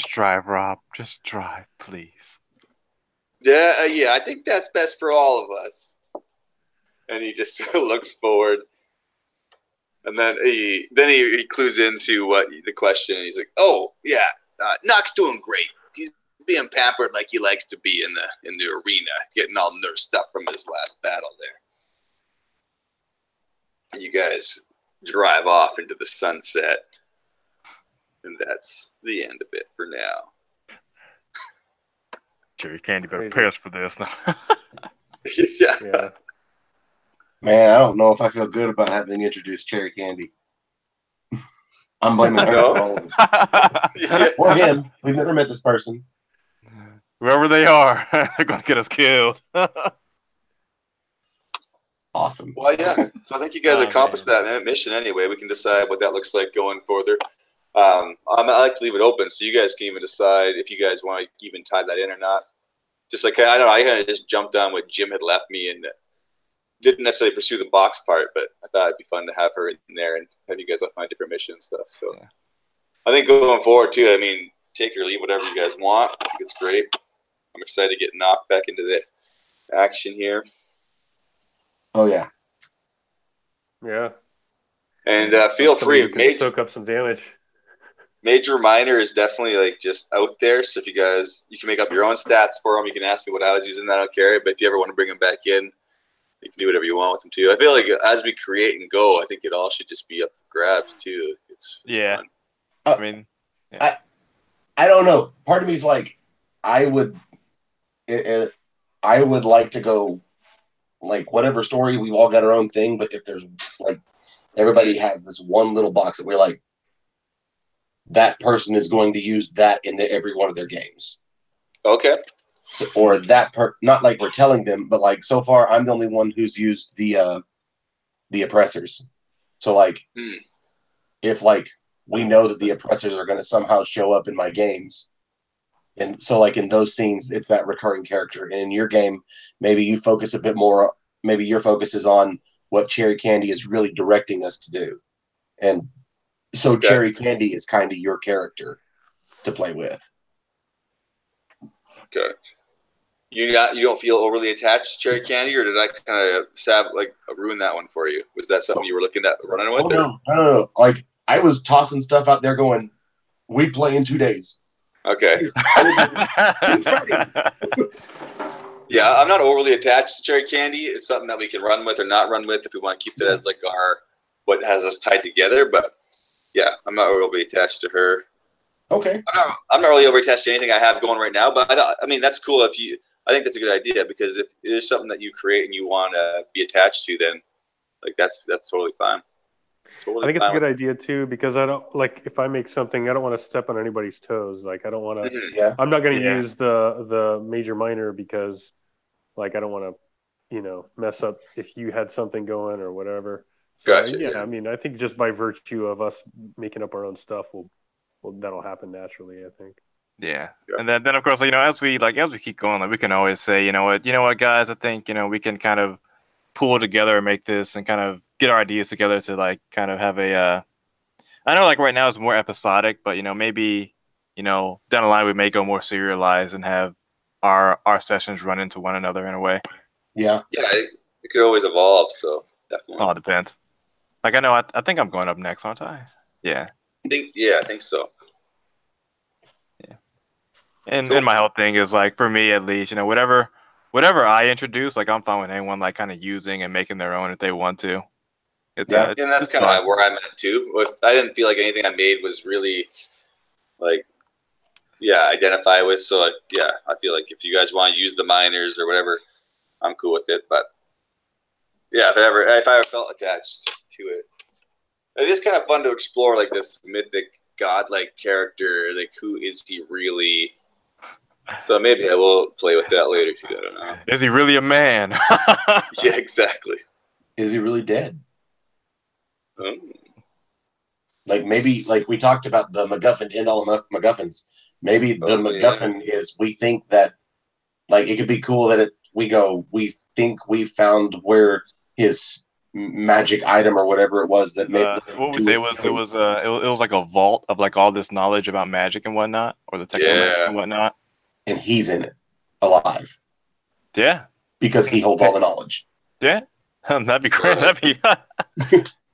drive, Rob. Just drive, please. Yeah, I think that's best for all of us. And he just looks forward. And then he clues into what the question, and he's like, "Oh yeah, Nock's doing great. He's being pampered like he likes to be in the arena, getting all nursed up from his last battle there." And you guys drive off into the sunset, and that's the end of it for now. Cherry Candy better pay us for this now. Yeah. Man, I don't know if I feel good about having introduced Cherry Candy. I'm blaming her for all of it. Or him. We've never met this person. Whoever they are, they're going to get us killed. Awesome. Well, yeah. So I think you guys accomplished that mission anyway. We can decide what that looks like going further. I like to leave it open so you guys can even decide if you guys want to even tie that in or not. Just like, I don't know, I kind of just jumped on what Jim had left me and didn't necessarily pursue the box part, but I thought it'd be fun to have her in there and have you guys find different mission stuff. So yeah. I think going forward too, I mean, take or leave whatever you guys want. I think it's great. I'm excited to get knocked back into the action here. Oh yeah. Yeah. And feel free. Soak up some damage. Major Minor is definitely like just out there. So if you can make up your own stats for them. You can ask me what I was using. I don't care. But if you ever want to bring them back in, you can do whatever you want with them too. I feel like as we create and go, I think it all should just be up for grabs too. It's fun. I mean, yeah. I don't know. Part of me is like, I would like to go like whatever story. We've all got our own thing, but if there's like everybody has this one little box that we're like, that person is going to use that in every one of their games. Okay. So, or that not like we're telling them, but like so far I'm the only one who's used the oppressors. So like if like we know that the oppressors are going to somehow show up in my games, and so like in those scenes it's that recurring character. And in your game maybe you focus a bit more, maybe your focus is on what Cherry Candy is really directing us to do, and so Cherry Candy is kind of your character to play with. Okay. You don't feel overly attached to Cherry Candy, or did I kind of ruin that one for you? Was that something you were looking at running with? No. Like I was tossing stuff out there, going, "We play in 2 days." Okay. Yeah, I'm not overly attached to Cherry Candy. It's something that we can run with or not run with if we want to keep it as like what has us tied together. But yeah, I'm not really attached to her. Okay. I'm not really over attached to anything I have going right now. But I mean, that's cool if you. I think that's a good idea because if there's something that you create and you want to be attached to, then like that's totally fine. Totally I think it's a fine good idea too because I don't like if I make something, I don't want to step on anybody's toes. Like I don't want to. Mhm. Yeah. I'm not going to Yeah. use the major minor because like I don't want to, mess up if you had something going or whatever. So Gotcha. yeah, I mean, I think just by virtue of us making up our own stuff, that'll happen naturally. I think. Yeah. Yeah. And then of course, as we keep going, like we can always say, you know what, guys, I think, we can kind of pull together and make this and kind of get our ideas together to like kind of have a I know like right now it's more episodic, but maybe, down the line we may go more serialized and have our sessions run into one another in a way. Yeah. Yeah, it could always evolve. So definitely. Oh, it depends. Like I know I think I'm going up next, aren't I? Yeah. I think so. And Cool. my whole thing is like for me at least, whatever I introduce, like I'm fine with anyone like kind of using and making their own if they want to. It's Yeah. And that's it's kind fun. of where I'm at too. I didn't feel like anything I made was really like identify with. So I feel like if you guys want to use the miners or whatever, I'm cool with it. But yeah, if I ever felt attached to it, it is kind of fun to explore like this mythic godlike character. Like who is he really? So maybe I will play with that later too. I don't know. Is he really a man? Yeah, exactly. Is he really dead? Um, Like maybe, like we talked about the MacGuffin and all MacGuffins. Maybe the MacGuffin is we think that, like, it could be cool that we think we found where his magic item or whatever it was that made. What we say was it was like a vault of like all this knowledge about magic and whatnot, or the technomancy and whatnot. And he's in it, alive, Yeah, because he holds all the knowledge. yeah, that'd be great. That'd be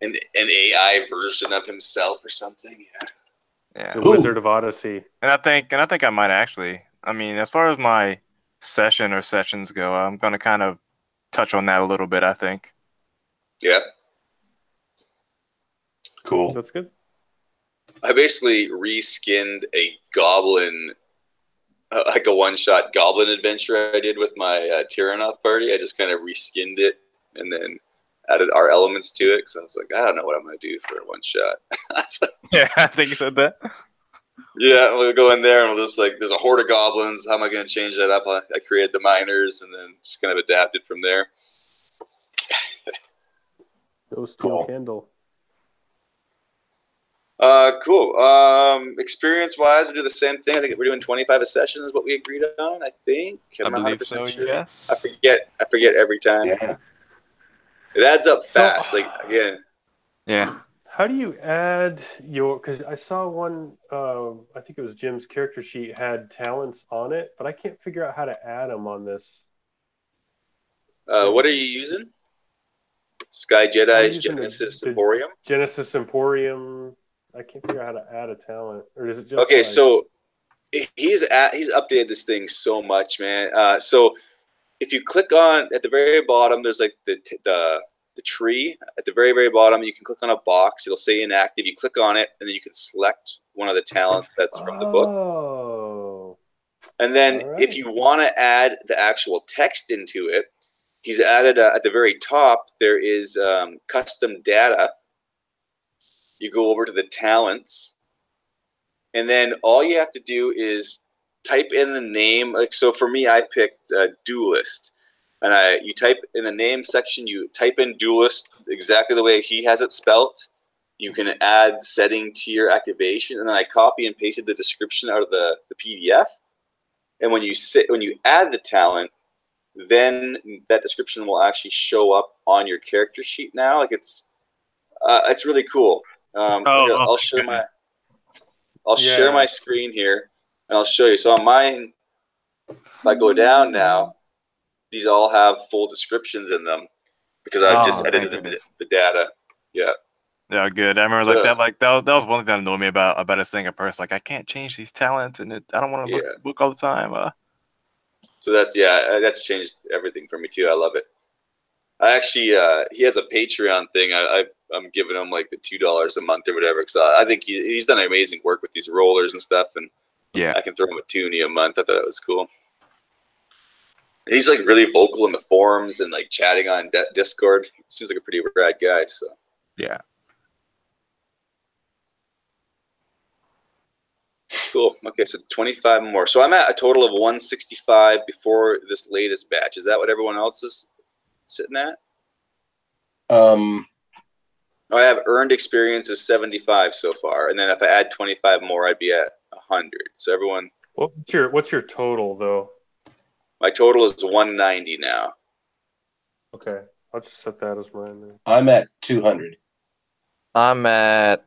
an AI version of himself or something. yeah. The Wizard of Odyssey. And I think I might actually. I mean, as far as my session or sessions go, I'm gonna kind of touch on that a little bit. I think. Yeah. Cool. That's good. I basically reskinned a goblin, like a one-shot goblin adventure I did with my Tyranoth party. I just kind of reskinned it and then added our elements to it because I was like, I don't know what I'm going to do for a one-shot. Yeah, I think you said that. Yeah, we'll go in there and we'll just like, there's a horde of goblins. How am I going to change that up? I created the miners and then just kind of adapted from there. No steel candle. Cool. Experience-wise, we do the same thing. I think we're doing 25 a session is what we agreed on. I think. I believe so. Sure. Yes. I forget every time. Yeah. It adds up fast. Like again. Yeah. How do you add because I saw one, I think it was Jim's character sheet had talents on it, but I can't figure out how to add them on this. What are you using? Sky Jedi's Genesis Emporium? Genesis Emporium. I can't figure out how to add a talent. Or is it just okay, so he's updated this thing so much, man. So if you click on at the very bottom, there's like the tree at the very, very bottom. You can click on a box. It'll say inactive. You click on it, and then you can select one of the talents that's from the book. Oh. And then if you want to add the actual text into it, he's added at the very top, there is custom data. You go over to the talents, and then all you have to do is type in the name. Like, so for me, I picked duelist. And you type in the name section, you type in duelist exactly the way he has it spelt. You can add setting to your activation, and then I copy and pasted the description out of the PDF. And when you add the talent, then that description will actually show up on your character sheet now. Like it's really cool. I'll share my screen here, and I'll show you. So on mine, if I go down now, these all have full descriptions in them because I've just edited the data. Yeah. Yeah, good. I remember that was one thing that annoyed me about a single person. Like I can't change these talents, and I don't want to look at the book all the time. So that's changed everything for me too. I love it. I actually, he has a Patreon thing. I'm giving him like the $2 a month or whatever. Because I think he's done amazing work with these rollers and stuff. And Yeah. I can throw him a toonie a month. I thought it was cool. And he's like really vocal in the forums and like chatting on Discord. Seems like a pretty rad guy. So Yeah. cool. Okay, so 25 more. So I'm at a total of 165 before this latest batch. Is that what everyone else is sitting at? I have earned experience is 75 so far, and then if I add 25 more, I'd be at 100. So everyone, What's your total though? my total is 190 now. Okay, I'll just set that as mine. Then. I'm at 200. I'm at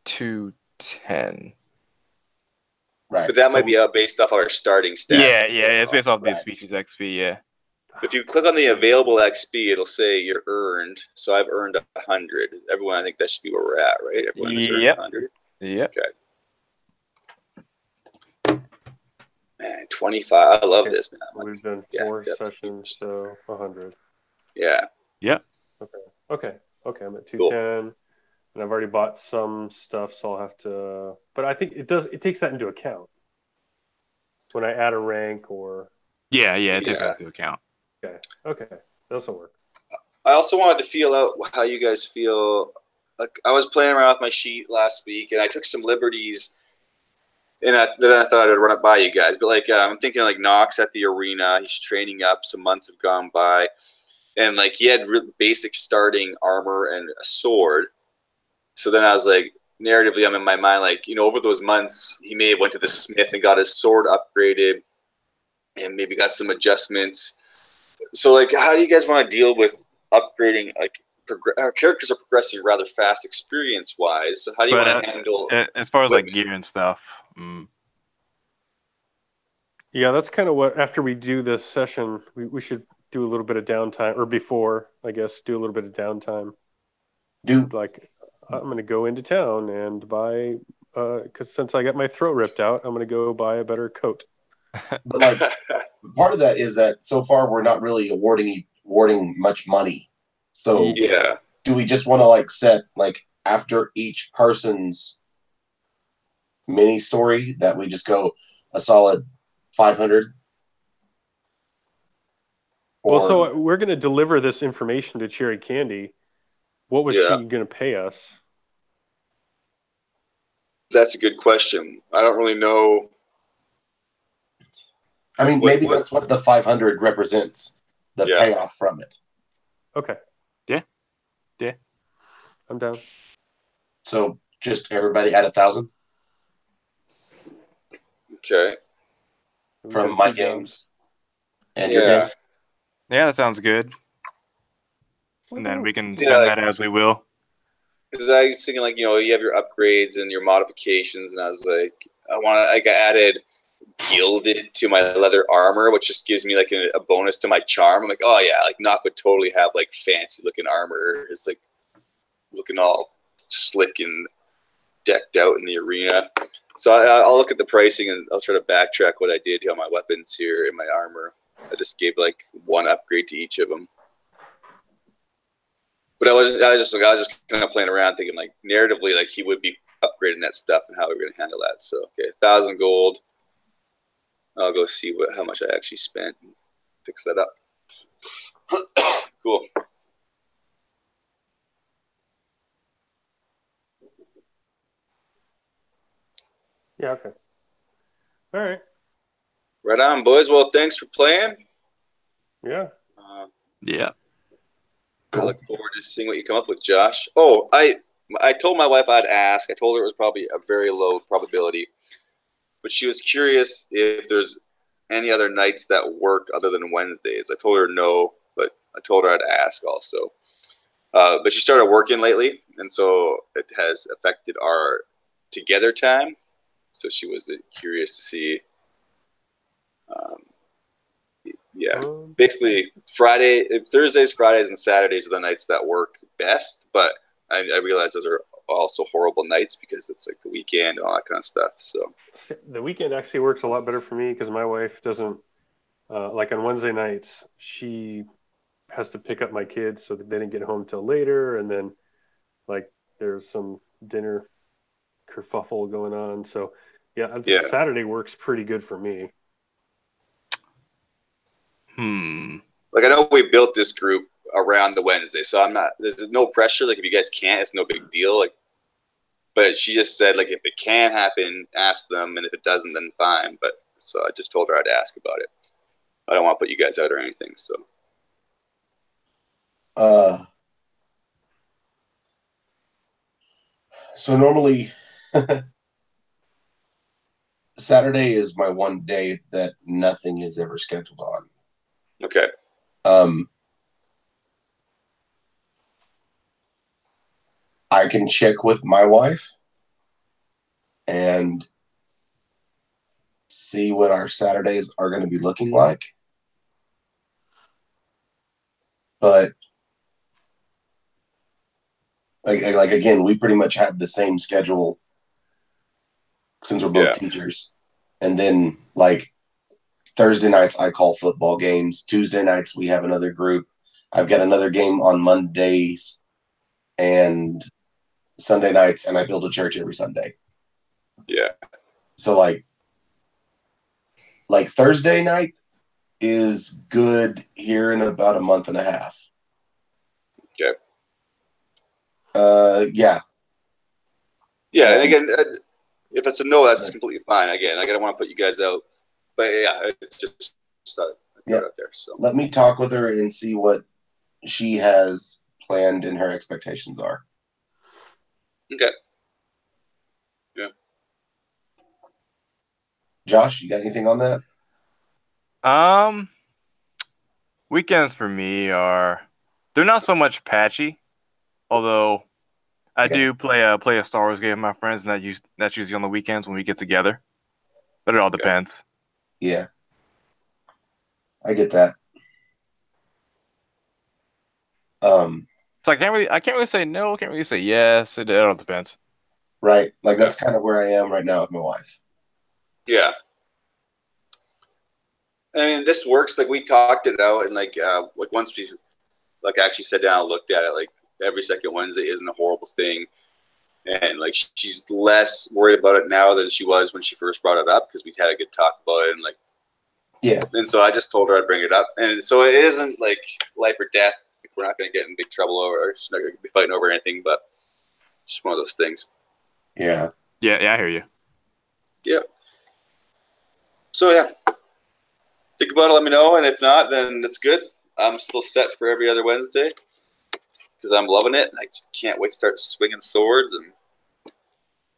210. Right. But that might be based off our starting stats. Yeah, it's based off the Right. species XP, yeah. If you click on the available XP, it'll say you're earned. So I've earned 100. Everyone, I think that should be where we're at, right? Everyone has earned 100. Yep. Okay. Man, 25. I love this, man. We've done 4 sessions, so 100. Yeah. Yep. Okay. I'm at 210, and I've already bought some stuff, so I'll have to. But I think it takes that into account when I add a rank or. Yeah, it takes that into account. Okay, that'll work. I also wanted to feel out how you guys feel. Like I was playing around with my sheet last week, and I took some liberties. And then I thought I'd run it by you guys. But like I'm thinking like Knox at the arena. He's training up. Some months have gone by, and like he had really basic starting armor and a sword. So then I was like, narratively, I'm in my mind like, over those months, he may have went to the smith and got his sword upgraded, and maybe got some adjustments. So, like, how do you guys want to deal with upgrading? Like, our characters are progressing rather fast, experience-wise. So, how do you want to handle? As far as like gear and stuff? Yeah, that's kind of what. After we do this session, we should do a little bit of downtime, or before, I guess, do a little bit of downtime. Like, I'm going to go into town and buy. Because since I got my throat ripped out, I'm going to go buy a better coat. But like, part of that is that so far we're not really awarding much money. So yeah, do we just want to like set like after each person's mini story that we just go a solid 500? Well, so we're going to deliver this information to Cherry Candy. What was she going to pay us? That's a good question. I don't really know. I mean, maybe that's what the 500 represents, the payoff from it. Okay. Yeah. I'm down. So just everybody at 1,000? Okay. From my games and your games? Yeah, that sounds good. And then we can spend that as we will. Because I was thinking, like, you have your upgrades and your modifications, and I was like, I added gilded to my leather armor, which just gives me like a bonus to my charm. I'm like, oh yeah, like Nock would totally have like fancy looking armor. It's like looking all slick and decked out in the arena. So I'll look at the pricing and I'll try to backtrack what I did on my weapons here and my armor. I just gave like one upgrade to each of them. But I was just kind of playing around, thinking like narratively, like he would be upgrading that stuff and how we are going to handle that. So okay, 1,000 gold. I'll go see how much I actually spent and fix that up. Cool. Yeah. Okay. All right. Right on, boys. Well, thanks for playing. Yeah. Yeah. I look forward to seeing what you come up with, Josh. Oh, I told my wife I'd ask. I told her it was probably a very low probability, but she was curious if there's any other nights that work other than Wednesdays. I told her no, but I told her I'd ask also. But she started working lately, and so it has affected our together time. So she was curious to see. Basically Thursdays, Fridays, and Saturdays are the nights that work best. But I realize those are also horrible nights because it's like the weekend and all that kind of stuff. So the weekend actually works a lot better for me because my wife doesn't like on Wednesday nights. She has to pick up my kids so that they didn't get home till later, and then like there's some dinner kerfuffle going on. So yeah, I think Saturday works pretty good for me. Like I know we built this group around the Wednesday, so there's no pressure. Like if you guys can't, it's no big deal. Like, but she just said like if it can happen, ask them, and if it doesn't, then fine. But so I just told her I'd ask about it. I don't want to put you guys out or anything. So normally Saturday is my one day that nothing is ever scheduled on. Okay. I can check with my wife and see what our Saturdays are going to be looking like. But like again, we pretty much had the same schedule since we're both teachers. And then like Thursday nights I call football games. Tuesday nights we have another group. I've got another game on Mondays and Sunday nights, and I build a church every Sunday. Yeah. So like Thursday night is good here in about a month and a half. Okay. Yeah. Yeah, and again, if it's a no, that's completely fine. Again, I don't want to put you guys out, but yeah, it's just out there. So let me talk with her and see what she has planned and her expectations are. Okay. Yeah. Josh, you got anything on that? Weekends for me they're not so much patchy, although I do play a Star Wars game with my friends, and that's usually on the weekends when we get together. But it all depends. Yeah, I get that. So I can't really say no, can't really say yes. It all depends. Right, like that's kind of where I am right now with my wife. Yeah. I mean, this works. Like we talked it out, and like once we like actually sat down and looked at it, like every second Wednesday isn't a horrible thing, and like she's less worried about it now than she was when she first brought it up because we had a good talk about it, and like And so I just told her I'd bring it up, and so it isn't like life or death. We're not going to get in big trouble over. She's not going to be fighting over anything, but it's just one of those things. Yeah. Yeah, I hear you. Yeah. So yeah, think about it. Let me know, and if not, then it's good. I'm still set for every other Wednesday because I'm loving it. I just can't wait to start swinging swords and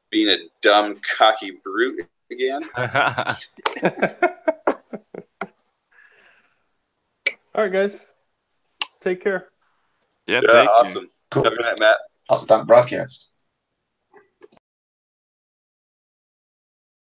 being a dumb, cocky brute again. All right, guys. Take care. Yeah, awesome. Cool. Have a good night, Matt. I'll stop broadcast.